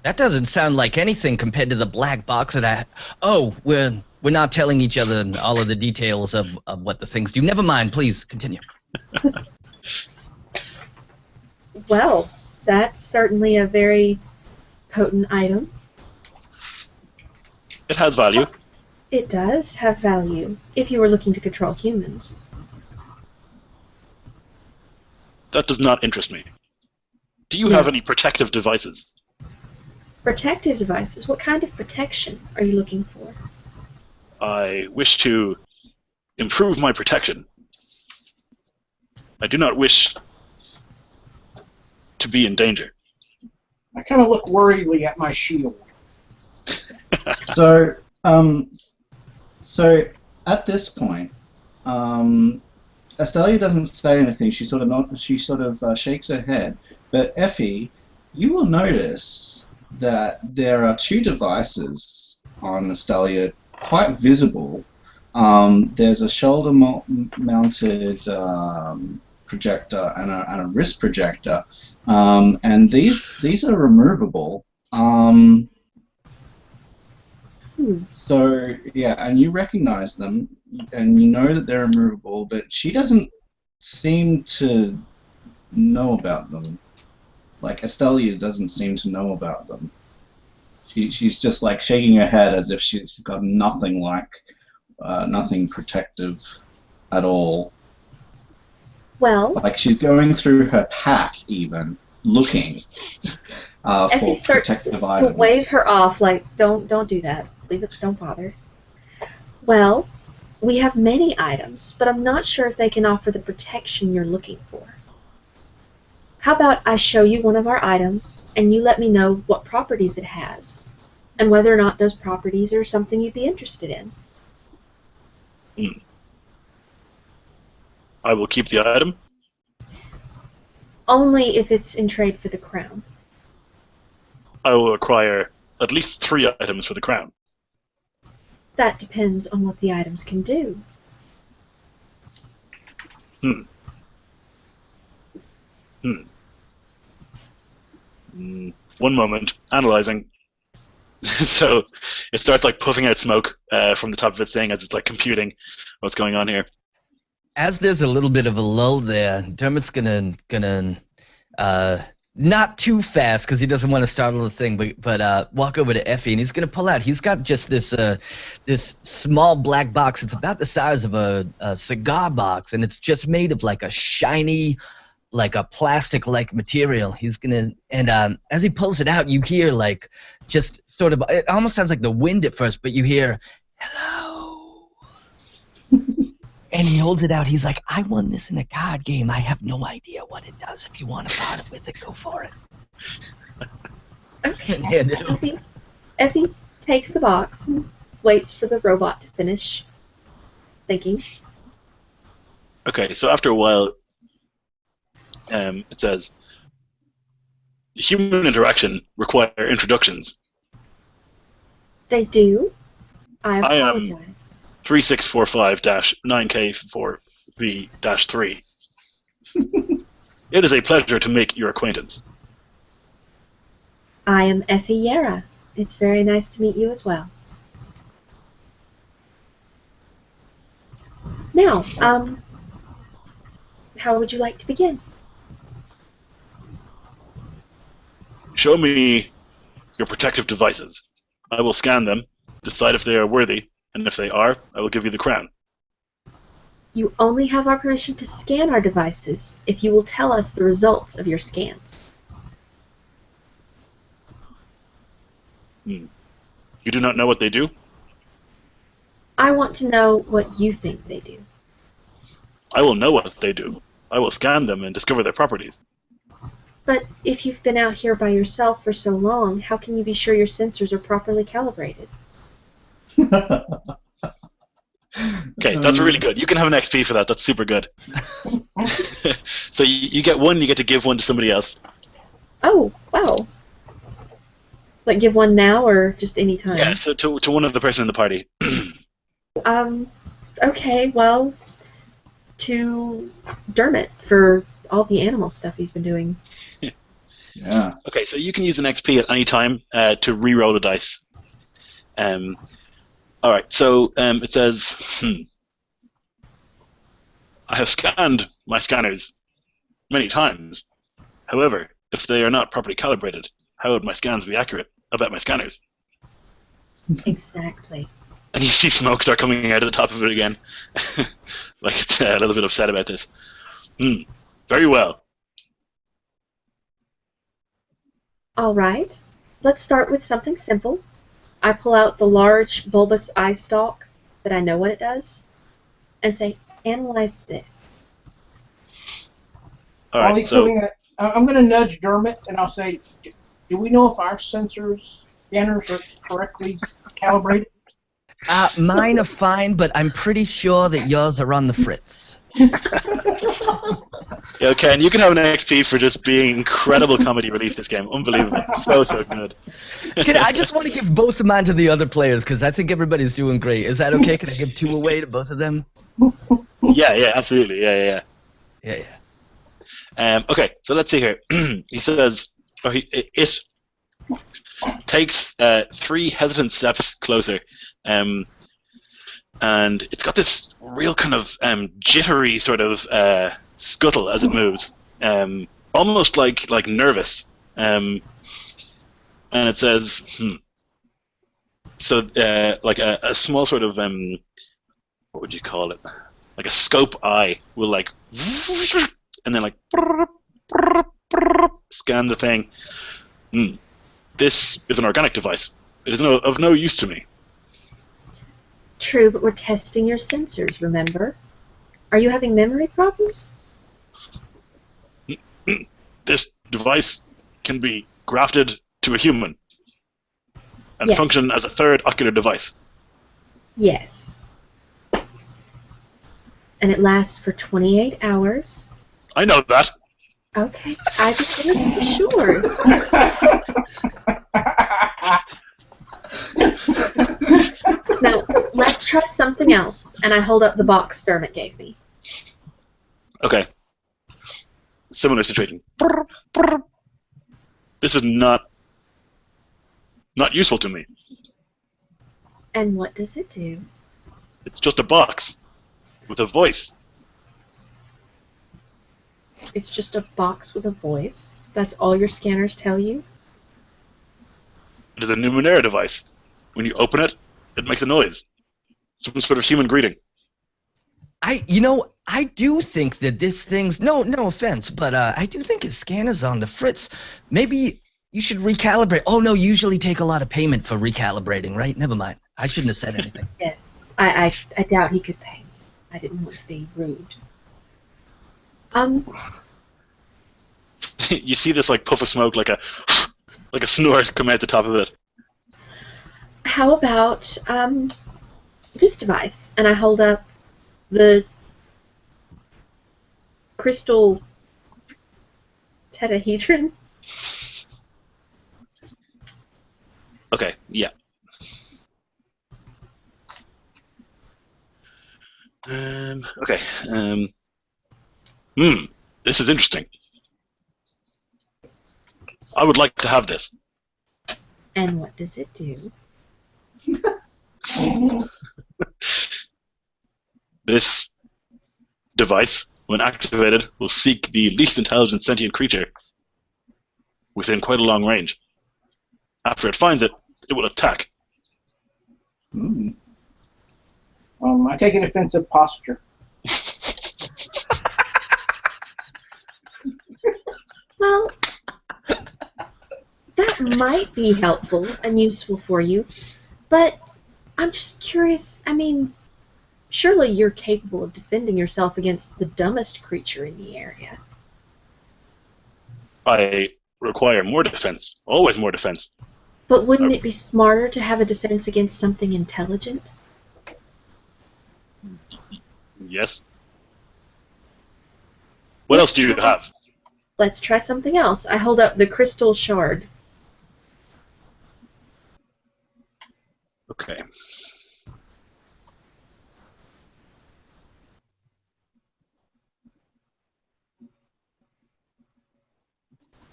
S4: That doesn't sound like anything compared to the black box that I... Oh, we're not telling each other all of the details of what the things do. Never mind, please, continue.
S5: Well, that's certainly a very potent item.
S1: It has value.
S5: It does have value, if you were looking to control humans.
S1: That does not interest me. Do you have any protective devices?
S5: Protective devices? What kind of protection are you looking for?
S1: I wish to improve my protection. I do not wish to be in danger.
S2: I kind of look worriedly at my shield.
S3: So at this point, Estelia doesn't say anything. She sort of shakes her head. But Effie, you will notice that there are two devices on Estelia, quite visible. There's a shoulder-mounted projector and a wrist projector, and these are removable. So yeah, and you recognize them, and you know that they're removable, but she doesn't seem to know about them. Like Estelia doesn't seem to know about them. She's just like shaking her head as if she's got nothing nothing protective at all.
S5: Well,
S3: like she's going through her pack even, looking for
S5: Effie starts
S3: protective
S5: to
S3: items.
S5: wave her off, like, don't do that. Leave it, don't bother. Well, we have many items, but I'm not sure if they can offer the protection you're looking for. How about I show you one of our items, and you let me know what properties it has, and whether or not those properties are something you'd be interested in.
S1: I will keep the item.
S5: Only if it's in trade for the crown.
S1: I will acquire at least 3 items for the crown.
S5: That depends on what the items can do.
S1: One moment. Analyzing. So it starts like puffing out smoke from the top of its thing as it's like computing what's going on here.
S4: As there's a little bit of a lull there, Dermot's gonna not too fast because he doesn't want to startle the thing, but walk over to Effie and he's gonna pull out. He's got just this small black box. It's about the size of a cigar box, and it's just made of like a shiny, like a plastic-like material. He's gonna, and as he pulls it out, you hear like just sort of. It almost sounds like the wind at first, but you hear, "Hello." And he holds it out. He's like, I won this in a card game. I have no idea what it does. If you want to part it with it, go for it.
S5: Okay.
S4: And hand it over.
S5: Effie takes the box and waits for the robot to finish thinking.
S1: Okay, so after a while, it says, human interaction require introductions.
S5: They do. I
S1: I am-
S5: apologize.
S1: 3645-9K4B-3. It is a pleasure to make your acquaintance.
S5: I am Effie Yera. It's very nice to meet you as well. Now, how would you like to begin?
S1: Show me your protective devices. I will scan them, decide if they are worthy, and if they are, I will give you the crown.
S5: You only have our permission to scan our devices if you will tell us the results of your scans.
S1: You do not know what they do?
S5: I want to know what you think they do.
S1: I will know what they do. I will scan them and discover their properties.
S5: But if you've been out here by yourself for so long, how can you be sure your sensors are properly calibrated?
S1: Okay, that's really good. You can have an XP for that. That's super good. So you get one, you get to give one to somebody else.
S5: Oh, wow. Like give one now or just any time?
S1: Yeah, so to one of the person in the party.
S5: Okay, well, to Dermot for all the animal stuff he's been doing.
S3: Yeah.
S1: Okay, so you can use an XP at any time to re-roll the dice. All right, so it says, I have scanned my scanners many times. However, if they are not properly calibrated, how would my scans be accurate about my scanners?
S5: Exactly.
S1: And you see smoke start coming out of the top of it again. Like it's a little bit upset about this. Very well.
S5: All right. Let's start with something simple. I pull out the large bulbous eye stalk that I know what it does and say, analyze this.
S1: All
S2: While
S1: right,
S2: he's
S1: so
S2: doing it, I'm going to nudge Dermot and I'll say, do we know if our scanners are correctly calibrated?
S4: Mine are fine, but I'm pretty sure that yours are on the fritz.
S1: okay, and you can have an XP for just being incredible comedy relief this game. Unbelievable. So good.
S4: I just want to give both of mine to the other players because I think everybody's doing great. Is that okay? Can I give 2 away to both of them?
S1: Yeah, absolutely. Yeah.
S4: Yeah.
S1: Okay, so let's see here. He says, it takes 3 hesitant steps closer, and it's got this real kind of jittery sort of scuttle as it moves, almost like nervous. And it says, so like a small sort of what would you call it? Like a scope eye will like, and then like scan the thing. This is an organic device. It is of no use to me.
S5: True, but we're testing your sensors, remember? Are you having memory problems?
S1: This device can be grafted to a human and
S5: Yes.
S1: function as a third ocular device.
S5: Yes. And it lasts for 28 hours.
S1: I know that.
S5: Okay, I just wanted to be sure. try something else. And I hold up the box Dermot gave me.
S1: Okay. Similar situation. This is not useful to me.
S5: And what does it do?
S1: It's just a box with a voice.
S5: It's just a box with a voice? That's all your scanners tell you?
S1: It is a Numenera device. When you open it, it makes a noise. Some sort of human greeting.
S4: I do think that this thing's no offense, but I do think his scanner's on the fritz. Maybe you should recalibrate. Oh no, you usually take a lot of payment for recalibrating, right? Never mind. I shouldn't have said anything.
S5: Yes. I doubt he could pay me. I didn't want to be rude.
S1: You see this like puff of smoke, like a snort come out the top of it.
S5: How about this device? And I hold up the crystal tetrahedron.
S1: Okay, yeah. Okay. This is interesting. I would like to have this.
S5: And what does it do?
S1: This device, when activated, will seek the least intelligent sentient creature within quite a long range. After it finds it, it will attack.
S3: Mm.
S2: I take an offensive posture.
S5: Well, that might be helpful and useful for you, but I'm just curious. I mean, surely you're capable of defending yourself against the dumbest creature in the area.
S1: I require more defense. Always more defense.
S5: But wouldn't it be smarter to have a defense against something intelligent?
S1: Yes. What else do you have?
S5: Let's try something else. I hold up the crystal shard.
S1: Okay.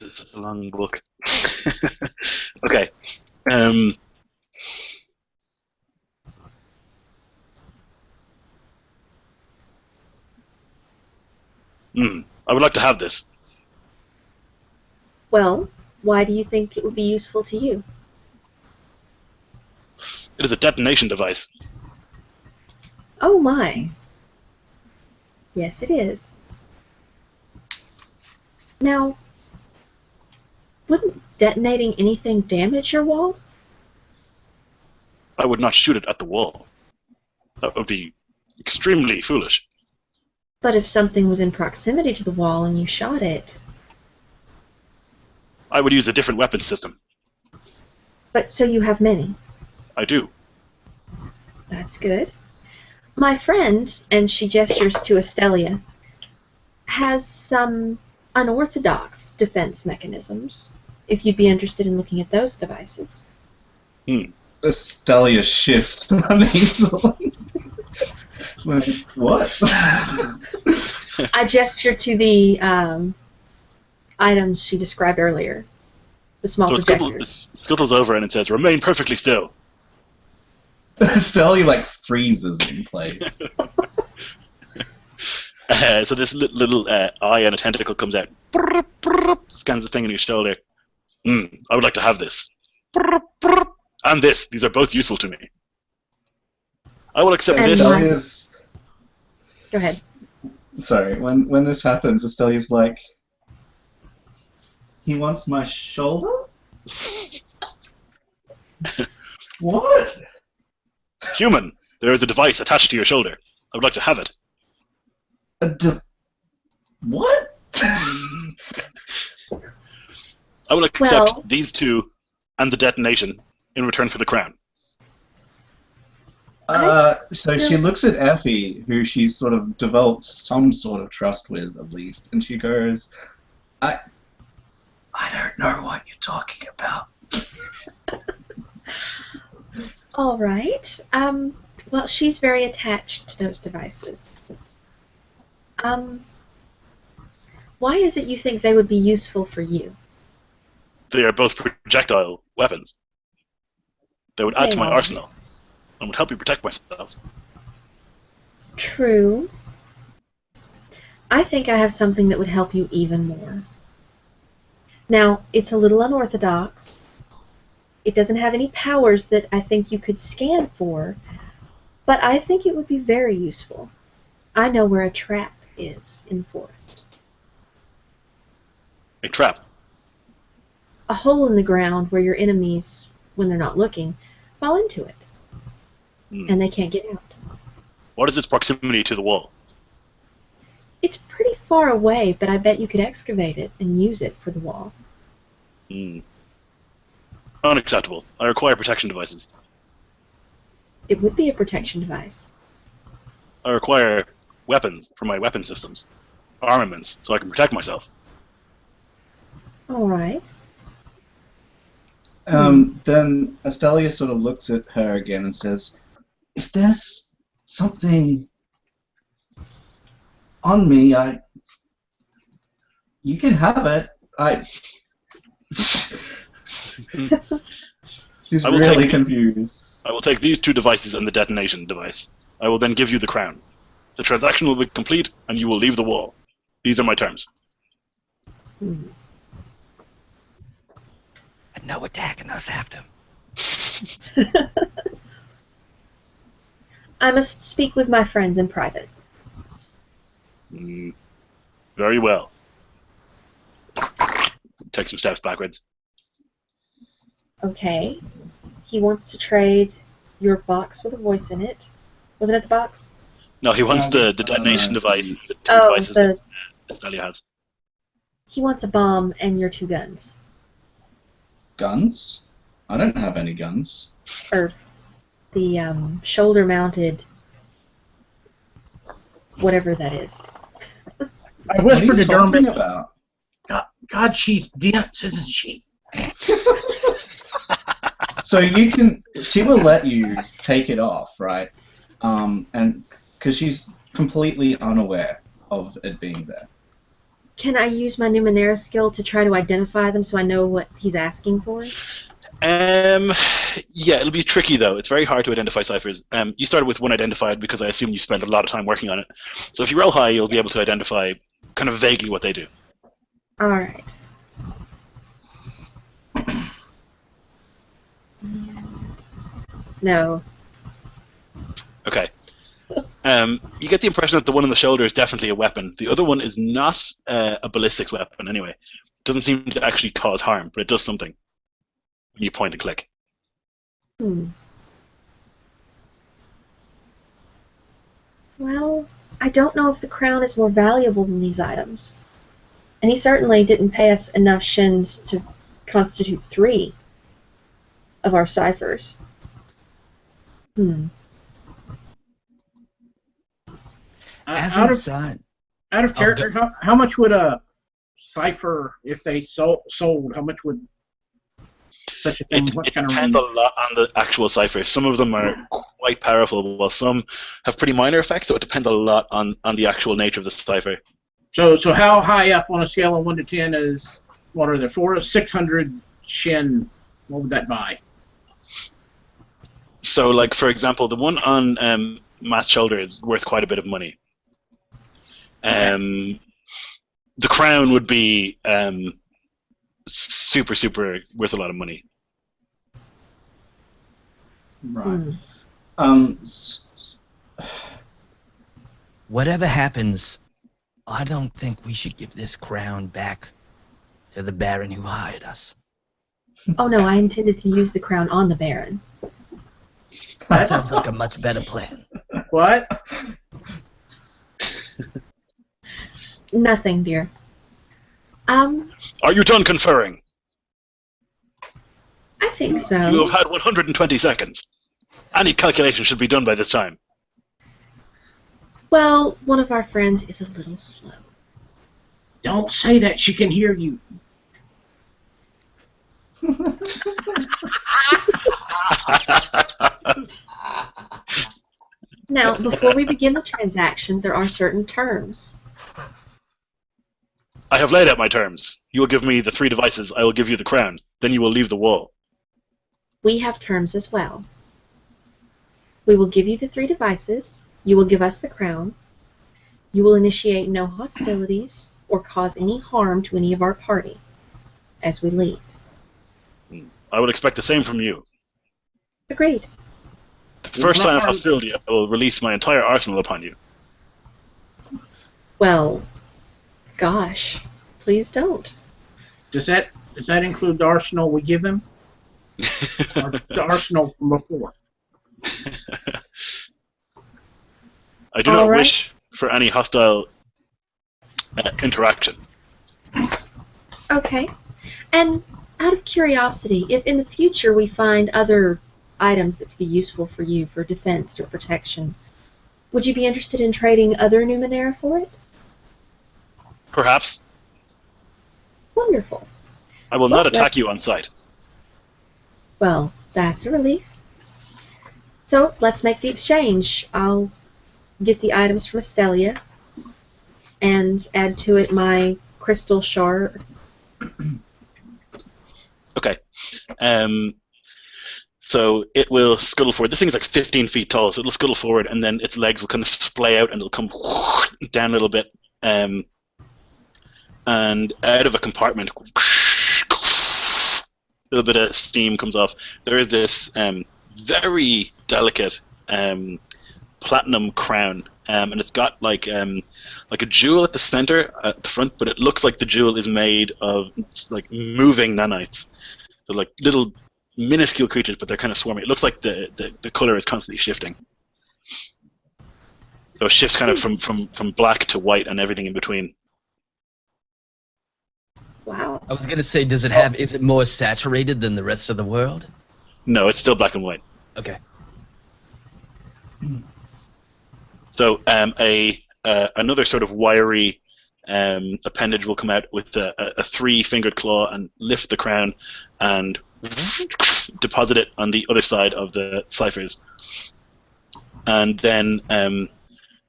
S1: This is such a long book. Okay. I would like to have this.
S5: Well, why do you think it would be useful to you?
S1: It is a detonation device.
S5: Oh my. Yes, it is. Now, wouldn't detonating anything damage your wall?
S1: I would not shoot it at the wall. That would be extremely foolish.
S5: But if something was in proximity to the wall and you shot it...
S1: I would use a different weapon system.
S5: But so you have many.
S1: I do.
S5: That's good. My friend, and she gestures to Estelia, has some unorthodox defense mechanisms, if you'd be interested in looking at those devices.
S3: Estelia shifts uneasily. It's like, what?
S5: I gesture to the items she described earlier, the small
S1: So
S5: projectors.
S1: it scuttles over and it says, "Remain perfectly still."
S3: Estelia like freezes in place.
S1: So this little eye and a tentacle comes out, scans the thing in your shoulder. I would like to have this. And this. These are both useful to me. I will accept
S5: And
S1: this.
S3: Estelia's...
S5: Go ahead.
S3: Sorry, when this happens, Estelia's like, he wants my shoulder? What?
S1: Human, there is a device attached to your shoulder. I would like to have it.
S3: What?
S1: I will accept
S5: Well-
S1: these two and the detonation in return for the crown.
S3: So she looks at Effie, who she's sort of developed some sort of trust with, at least, and she goes, I don't know what you're talking about.
S5: All right. Well, she's very attached to those devices. Why is it you think they would be useful for you?
S1: They are both projectile weapons. They would add to my arsenal and would help me protect myself.
S5: True. I think I have something that would help you even more. Now, it's a little unorthodox. It doesn't have any powers that I think you could scan for, but I think it would be very useful. I know where a trap is in the forest.
S1: A trap?
S5: A hole in the ground where your enemies, when they're not looking, fall into it. And they can't get out.
S1: What is its proximity to the wall?
S5: It's pretty far away, but I bet you could excavate it and use it for the wall.
S1: Unacceptable. I require protection devices.
S5: It would be a protection device.
S1: I require weapons for my weapon systems. Armaments, so I can protect myself.
S5: All right.
S3: Then Astelia sort of looks at her again and says, if there's something on me, you can have it. She's really confused.
S1: I will take these two devices and the detonation device. I will then give you the crown. The transaction will be complete, and you will leave the wall. These are my terms.
S4: And no attacking us after.
S5: I must speak with my friends in private.
S1: Very well. Take some steps backwards.
S5: Okay. He wants to trade your box with a voice in it. Wasn't it the box?
S1: No, he wants the detonation device. The two devices that Astelia has.
S5: He wants a bomb and your two guns.
S3: Guns? I don't have any guns.
S5: Or the shoulder-mounted whatever that is.
S2: I whispered to Dermot.
S3: About?
S2: God, she's dense, isn't she?
S3: So she will let you take it off, right? And because she's completely unaware of it being there.
S5: Can I use my Numenera skill to try to identify them so I know what he's asking for?
S1: Yeah, it'll be tricky though. It's very hard to identify ciphers. You started with one identified because I assume you spent a lot of time working on it. So if you roll high, you'll be able to identify kind of vaguely what they do.
S5: All right. No.
S1: Okay. You get the impression that the one on the shoulder is definitely a weapon. The other one is not a ballistics weapon anyway. It doesn't seem to actually cause harm, but it does something. You point and click.
S5: Well, I don't know if the crown is more valuable than these items. And he certainly didn't pay us enough shins to constitute 3 of our ciphers.
S4: As an aside,
S2: out of character, how much would a cipher, if they sold, how much would such a thing?
S1: It depends a lot on the actual cipher. Some of them are quite powerful, while some have pretty minor effects, so it depends a lot on the actual nature of the cipher.
S2: So how high up on a scale of 1 to 10 is, what are there, 4 or 600 shin? What would that buy?
S1: So, like, for example, the one on Matt's shoulder is worth quite a bit of money. The crown would be super worth a lot of money.
S3: Right.
S4: whatever happens, I don't think we should give this crown back to the Baron who hired us.
S5: Oh no, I intended to use the crown on the Baron.
S4: That sounds like a much better plan.
S2: What?
S5: Nothing, dear.
S1: Are you done conferring?
S5: I think so.
S1: You have had 120 seconds. Any calculation should be done by this time.
S5: Well, one of our friends is a little slow.
S2: Don't say that. She can hear you.
S5: Now, before we begin the transaction, there are certain terms.
S1: I have laid out my terms. You will give me the 3 devices, I will give you the crown. Then you will leave the wall.
S5: We have terms as well. We will give you the 3 devices. You will give us the crown. You will initiate no hostilities or cause any harm to any of our party as we leave.
S1: I will expect the same from you.
S5: Agreed.
S1: The first sign of hostility, I will release my entire arsenal upon you.
S5: Well, gosh, please don't.
S2: Does that include the arsenal we give him? Or the arsenal from before?
S1: I do not wish for any hostile interaction.
S5: Okay. And out of curiosity, if in the future we find other items that could be useful for you for defense or protection, would you be interested in trading other Numenera for it?
S1: Perhaps.
S5: Wonderful.
S1: I will not attack you on sight.
S5: Well, that's a relief. So, let's make the exchange. I'll get the items from Estelia and add to it my crystal shard.
S1: Okay. So it will scuttle forward. This thing is like 15 feet tall, so it'll scuttle forward, and then its legs will kind of splay out, and it'll come down a little bit. And out of a compartment, a little bit of steam comes off. There is this very delicate platinum crown, and it's got like a jewel at the center, at the front, but it looks like the jewel is made of like moving nanites. So like little minuscule creatures, but they're kind of swarming. It looks like the color is constantly shifting. So it shifts kind of from black to white and everything in between.
S5: Wow.
S4: I was gonna say, is it more saturated than the rest of the world?
S1: No, it's still black and white.
S4: Okay.
S1: So another sort of wiry appendage will come out with a 3-fingered claw and lift the crown and deposit it on the other side of the ciphers. And then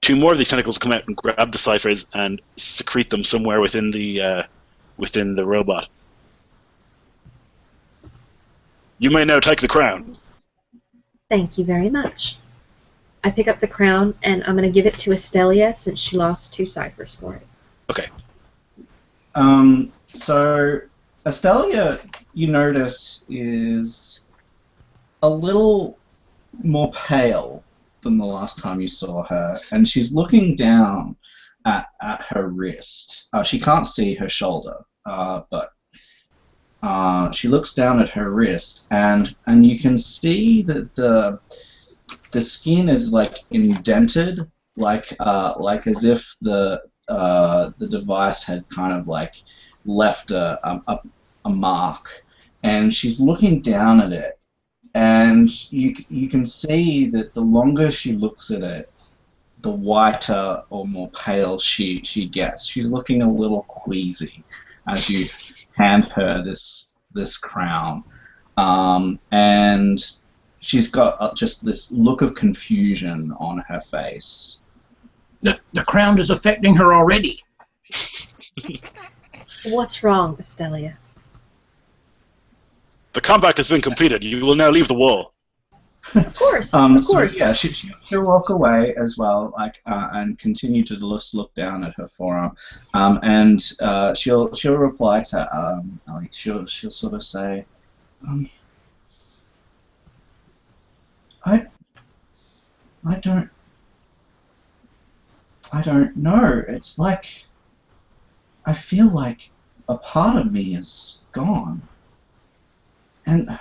S1: 2 more of these tentacles come out and grab the ciphers and secrete them somewhere within the robot. You may now take the crown.
S5: Thank you very much. I pick up the crown, and I'm going to give it to Estelia since she lost 2 ciphers for it.
S1: Okay.
S3: So Estelia, you notice, is a little more pale than the last time you saw her, and she's looking down at her wrist. She can't see her shoulder, but she looks down at her wrist, and you can see that the skin is like indented, like as if the device had kind of like left a mark, and she's looking down at it, and you can see that the longer she looks at it, the whiter or more pale she gets. She's looking a little queasy as you hand her this crown, and she's got just this look of confusion on her face.
S2: The crown is affecting her already.
S5: What's wrong, Estelia?
S1: The compact has been completed. You will now leave the wall.
S5: Of course,
S3: So yeah, she'll walk away as well, like, and continue to just look down at her forearm, and she'll reply to Ali. She'll sort of say, I don't know. It's like I feel like a part of me is gone, and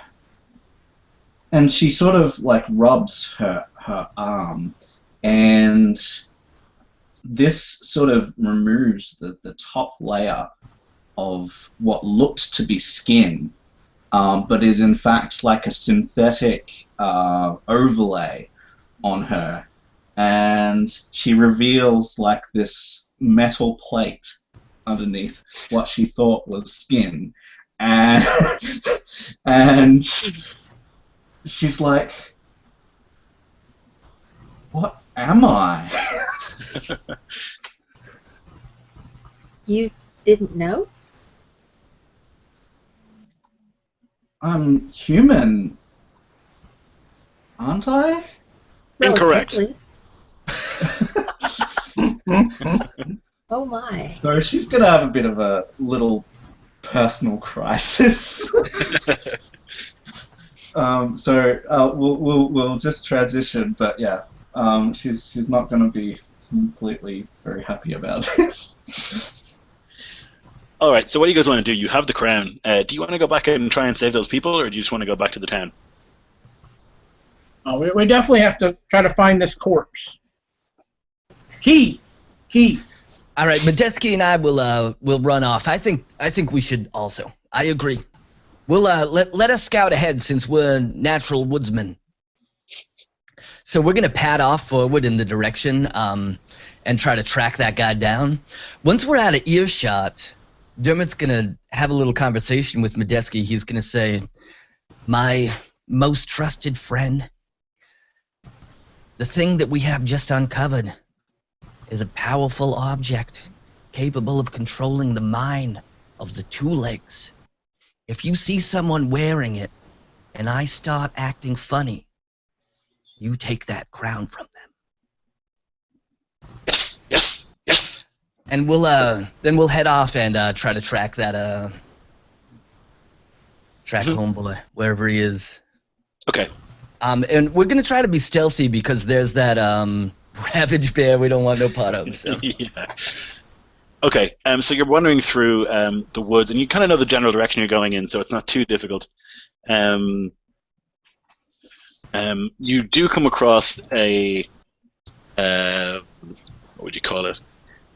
S3: she sort of like rubs her arm, and this sort of removes the top layer of what looked to be skin, but is in fact like a synthetic overlay on her, and she reveals like this metal plate underneath what she thought was skin, and she's like, Am I?
S5: You didn't know?
S3: I'm human, aren't I?
S1: Incorrect.
S5: Relatively. Oh my.
S3: So she's gonna have a bit of a little personal crisis. We'll just transition, but yeah, she's not gonna be completely very happy about this.
S1: All right. So what do you guys want to do? You have the crown. Do you want to go back and try and save those people, or do you just want to go back to the town?
S2: We definitely have to try to find this corpse. Key.
S4: All right, Medeski and I will run off. I think we should also. I agree. We'll let us scout ahead since we're natural woodsmen. So we're gonna pad off forward in the direction and try to track that guy down. Once we're out of earshot, Dermot's gonna have a little conversation with Medeski. He's gonna say, "My most trusted friend, the thing that we have just uncovered is a powerful object capable of controlling the mind of the two legs. If you see someone wearing it and I start acting funny, you take that crown from them."
S1: Yes.
S4: And then we'll head off and try to track that homeboy wherever he is.
S1: Okay.
S4: And we're gonna try to be stealthy because there's that ravage bear we don't want no part of. So.
S1: Yeah. Okay. So you're wandering through the woods, and you kind of know the general direction you're going in, so it's not too difficult. You do come across a what would you call it?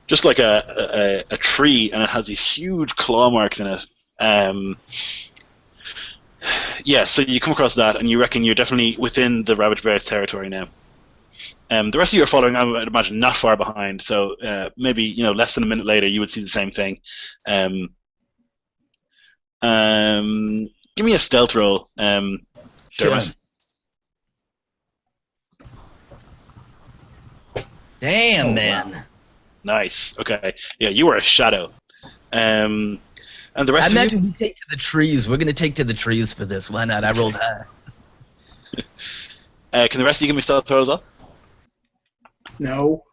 S1: Just like a tree, and it has these huge claw marks in it. Yeah, so you come across that, and you reckon you're definitely within the ravage bear's territory now. The rest of you are following, I would imagine, not far behind. So maybe less than a minute later, you would see the same thing. Give me a stealth roll,
S4: Sure.
S1: Dermot.
S4: Damn, man.
S3: Wow.
S1: Nice. Okay. Yeah, you were a shadow. And the rest
S4: I
S1: of you.
S4: imagine we take to the trees. We're gonna take to the trees for this. Why not? I rolled high.
S1: Can the rest of you give me stealth rolls up?
S2: No.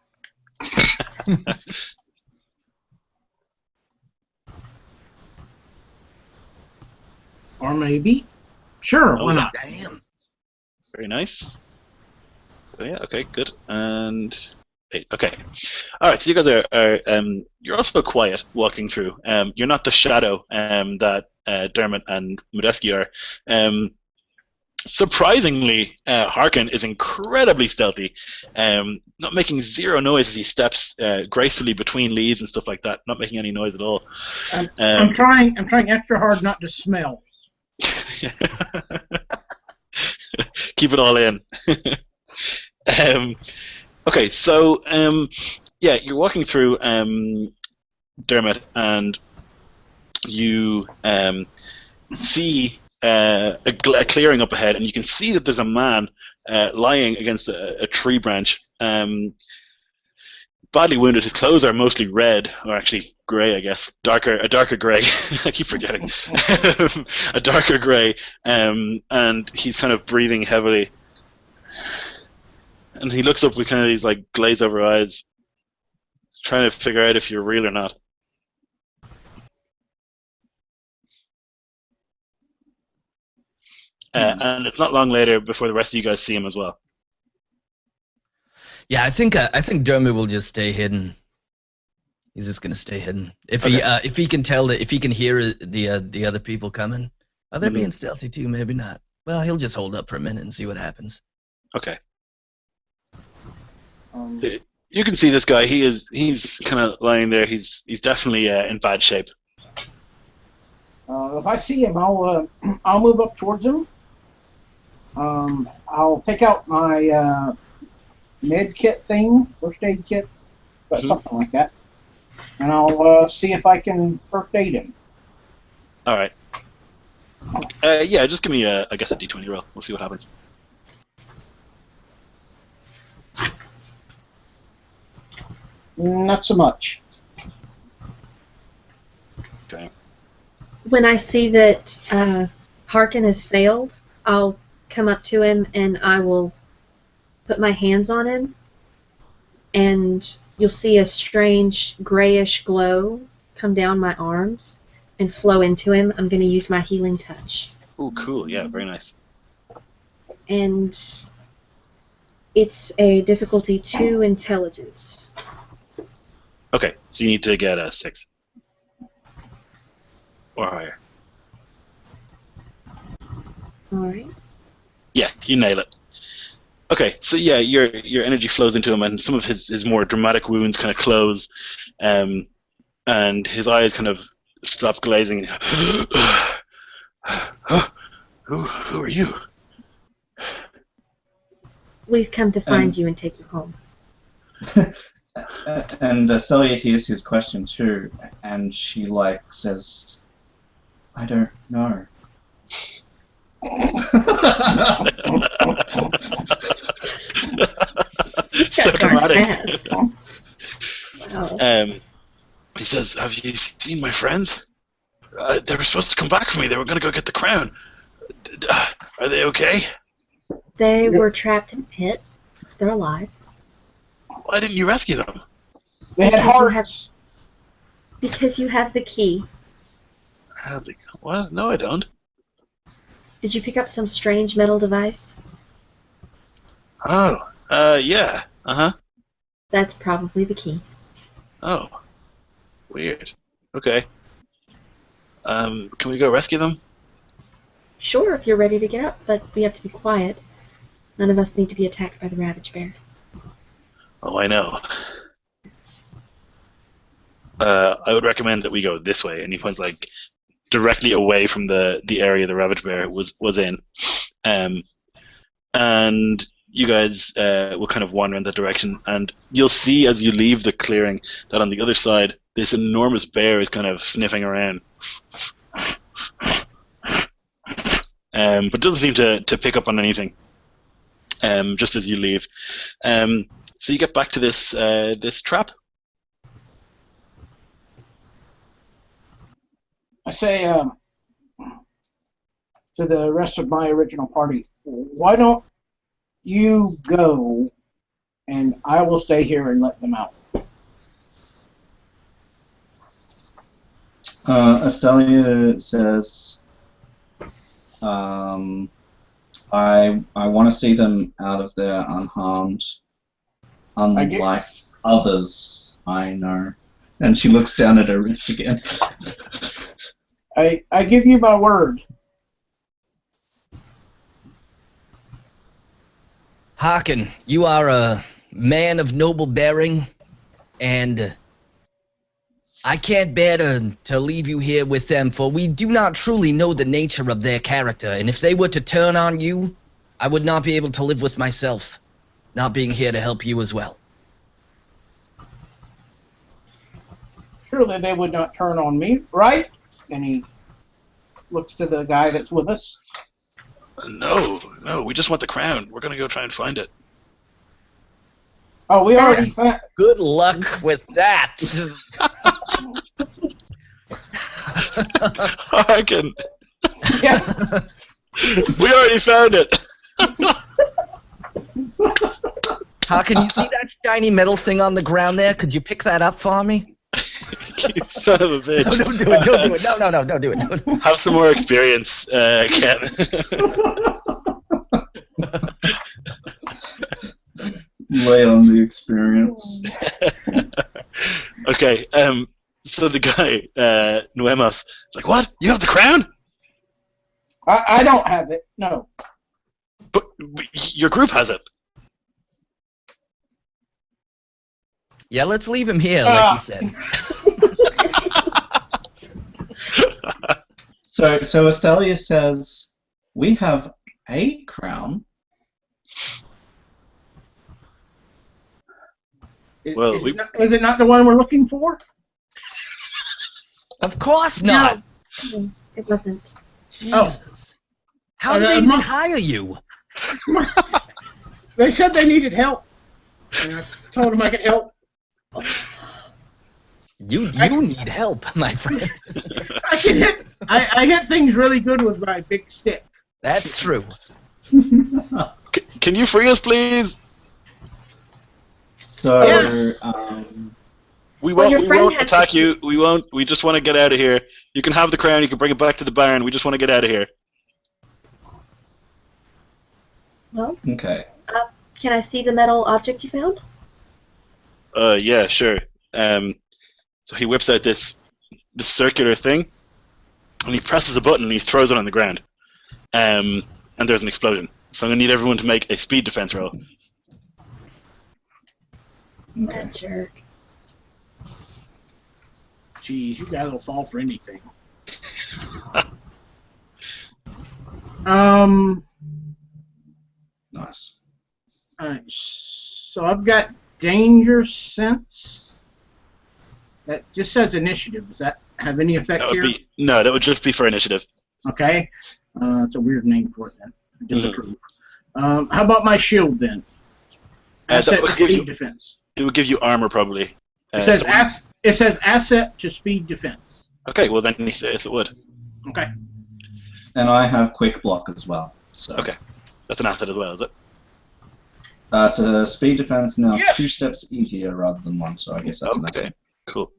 S2: Or maybe. Sure, why not?
S4: Damn.
S1: Very nice. So yeah, okay, good. And 8. Okay. All right. So you guys are you're also quiet walking through. You're not the shadow that Dermot and Medeski are. Surprisingly, Harkin is incredibly stealthy, not making zero noise as he steps gracefully between leaves and stuff like that. Not making any noise at all.
S2: I'm trying extra hard not to smell.
S1: Keep it all in. Okay, so yeah, you're walking through Dermot, and you see a clearing up ahead, and you can see that there's a man lying against a tree branch, badly wounded. His clothes are mostly red, or actually grey, I guess, a darker grey. I keep forgetting. A darker grey, and he's kind of breathing heavily. And he looks up with kind of these like glaze over eyes, trying to figure out if you're real or not. And it's not long later before the rest of you guys see him as well.
S4: Yeah, I think Dermot will just stay hidden. He's just gonna stay hidden. If he can tell if he can hear the other people coming. Oh, they're being stealthy too. Maybe not. Well, he'll just hold up for a minute and see what happens.
S1: Okay. You can see this guy. He's kind of lying there. He's definitely in bad shape.
S2: If I see him, I'll move up towards him. I'll take out my med kit thing, first aid kit, something like that, and I'll see if I can first aid him.
S1: All right. Yeah, just give me I guess a d20 roll. We'll see what happens.
S2: Not so much.
S1: Okay.
S5: When I see that Harkin has failed, I'll come up to him and I will put my hands on him, and you'll see a strange grayish glow come down my arms and flow into him. I'm going to use my healing touch.
S1: Oh, cool. Yeah, very nice.
S5: And it's a difficulty 2 intelligence.
S1: Okay, so you need to get a 6 or higher.
S5: Alright.
S1: Yeah, you nail it. Okay, so yeah, your energy flows into him, and some of his more dramatic wounds kind of close, and his eyes kind of stop glazing. Who are you?
S5: We've come to find you and take you home.
S3: And Celia hears his question too, and she says, "I don't know."
S1: So dramatic.
S5: Wow.
S1: He says, "Have you seen my friends? They were supposed to come back for me. They were going to go get the crown. Are they okay?
S5: They were trapped in a pit. They're alive.
S1: Why didn't you rescue them?"
S2: They had hearts.
S5: Because you have the key.
S1: Well, no, I don't.
S5: Did you pick up some strange metal device?
S1: Oh, yeah. Uh-huh.
S5: That's probably the key.
S1: Oh, weird. Okay. Can we go rescue them?
S5: Sure, if you're ready to get up, but we have to be quiet. None of us need to be attacked by the Ravage Bear.
S1: Oh, I know. I would recommend that we go this way, and he points directly away from the area the Ravage Bear was in. And you guys will kind of wander in that direction, and you'll see as you leave the clearing that on the other side, this enormous bear is kind of sniffing around. But doesn't seem to pick up on anything. Just as you leave. So you get back to this trap.
S2: I say to the rest of my original party, why don't you go and I will stay here and let them out.
S3: Estelia says, I want to see them out of there unharmed, unlike others I know. And she looks down at her wrist again.
S2: I give you my word.
S4: Harkin, you are a man of noble bearing, and I can't bear to leave you here with them, for we do not truly know the nature of their character, and if they were to turn on you, I would not be able to live with myself, not being here to help you as well.
S2: Surely they would not turn on me, right? And he looks to the guy that's with us.
S1: No, we just want the crown. We're going to go try and find it.
S2: Oh, we already found...
S4: Good luck with that.
S1: Harkin.
S2: Yeah.
S1: We already found it.
S4: Harkin, you see that shiny metal thing on the ground there? Could you pick that up for me?
S1: You son of a bitch.
S4: No, don't do it, don't do it. No, don't do it. Don't.
S1: Have some more experience, Ken.
S3: Lay on the experience.
S1: Okay, so the guy, Nuemos, is like, what? You have the crown?
S2: I don't have it, no.
S1: But your group has it.
S4: Yeah, let's leave him here, like you said.
S3: So Estelia says, we have a crown.
S1: Well,
S2: is it not the one we're looking for?
S4: Of course not.
S5: No, it wasn't.
S4: Jesus. How did they even hire you?
S2: They said they needed help. And I told them I could help
S4: You need help, my friend.
S2: I hit things really good with my big stick.
S4: That's true.
S1: Can you free us, please?
S3: So,
S2: Yes.
S1: We
S5: Well,
S1: won't.
S5: your
S1: We
S5: friend
S1: won't
S5: has
S1: attack
S5: to-
S1: you. We won't. We just want to get out of here. You can have the crown. You can bring it back to the barn. We just want to get out of here.
S5: Well,
S3: okay.
S5: can I see the metal object you found?
S1: Yeah, sure. So he whips out this circular thing, and he presses a button and he throws it on the ground. And there's an explosion. So I'm gonna need everyone to make a speed defense roll.
S3: Okay.
S5: That jerk.
S2: Jeez, you guys will fall for anything.
S3: Nice.
S2: Alright, so I've got danger sense. That just says initiative. Does that have any effect
S1: That would
S2: here?
S1: be no. That would just be for initiative.
S2: Okay. It's a weird name for it then. I disapprove. How about my shield then?
S1: That
S2: Asset
S1: would
S2: to
S1: give
S2: speed
S1: you-
S2: defense.
S1: It would give you armor probably.
S2: It says
S1: so-
S2: it says asset to speed defense.
S1: Okay, well then he says it would.
S2: Okay.
S3: And I have quick block as well. So.
S1: Okay. That's an asset as well, is it?
S3: It's a speed defense now
S2: Yes!
S3: 2 steps easier rather than 1, so I guess that's an
S1: Okay.
S3: asset.
S1: Cool.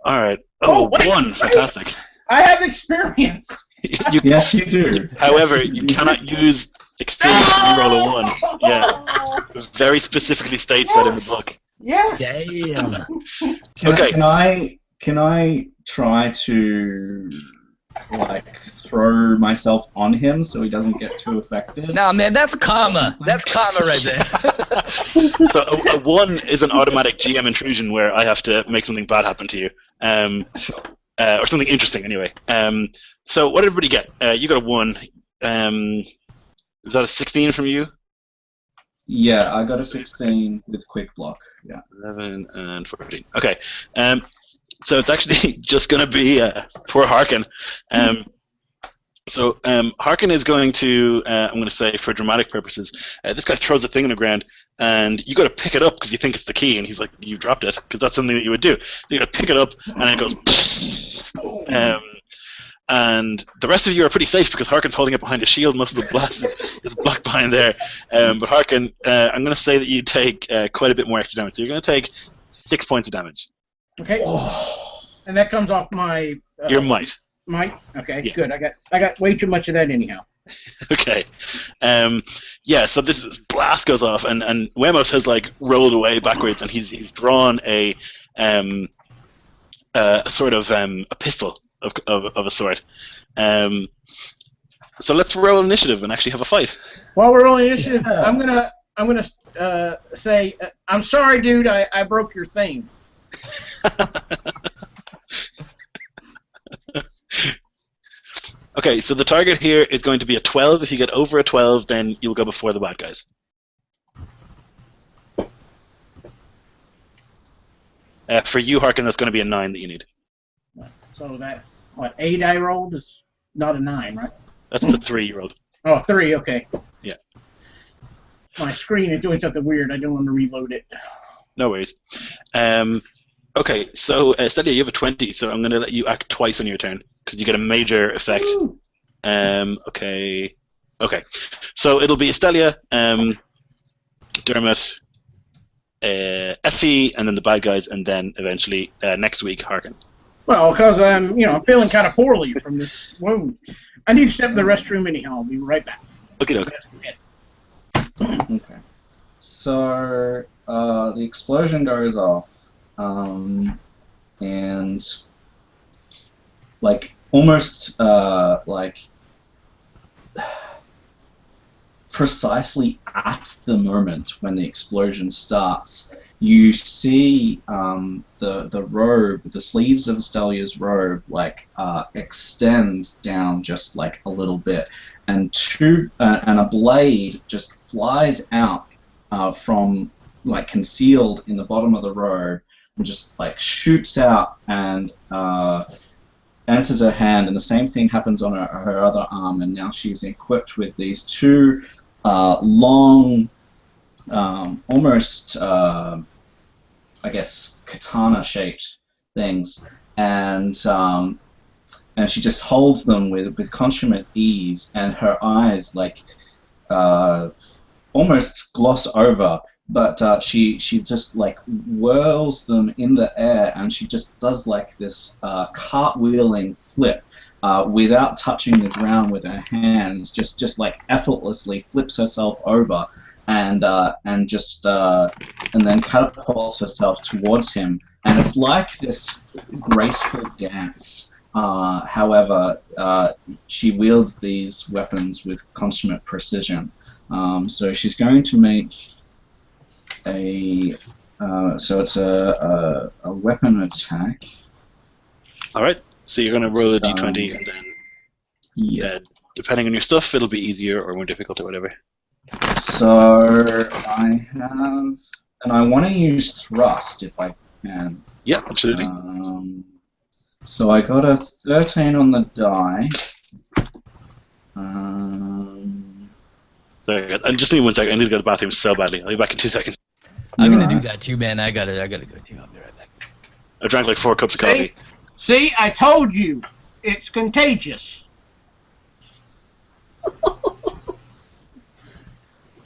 S1: All right.
S2: Oh,
S1: Oh,
S2: wait,
S1: 1.
S2: wait.
S1: Fantastic.
S2: I have experience.
S1: You,
S3: Yes, you do.
S1: however, you cannot use experience when you roll a 1. Yeah. It very specifically states that in the book.
S2: Yes.
S4: Damn.
S1: Okay.
S3: Can I try to like throw myself on him so he doesn't get too affected?
S4: Nah, man, that's karma. That's karma right there.
S1: So a 1 is an automatic GM intrusion where I have to make something bad happen to you, or something interesting anyway. So what did everybody get? You got a 1. Is that a 16 from you?
S3: Yeah, I got a 16 with quick block. Yeah.
S1: 11 and 14. Okay. So it's actually just going to be poor Harkin. So Harkin is going to, I'm going to say for dramatic purposes, this guy throws a thing on the ground, and you got to pick it up because you think it's the key, and he's like, you dropped it, because that's something that you would do. So you got to pick it up, and it goes. And the rest of you are pretty safe because Harkin's holding it behind a shield. Most of the blast is blocked behind there. But Harkin, I'm going to say that you take quite a bit more extra damage. So you're going to take 6 points of damage.
S2: Okay. And that comes off my
S1: Your might.
S2: might. Okay.
S1: Yeah.
S2: Good. I got way too much of that anyhow.
S1: Okay. Yeah, so this blast goes off, and Wemos has like rolled away backwards, and he's drawn a sort of a pistol of a sort. So let's roll initiative and actually have a fight.
S2: While we're on initiative,
S3: Yeah.
S2: I'm gonna say I'm sorry, dude. I broke your thing.
S1: Okay, so the target here is going to be a 12. If you get over a 12, then you'll go before the bad guys. For you, Harkin, that's going to be a 9 that you need.
S2: So that 8 I rolled is not a 9, right?
S1: That's the 3 you rolled.
S2: Oh, 3. Okay.
S1: Yeah.
S2: My screen is doing something weird. I don't want to reload it.
S1: No worries. Okay, so Stelia, you have a 20, so I'm going to let you act twice on your turn because you get a major effect.
S2: Woo.
S1: Okay. So it'll be Stelia, Dermot, Effie, and then the bad guys, and then eventually next week Harkin.
S2: Well, because I'm feeling kind of poorly from this wound. I need to step in the restroom anyhow. I'll be right back.
S1: Okay.
S3: Okay. So the explosion goes off, and like almost like precisely at the moment when the explosion starts, you see the robe, the sleeves of Stelia's robe, like extend down just like a little bit, and a blade just flies out from like concealed in the bottom of the robe and just like shoots out and enters her hand, and the same thing happens on her other arm, and now she's equipped with these 2 long almost, I guess, katana-shaped things, and she just holds them with consummate ease, and her eyes like almost gloss over, but she just like whirls them in the air, and she just does like this cartwheeling flip without touching the ground with her hands, just like effortlessly flips herself over, and then catapults herself towards him, and it's like this graceful dance. However, she wields these weapons with consummate precision. So she's going to make a so it's a weapon attack.
S1: All right. So you're going to roll a d20, and then
S3: Yeah.
S1: depending on your stuff, it'll be easier or more difficult or whatever.
S3: So I have, and I want to use thrust if I can.
S1: Yeah, absolutely.
S3: So I got a 13 on the die.
S1: Very good. And just need 1 second. I need to go to the bathroom so badly. I'll be back in 2 seconds.
S4: I'm gonna do that too, man. I gotta go too. I'll be right back.
S1: I drank like 4 cups of coffee.
S2: See, I told you, it's contagious.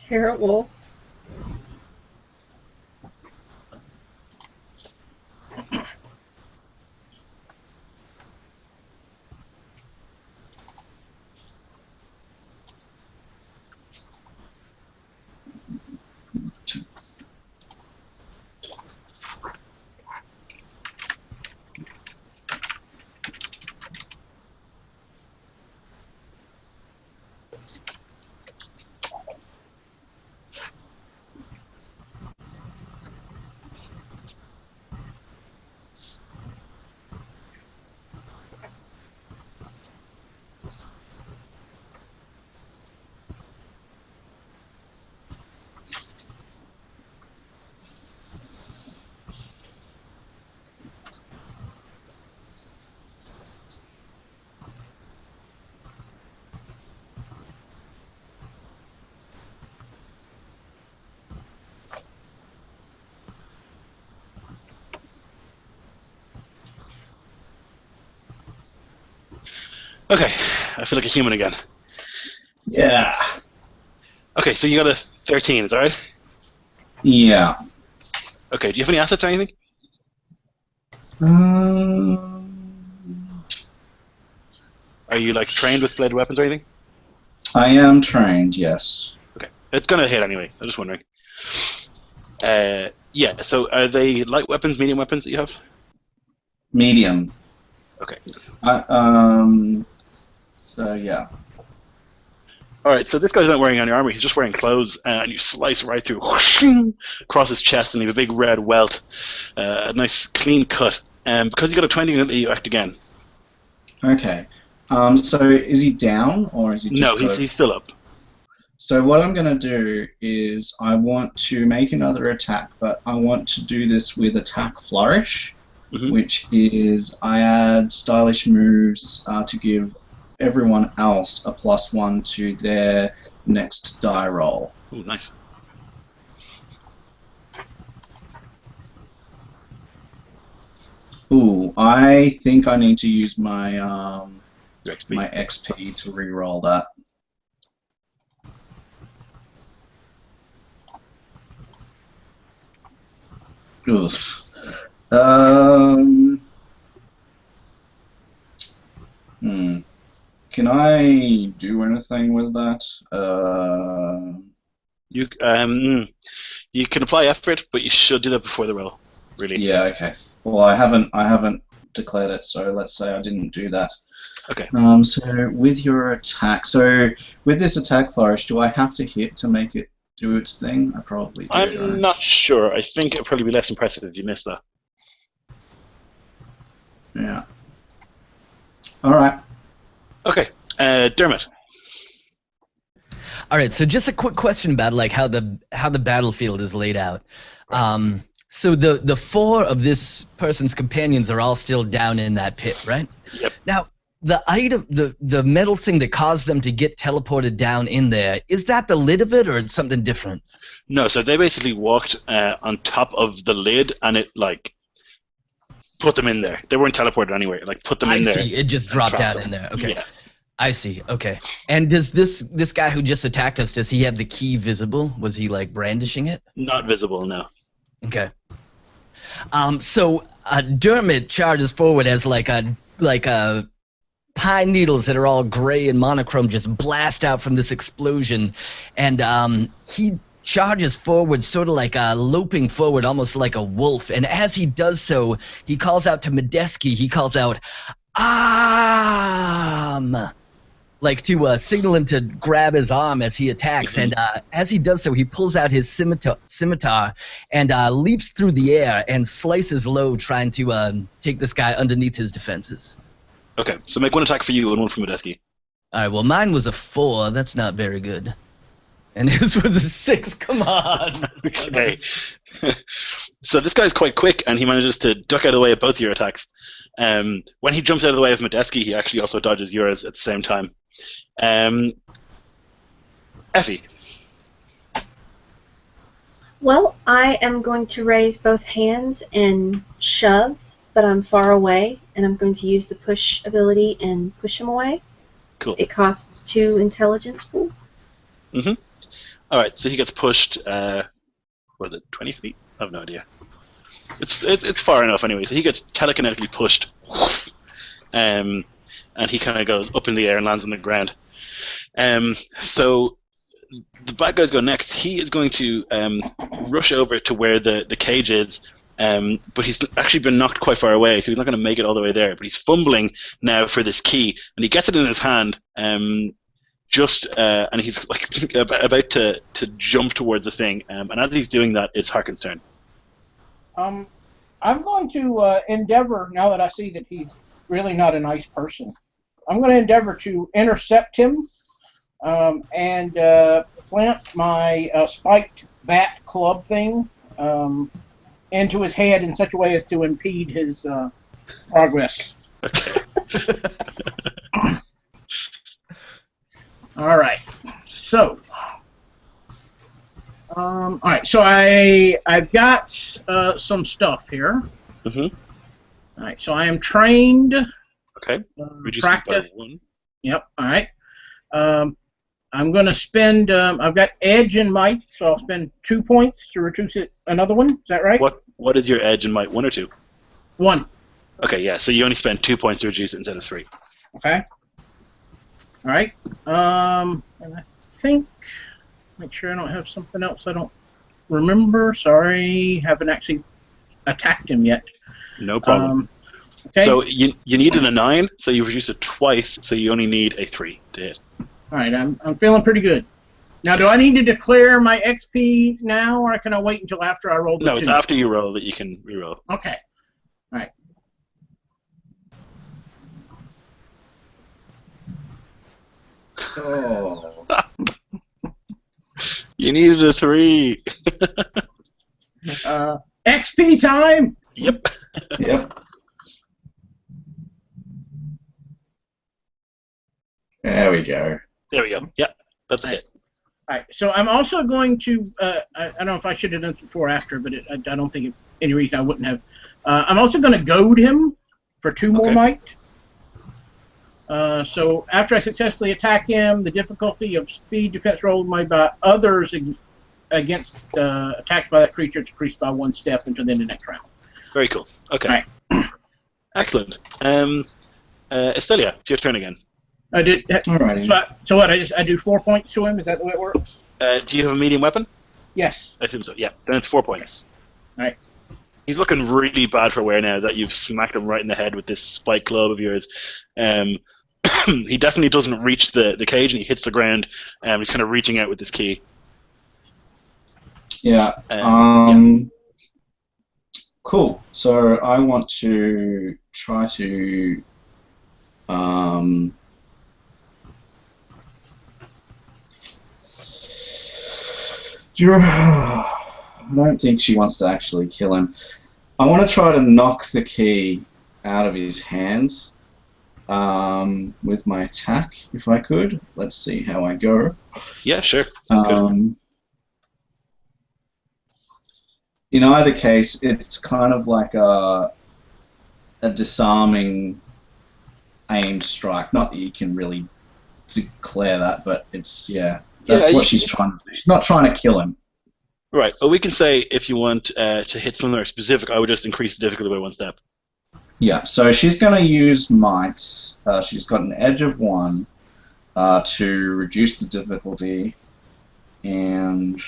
S5: Terrible.
S1: Okay, I feel like a human again.
S3: Yeah.
S1: Okay, so you got a 13, is that right?
S3: Yeah.
S1: Okay, do you have any assets or anything? Are you like trained with bladed weapons or anything?
S3: I am trained, yes.
S1: Okay, it's gonna hit anyway. I'm just wondering. Yeah. So are they light weapons, medium weapons that you have?
S3: Medium.
S1: Okay.
S3: So yeah.
S1: All right. So this guy's not wearing any armor. He's just wearing clothes, and you slice right through, across his chest, and you have a big red welt, a nice clean cut. And because you got a 20, you act again.
S3: Okay. So is he down or is he just?
S1: No, he's still up.
S3: So what I'm going to do is I want to make another attack, but I want to do this with attack flourish, which is I add stylish moves to give everyone else a +1 to their next die roll.
S1: Ooh, nice.
S3: Ooh, I think I need to use my
S1: XP.
S3: my XP to re-roll that. Oof. Can I do anything with that?
S1: You can apply effort, but you should do that before the roll. Really.
S3: Yeah. Okay. Well, I haven't declared it, so let's say I didn't do that.
S1: Okay.
S3: So with your attack, so with this attack flourish, do I have to hit to make it do its thing? I probably do.
S1: I'm not sure. I think it'd probably be less impressive if you missed that.
S3: Yeah. All right.
S1: Okay. Dermot.
S4: All right. So just a quick question about like how the battlefield is laid out. So the 4 of this person's companions are all still down in that pit, right?
S1: Yep.
S4: Now, the item, the metal thing that caused them to get teleported down in there, is that the lid of it, or it's something different?
S1: No, so they basically walked on top of the lid, and it like put them in there. They weren't teleported anywhere. Like put them in there.
S4: I see. It just dropped
S1: trapped
S4: down
S1: them.
S4: in there. Okay.
S1: Yeah.
S4: I see. Okay. And does this guy who just attacked us, does he have the key visible? Was he like brandishing it?
S1: Not visible, no.
S4: Okay. So Dermot charges forward as like pine needles that are all gray and monochrome just blast out from this explosion, and he charges forward, sort of like loping forward, almost like a wolf. And as he does so, he calls out to Medeski. He calls out, like to signal him to grab his arm as he attacks. And as he does so, he pulls out his scimitar and leaps through the air and slices low, trying to take this guy underneath his defenses.
S1: Okay, so make one attack for you and one for Medeski.
S4: All right, well, mine was a 4. That's not very good. And his was a 6. Come on.
S1: Okay. So this guy's quite quick, and he manages to duck out of the way of both your attacks. When he jumps out of the way of Medeski, he actually also dodges yours at the same time. Effie.
S5: Well, I am going to raise both hands and shove, but I'm far away, and I'm going to use the push ability and push him away.
S1: Cool.
S5: It costs 2 intelligence pool.
S1: Mm-hmm. All right, so he gets pushed. What is it, 20 feet? I have no idea. It's far enough anyway. So he gets telekinetically pushed, and he kind of goes up in the air and lands on the ground. So the bad guys go next. He is going to rush over to where the cage is, but he's actually been knocked quite far away, so he's not going to make it all the way there. But he's fumbling now for this key, and he gets it in his hand. And he's like about to jump towards the thing, and as he's doing that, it's Harkin's turn.
S2: I'm going to endeavor, now that I see that he's really not a nice person, I'm going to endeavor to intercept him and plant my spiked bat club thing into his head in such a way as to impede his progress.
S1: Okay.
S2: All right. So, all right. So I've got some stuff here.
S1: Mm-hmm.
S2: All right. So I am trained.
S1: Okay. Reduce
S2: Practice.
S1: by 1.
S2: Yep. All right. I'm going to spend. I've got edge and might, so I'll spend 2 points to reduce it. Another one. Is that right?
S1: What is your edge and might? 1 or 2?
S2: 1.
S1: Okay. Yeah. So you only spend 2 points to reduce it instead of 3.
S2: Okay. All right. And I think, make sure I don't have something else I don't remember. Sorry, haven't actually attacked him yet.
S1: No problem.
S2: Okay.
S1: So you needed a 9, so you reduced it twice, so you only need a 3 to hit.
S2: All right. I'm feeling pretty good. Now, do I need to declare my XP now, or can I wait until after I roll the 2?
S1: No, it's after you roll that you can reroll.
S2: Okay. All right.
S3: Oh.
S1: You needed a 3.
S2: XP time.
S1: Yep.
S3: Yep. There we go.
S1: There we go. Yep. That's it.
S2: All right. So I'm also going to. I don't know if I should have done it before or after, but I don't think any reason I wouldn't have. I'm also going to goad him for 2 more might. So after I successfully attack him, the difficulty of speed defense rolled made by others against attacked by that creature is increased by 1 step until the end of the next round.
S1: Very cool. Okay.
S2: All right.
S1: Excellent. Estelia, it's your turn again.
S2: I did.
S3: Alrighty.
S2: So what? I do 4 points to him. Is that the way it works?
S1: Do you have a medium weapon?
S2: Yes.
S1: I assume so. Yeah. Then it's 4 points.
S2: All right.
S1: He's looking really bad for wear now that you've smacked him right in the head with this spike club of yours. He definitely doesn't reach the cage, and he hits the ground. He's kind of reaching out with this key.
S3: Yeah.
S1: Yeah.
S3: Cool. So I want to try to I don't think she wants to actually kill him. I want to try to knock the key out of his hand. with my attack, if I could. Let's see how I go.
S1: Yeah, sure.
S3: In either case, it's kind of like a disarming aimed strike. Not that you can really declare that, but it's that's what she's trying to do. She's not trying to kill him.
S1: Right. Well, we can say if you want to hit somewhere specific, I would just increase the difficulty by 1 step.
S3: Yeah. So she's going to use might. She's got an edge of 1 to reduce the difficulty, and.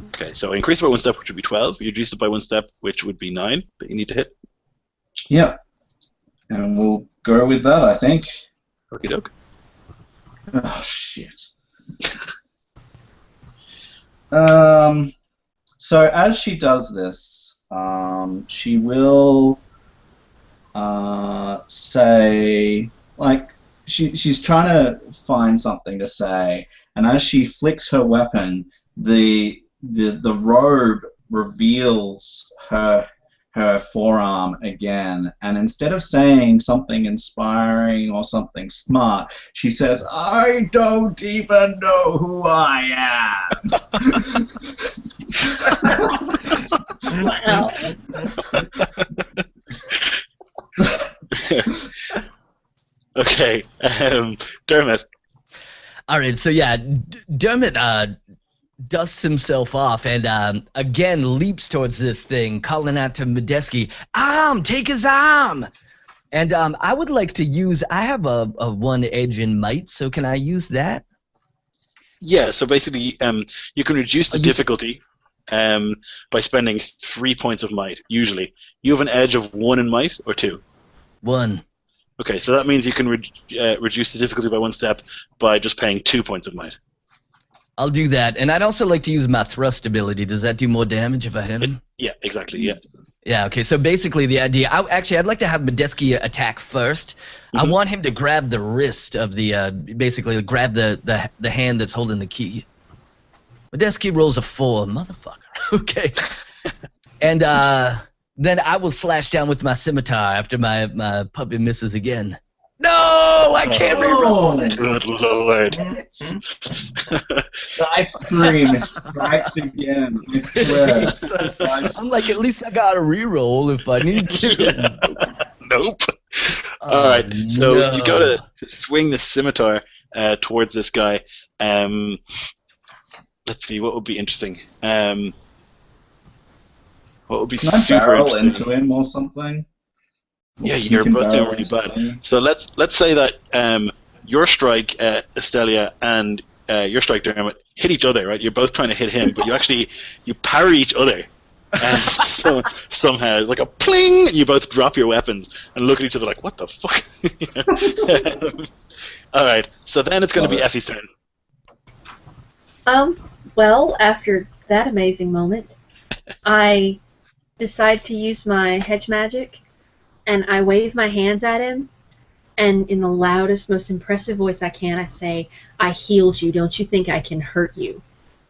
S1: Okay. So increase it by 1 step, which would be 12. You reduce it by 1 step, which would be 9 that you need to hit.
S3: Yeah. And we'll go with that, I think.
S1: Okie doke.
S3: Oh shit. So as she does this, she will say, like, she's trying to find something to say, and as she flicks her weapon, the robe reveals her forearm again, and instead of saying something inspiring or something smart, she says, "I don't even know who I am."
S5: Wow.
S1: Okay, Dermot.
S4: All right, so yeah, Dermot dusts himself off and again leaps towards this thing, calling out to Medeski, "Arm, take his arm!" And I would like to use. I have a 1 edge in might, so can I use that?
S1: Yeah. So basically, you can reduce the difficulty by spending 3 points of might. Usually, you have an edge of 1 in might or 2.
S4: 1.
S1: Okay, so that means you can reduce the difficulty by 1 step by just paying 2 points of might.
S4: I'll do that, and I'd also like to use my thrust ability. Does that do more damage if I hit him?
S1: Yeah, exactly. Yeah.
S4: Yeah. Okay. So basically, the idea. I'd like to have Medeski attack first.
S1: Mm-hmm.
S4: I want him to grab the wrist of the. Basically, grab the hand that's holding the key. Medeski rolls a 4, motherfucker. Okay. And then I will slash down with my scimitar after my puppy misses again. No, I can't reroll it.
S1: Good lord.
S3: Dice scream, it strikes again, I swear.
S4: I'm like, at least I got a reroll if I need to.
S1: Nope. All right, so you go to swing the scimitar towards this guy. Let's see, what would be interesting? What would be
S3: Can I
S1: super
S3: barrel
S1: interesting?
S3: into him or something?
S1: Yeah,
S3: You
S1: you're
S3: can
S1: both doing
S3: barrel
S1: really
S3: into
S1: bad.
S3: him.
S1: So let's say that your strike, Estelia, and your strike, Dermot, hit each other, right? You're both trying to hit him, but you parry each other. So somehow, like a pling, and you both drop your weapons and look at each other like, what the fuck? All right, so then it's going to be Effie's turn.
S5: Well, after that amazing moment, I decide to use my hedge magic, and I wave my hands at him, and in the loudest, most impressive voice I can, I say, "I healed you. Don't you think I can hurt you?"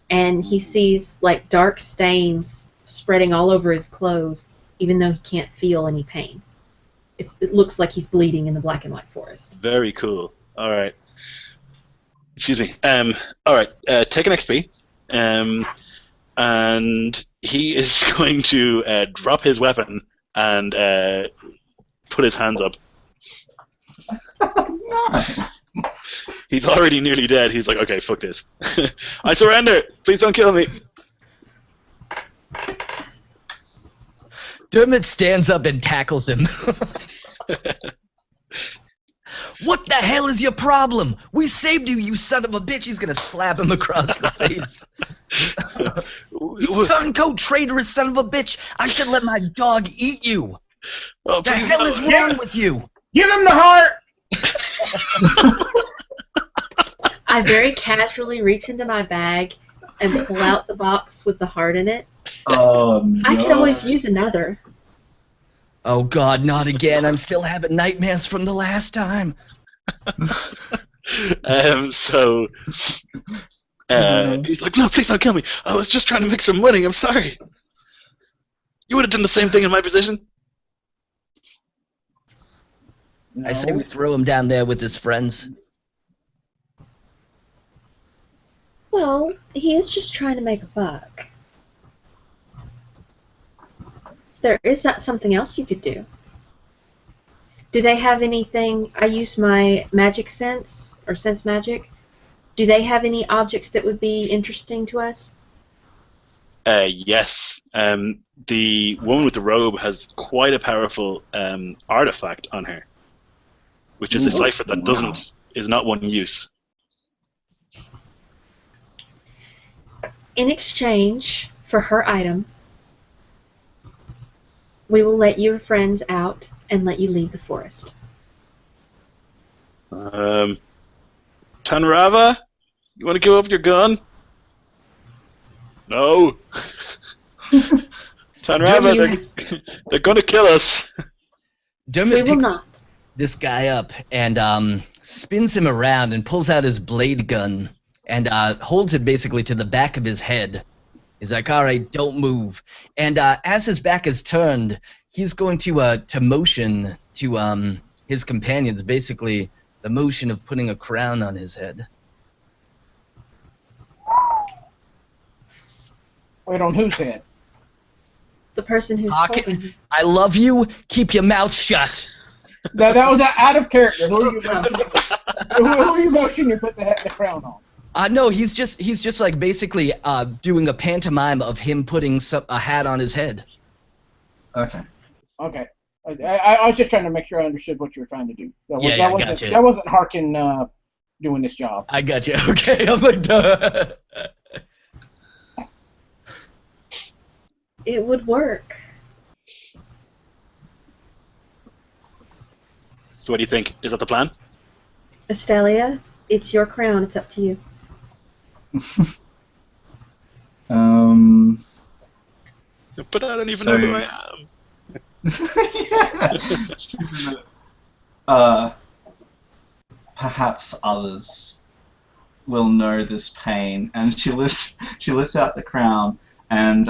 S5: And he sees like dark stains spreading all over his clothes, even though he can't feel any pain. It looks like he's bleeding in the black and white forest.
S1: Very cool. All right. Excuse me. All right. Take an XP. And he is going to drop his weapon and put his hands up.
S3: Nice.
S1: He's already nearly dead. He's like, okay, fuck this. I surrender. Please don't kill me.
S4: Dermot stands up and tackles him. What the hell is your problem? We saved you, you son of a bitch. He's gonna slap him across the face. You turncoat traitorous son of a bitch. I should let my dog eat you.
S1: Oh,
S4: The hell is wrong with you?
S2: Give him the heart!
S5: I very casually reach into my bag and pull out the box with the heart in it.
S3: Oh, no.
S5: I could always use another.
S4: Oh God, not again. I'm still having nightmares from the last time.
S1: So he's like, no, please don't kill me. I was just trying to make some money. I'm sorry. You would have done the same thing in my position.
S2: No.
S4: I say we throw him down there with his friends.
S5: Well, he is just trying to make a buck. There is not something else you could do. Do they have anything? I use my magic sense, or sense magic. Do they have any objects that would be interesting to us?
S1: Yes. The woman with the robe has quite a powerful artifact on her, which is a cipher that is not one use.
S5: In exchange for her item, we will let your friends out and let you leave the forest.
S1: Tanrava, you want to give up your gun? No. Tanrava, they're going to kill us.
S4: Dermot
S5: We will
S4: picks
S5: not.
S4: this guy up and spins him around and pulls out his blade gun and holds it basically to the back of his head. He's like, all right, don't move. And as his back is turned, he's going to motion to his companions, basically the motion of putting a crown on his head.
S2: Wait, on whose head?
S5: The person who's
S4: Pocket,
S5: holding him.
S4: I love you. Keep your mouth shut.
S2: No, that was out of character. Who are you motion you put the crown on?
S4: No, he's just like basically doing a pantomime of him putting a hat on his head.
S3: Okay.
S2: Okay. I was just trying to make sure I understood what you were trying to do.
S4: Gotcha.
S2: That wasn't Harkin doing this job.
S4: I got you. Okay, I'm like, duh.
S5: It would work.
S1: So what do you think? Is that the plan?
S5: Estelia, it's your crown. It's up to you.
S1: But I don't even know who I am.
S3: Yeah. She's in perhaps others will know this pain, and she lifts out the crown, and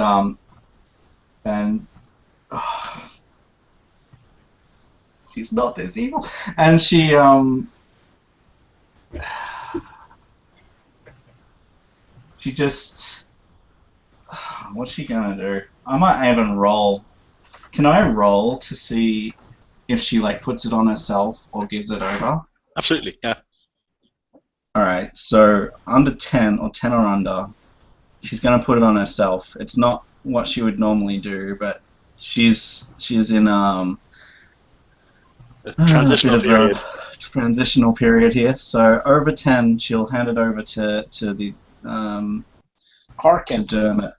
S3: she's not this evil, and she just, what's she gonna do? I might even roll. Can I roll to see if she like puts it on herself or gives it over?
S1: Absolutely, yeah.
S3: Alright, so under 10 or 10 or under, she's gonna put it on herself. It's not what she would normally do, but she's in a
S1: Transitional
S3: bit of
S1: period.
S3: a transitional period here. So over 10, she'll hand it over to the
S2: Harkin.
S3: to Dermot.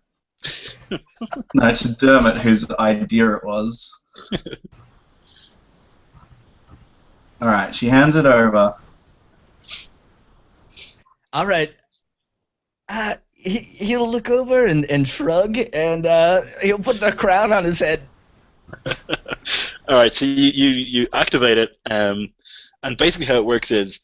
S3: No, to Dermot, whose idea it was. Alright, she hands it over.
S4: All right. He'll look over and shrug, and he'll put the crown on his head.
S1: All right, so you activate it, and basically how it works is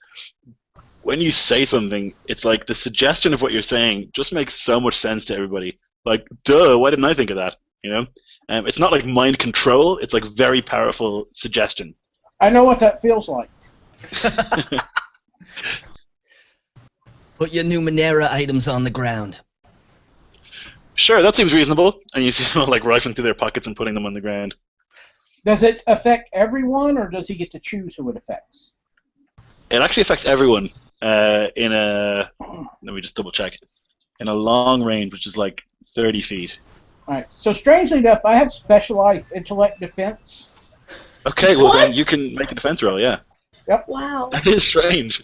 S1: when you say something, it's like the suggestion of what you're saying just makes so much sense to everybody. Like, duh, why didn't I think of that? You know, it's not like mind control. It's like very powerful suggestion.
S2: I know what that feels like.
S4: Put your Numenera items on the ground.
S1: Sure, that seems reasonable. And you see someone like rifling through their pockets and putting them on the ground.
S2: Does it affect everyone, or does he get to choose who it affects?
S1: It actually affects everyone in a. Let me just double check. In a long range, which is like 30 feet.
S2: Alright, so strangely enough, I have specialized intellect defense.
S1: Okay, well
S5: What?
S1: then you can make a defense roll, yeah.
S5: Wow.
S1: That is strange.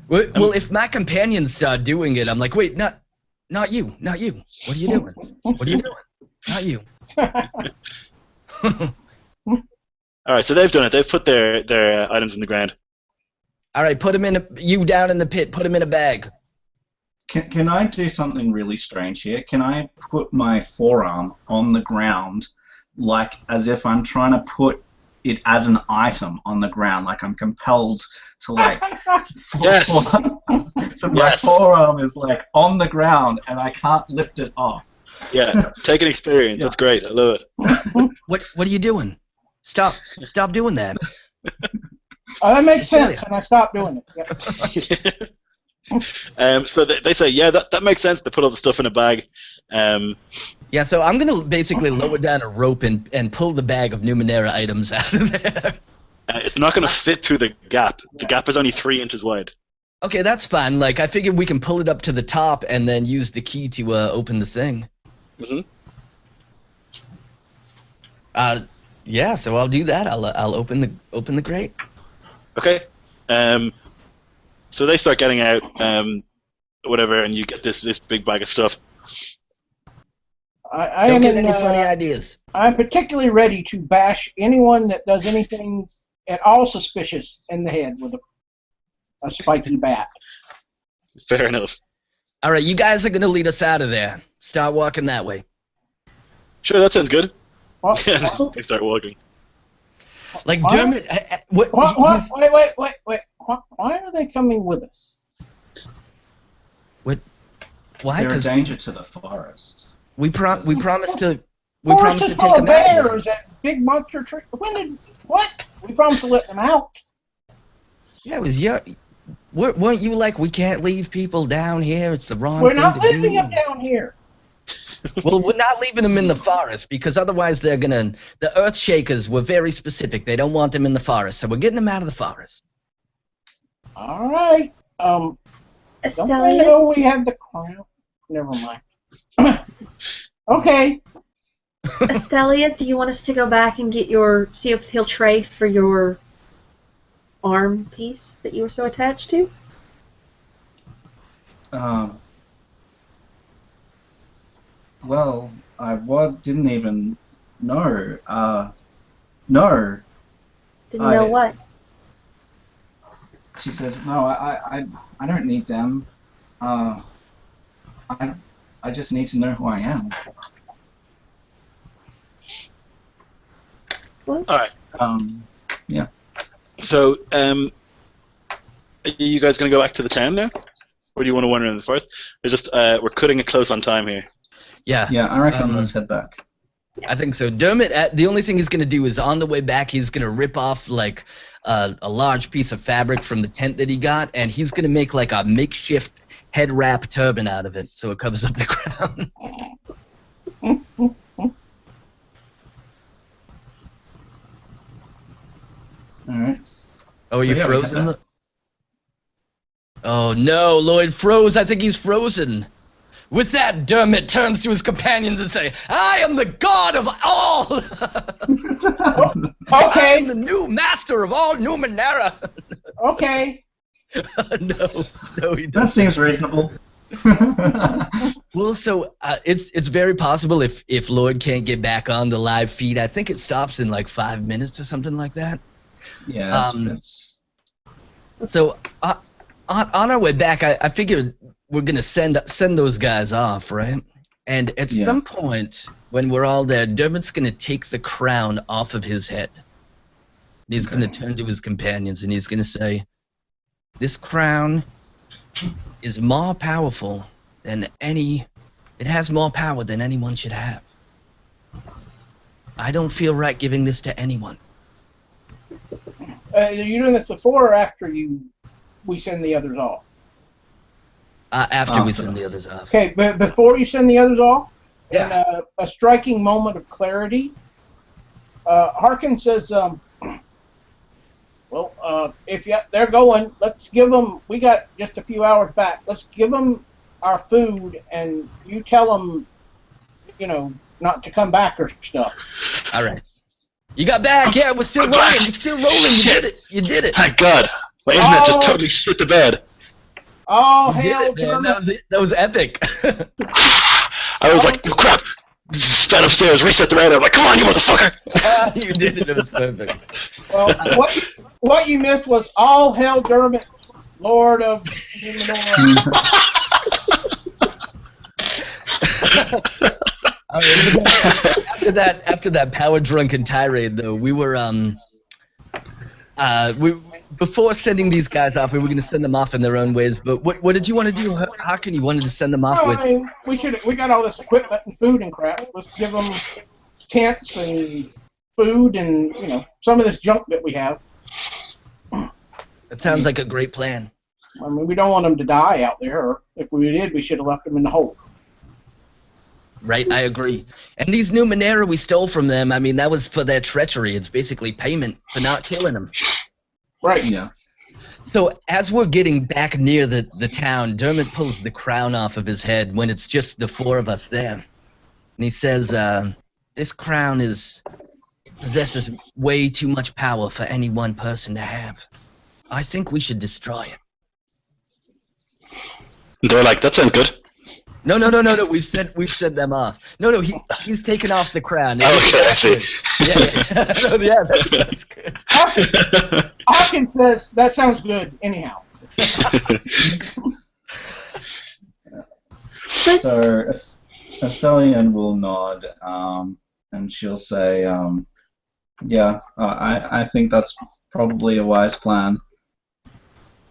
S4: Well, if my companions start doing it, I'm like, wait, not you. What are you doing? What are you doing? Not you.
S1: All right, so they've done it. They've put their items in the ground.
S4: All right, put him you down in the pit. Put him in a bag.
S3: Can I do something really strange here? Can I put my forearm on the ground, like as if I'm trying to put it as an item on the ground, like I'm compelled to like.
S1: Yes.
S3: So my forearm is like on the ground and I can't lift it off.
S1: Yeah, take an experience.
S3: Yeah.
S1: That's great. I love it.
S4: What are you doing? Stop doing that.
S2: That makes sense, and I stopped doing it. Yep.
S1: So they say, yeah, that makes sense. They put all the stuff in a bag.
S4: Yeah, so I'm gonna basically lower down a rope and pull the bag of Numenera items out of there.
S1: It's not going to fit through the gap. The gap is only 3 inches wide.
S4: Okay, that's fine. Like, I figured we can pull it up to the top and then use the key to open the thing. Yeah, so I'll do that. I'll open the crate.
S1: Okay. So they start getting out, whatever, and you get this big bag of stuff.
S4: Don't get any funny ideas.
S2: I'm particularly ready to bash anyone that does anything at all suspicious in the head with a spiky bat.
S1: Fair enough.
S4: All right, you guys are gonna lead us out of there. Start walking that way.
S1: Sure, that sounds good.
S2: What?
S1: They start walking.
S4: Like
S2: What?
S4: Dermot,
S2: Wait. Why are they coming with us?
S4: What? Why?
S3: They're a
S4: Because
S3: danger to the forest.
S4: we promised to
S2: Forest is
S4: take
S2: full of
S4: them out. Here.
S2: bears. That big monster tree. What? We promised to let them out.
S4: Yeah, it was your. Weren't you like, we can't leave people down here? It's the wrong
S2: We're
S4: thing
S2: not
S4: to do.
S2: leaving them down here.
S4: Well, we're not leaving them in the forest because otherwise they're gonna. The Earthshakers were very specific. They don't want them in the forest, so we're getting them out of the forest.
S2: All right. Don't they
S5: Estelle,
S2: know we have the crown? Never mind. Okay.
S5: Estelia, do you want us to go back and get see if he'll trade for your arm piece that you were so attached to?
S3: Well, didn't even know. No.
S5: Didn't know what?
S3: She says, no, I don't need them. I just need to know who I am.
S5: What?
S1: All right.
S3: Yeah.
S1: So, are you guys going to go back to the town now? Or do you want to wander in the forest? We're cutting it close on time here.
S4: Yeah.
S3: Yeah, I reckon let's head back.
S4: I think so. Dermot, the only thing he's going to do is on the way back, he's going to rip off like a large piece of fabric from the tent that he got, and he's going to make like a makeshift head wrap turban out of it so it covers up the crown.
S3: Alright.
S4: Oh, are
S3: So,
S4: you
S3: yeah, we
S4: frozen?
S3: had that.
S4: Oh no, Lloyd froze. I think he's frozen. With that, Dermot turns to his companions and say, I am the god of all! I
S2: Okay.
S4: am the new master of all Numenera!
S2: Okay.
S4: No, he
S3: That
S4: doesn't.
S3: seems reasonable.
S4: Well, so it's very possible if Lloyd can't get back on the live feed. I think it stops in like 5 minutes or something like that.
S3: Yeah, it's
S4: So on our way back, I figured we're gonna send those guys off, right? And at
S3: Yeah.
S4: some point when we're all there, Dermot's gonna take the crown off of his head. And he's gonna turn to his companions and he's gonna say, "This crown is more powerful than any. It has more power than anyone should have. I don't feel right giving this to anyone."
S2: Are you doing this before or after we send the others off?
S4: After we
S3: After.
S4: send the others off.
S2: Okay, but before you send the others off,
S4: Yeah.
S2: in a striking moment of clarity, Harkin says, if they're going, let's give them, we got just a few hours back, let's give them our food, and you tell them, not to come back or stuff.
S4: All right. You got back. Yeah, we're still
S1: I'm
S4: rolling.
S1: back.
S4: You're still rolling. You did it. You did it.
S1: Thank God. My internet just
S2: Oh.
S1: totally shit the bed.
S2: Oh,
S4: You did
S2: hell,
S4: it, man. That was epic.
S1: I was like, oh, crap. Fed upstairs, reset the router. I'm like, come on, you motherfucker.
S4: You did it. It was perfect.
S2: Well, what you missed was all hell Dermot, Lord of Numenera.
S4: All right, after that power drunken tirade, though, we were before sending these guys off, we were going to send them off in their own ways. But what did you want to do? How can you wanted to send them off
S2: Well,
S4: with?
S2: I mean, we got all this equipment and food and crap. Let's give them tents and food and some of this junk that we have.
S4: That sounds like a great plan.
S2: I mean, we don't want them to die out there. Or if we did, we should have left them in the hole.
S4: Right, I agree. And these Numenera we stole from them, I mean, that was for their treachery. It's basically payment for not killing them.
S2: Right.
S3: Yeah.
S4: So as we're getting back near the town, Dermot pulls the crown off of his head when it's just the four of us there. And he says, this crown possesses way too much power for any one person to have. I think we should destroy it.
S1: They're like, that sounds good.
S4: No. We've set them off. No. He's taken off the crown.
S1: Okay, I see.
S4: Yeah, that's good.
S2: Hawkins says that sounds good. Anyhow.
S3: So Estelian will nod, and she'll say, "Yeah, I think that's probably a wise plan."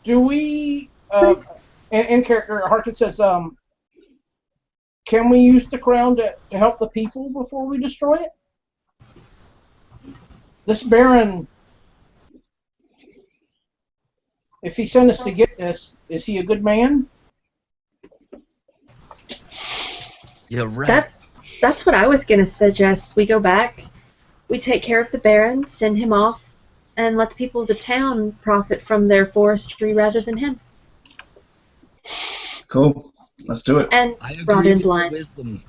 S2: Do we? In character, Harkin says, "Can we use the crown to help the people before we destroy it?" This Baron, if he sent us to get this, is he a good man?
S4: You're right.
S5: That's what I was going to suggest. We go back, we take care of the Baron, send him off, and let the people of the town profit from their forestry rather than him.
S3: Cool. Let's do it.
S5: And
S4: I agree
S5: brought in
S4: with your
S5: blind.
S4: wisdom.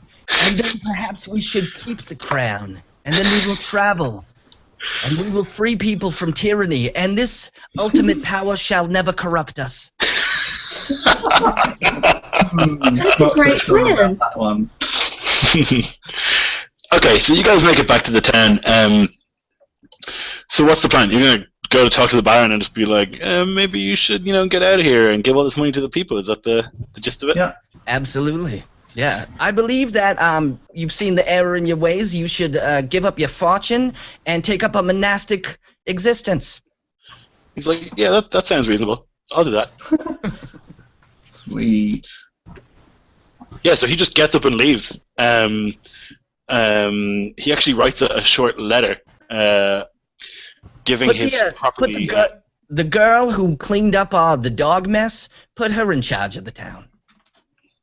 S4: And then perhaps we should keep the crown, and then we will travel, and we will free people from tyranny, and this ultimate power shall never corrupt us.
S5: That's a
S3: Not so
S5: great
S3: sure
S5: plan.
S3: about that one.
S1: Okay, so you guys make it back to the town. So what's the plan? You're gonna go to talk to the Baron and just be like, maybe you should, get out of here and give all this money to the people. Is that the gist of it?
S3: Yeah.
S4: Absolutely. Yeah. I believe that you've seen the error in your ways. You should give up your fortune and take up a monastic existence.
S1: He's like, yeah, that sounds reasonable. I'll do that.
S3: Sweet.
S1: Yeah, so he just gets up and leaves. He actually writes a short letter giving his property.
S4: Put the girl who cleaned up the dog mess, put her in charge of the town.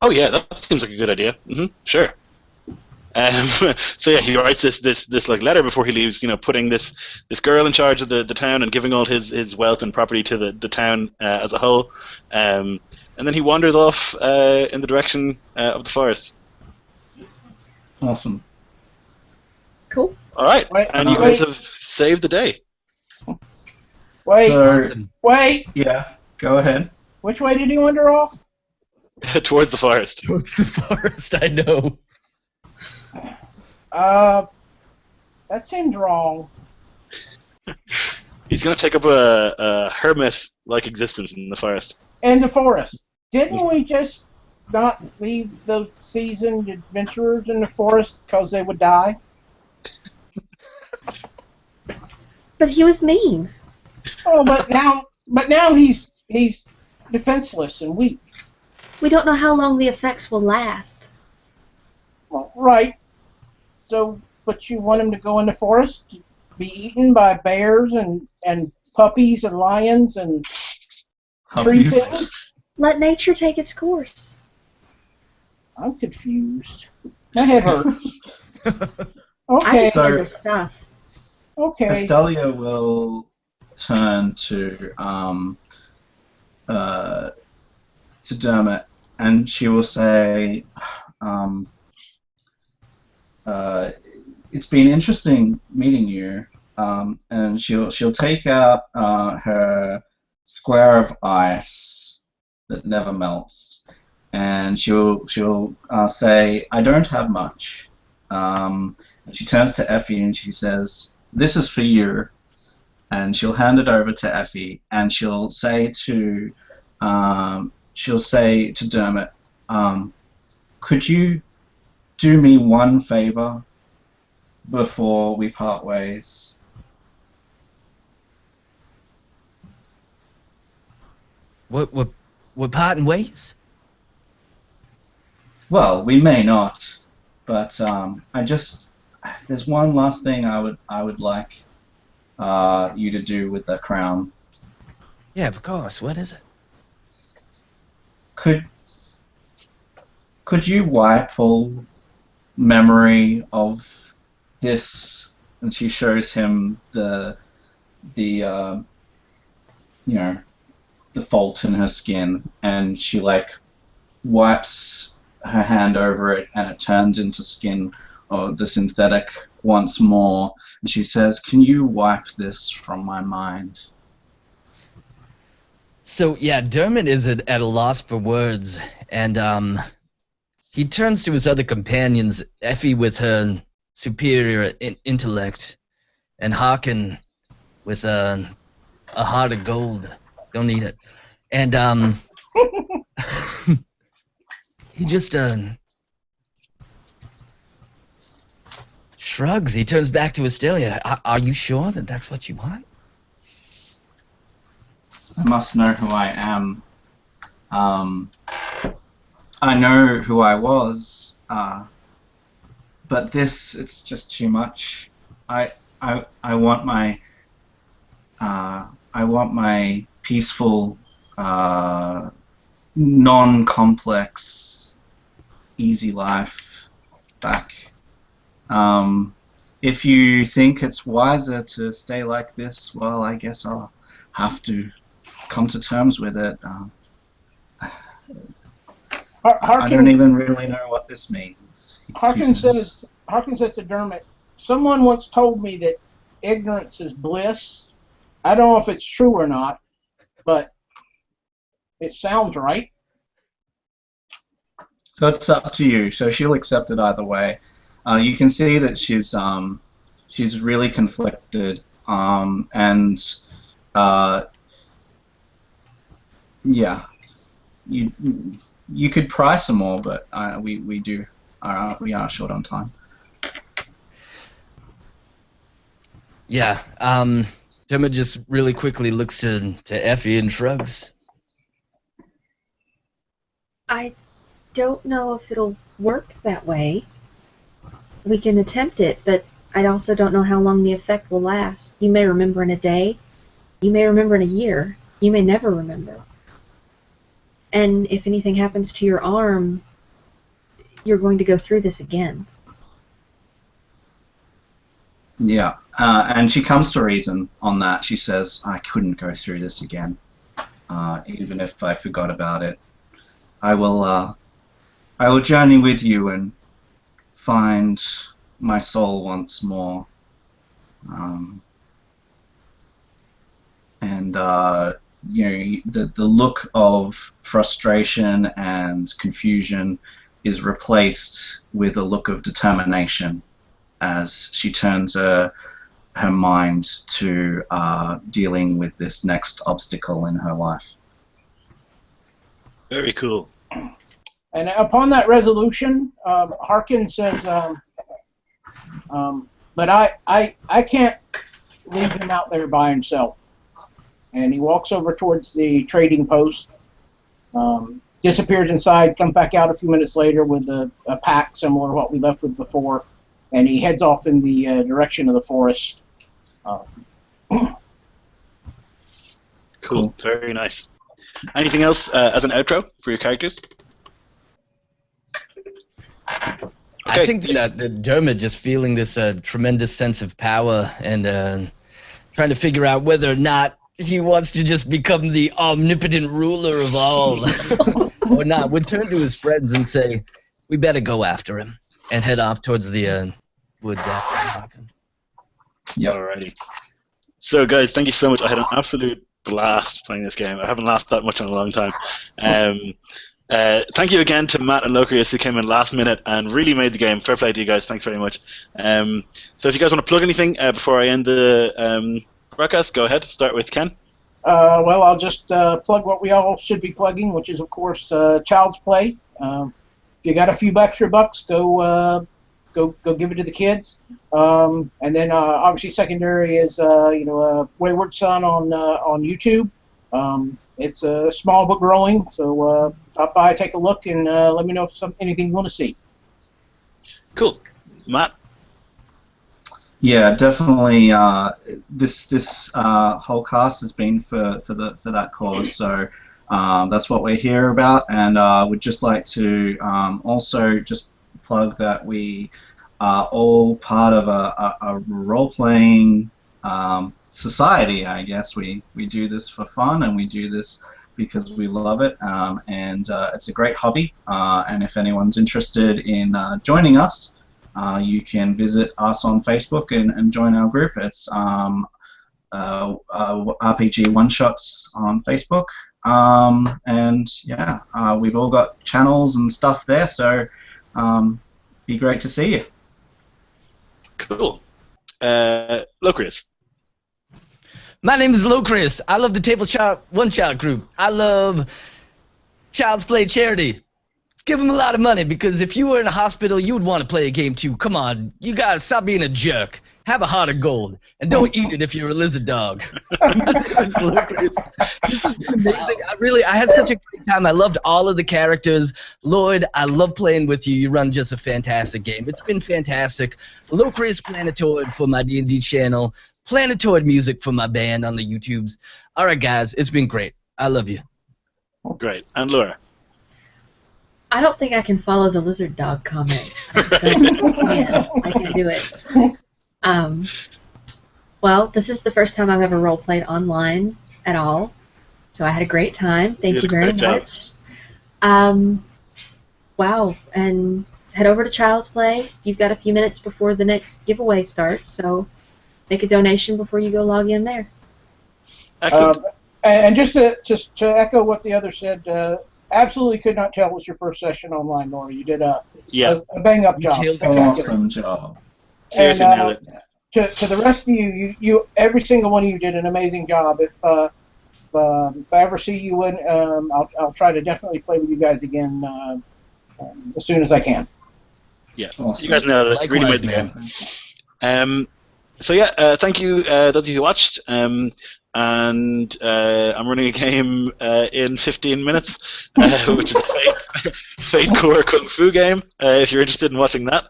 S1: Oh yeah, that seems like a good idea. Sure. So yeah, he writes this like letter before he leaves. Putting this girl in charge of the town and giving all his wealth and property to the town as a whole. And then he wanders off in the direction of the forest.
S3: Awesome.
S5: Cool.
S1: All right, and you guys have saved the day.
S2: Wait,
S3: So,
S4: Awesome.
S2: wait.
S3: yeah, go ahead.
S2: Which way did he wander off?
S1: Towards the forest.
S4: Towards the forest, I know.
S2: That seems wrong.
S1: He's gonna take up a hermit-like existence in the forest.
S2: In the forest. Didn't we just not leave those seasoned adventurers in the forest because they would die?
S5: But he was mean.
S2: Oh, but now he's defenseless and weak.
S5: We don't know how long the effects will last.
S2: Well, right. So, but you want him to go in the forest to be eaten by bears and puppies and lions and tree
S3: Puppies.
S2: things?
S5: Let nature take its course.
S2: I'm confused. My head hurts.
S5: I
S2: Okay.
S5: just
S3: So-
S5: know their stuff.
S2: Okay.
S3: Estelia will turn to Dermot, and she will say, "It's been interesting meeting you." And she'll take out her square of ice that never melts, and she'll say, "I don't have much." And she turns to Effie and she says, "This is for you." And she'll hand it over to Effie, and she'll say to Dermot, "Could you do me one favor before we part ways?"
S4: We're parting ways?
S3: Well, we may not, but I there's one last thing I would like you to do with the crown.
S4: Yeah, of course. What is it?
S3: Could you wipe all memory of this? And she shows him the you know, the fault in her skin, and she like wipes her hand over it, and it turns into skin, or the synthetic, once more. And she says, "Can you wipe this from my mind?"
S4: So yeah, Dermot is at a loss for words, and he turns to his other companions, Effie with her superior intellect, and Harkin with a heart of gold. Don't need it. And he just shrugs. He turns back to Astelia. Are you sure that that's what you want?
S3: I must know who I am. I know who I was, but it's just too much. I want my peaceful, non-complex, easy life back. If you think it's wiser to stay like this, well, I guess I'll have to come to terms with it. I don't even really know what this means.
S2: Harkin says to Dermot, "Someone once told me that ignorance is bliss. I don't know if it's true or not, but it sounds right."
S3: So it's up to you. So she'll accept it either way. You can see that she's really conflicted, and yeah, you could pry some more, but we are short on time.
S4: Yeah. Dermot just really quickly looks to Effie and shrugs.
S5: I don't know if it'll work that way. We can attempt it, but I also don't know how long the effect will last. You may remember in a day. You may remember in a year. You may never remember. And if anything happens to your arm, you're going to go through this again.
S3: Yeah, and she comes to reason on that. She says, "I couldn't go through this again, even if I forgot about it. I will journey with you and find my soul once more." And the look of frustration and confusion is replaced with a look of determination as she turns her mind to dealing with this next obstacle in her life.
S1: Very cool.
S2: And upon that resolution, Harkin says, "But I can't leave him out there by himself." And he walks over towards the trading post, disappears inside, comes back out a few minutes later with a pack similar to what we left with before, and he heads off in the direction of the forest.
S1: Cool. Very nice. Anything else as an outro for your characters?
S4: I think that Dermot just feeling this tremendous sense of power and trying to figure out whether or not he wants to just become the omnipotent ruler of all or not, would turn to his friends and say, "We better go after him," and head off towards the woods after him.
S3: Yep.
S1: Alrighty. So guys, thank you so much. I had an absolute blast playing this game. I haven't laughed that much in a long time. Thank you again to Matt and Locrius who came in last minute and really made the game. Fair play to you guys. Thanks very much. So if you guys want to plug anything before I end the broadcast, go ahead. Start with Ken.
S2: Well, I'll just plug what we all should be plugging, which is, of course, Child's Play. If you got a few extra bucks, go give it to the kids. And then obviously secondary is Wayward Son on YouTube. It's small but growing, so stop by, take a look, and let me know if anything you want to see.
S1: Cool. Matt?
S3: Yeah, definitely. This whole cast has been for that cause. So that's what we're here about, and would just like to also just plug that we are all part of a role-playing society. I guess we do this for fun, and we do this because we love it, and it's a great hobby. And if anyone's interested in joining us. You can visit us on Facebook and join our group. It's RPG One Shots on Facebook. And yeah, we've all got channels and stuff there, so be great to see you.
S1: Cool. Locrius.
S4: My name is Locrius. I love the Table One Shot group. I love Child's Play Charity. Give them a lot of money, because if you were in a hospital, you would want to play a game too. Come on, you guys, stop being a jerk. Have a heart of gold, and don't eat it if you're a lizard dog. It's Locrius. It's been amazing. I had such a great time. I loved all of the characters. Lloyd, I love playing with you. You run just a fantastic game. It's been fantastic. Locrius Planetoid for my D&D channel. Planetoid music for my band on the YouTubes. All right, guys, it's been great. I love you.
S1: Great. And Laura.
S5: I don't think I can follow the lizard dog comment. I can't do it. Well, this is the first time I've ever role-played online at all, so I had a great time. Thank you very much. Wow, and head over to Child's Play. You've got a few minutes before the next giveaway starts, so make a donation before you go log in there.
S1: Excellent.
S2: And just to echo what the other said, absolutely could not tell it was your first session online, Laura. You did a bang-up job.
S3: Awesome job.
S1: Seriously, nailed it.
S2: To the rest of you, every single one of you did an amazing job. If I ever see you win, I'll try to definitely play with you guys again as soon as I can.
S1: Yeah,
S3: awesome.
S1: You guys nailed it.
S4: Likewise,
S1: really made the game. So yeah, thank you those of you who watched. And I'm running a game in 15 minutes, which is a Fate Core Kung Fu game. If you're interested in watching that,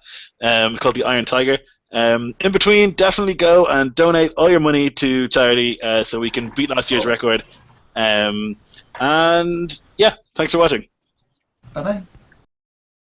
S1: called the Iron Tiger. In between, definitely go and donate all your money to charity so we can beat last year's record. And yeah, thanks for watching.
S3: Bye bye.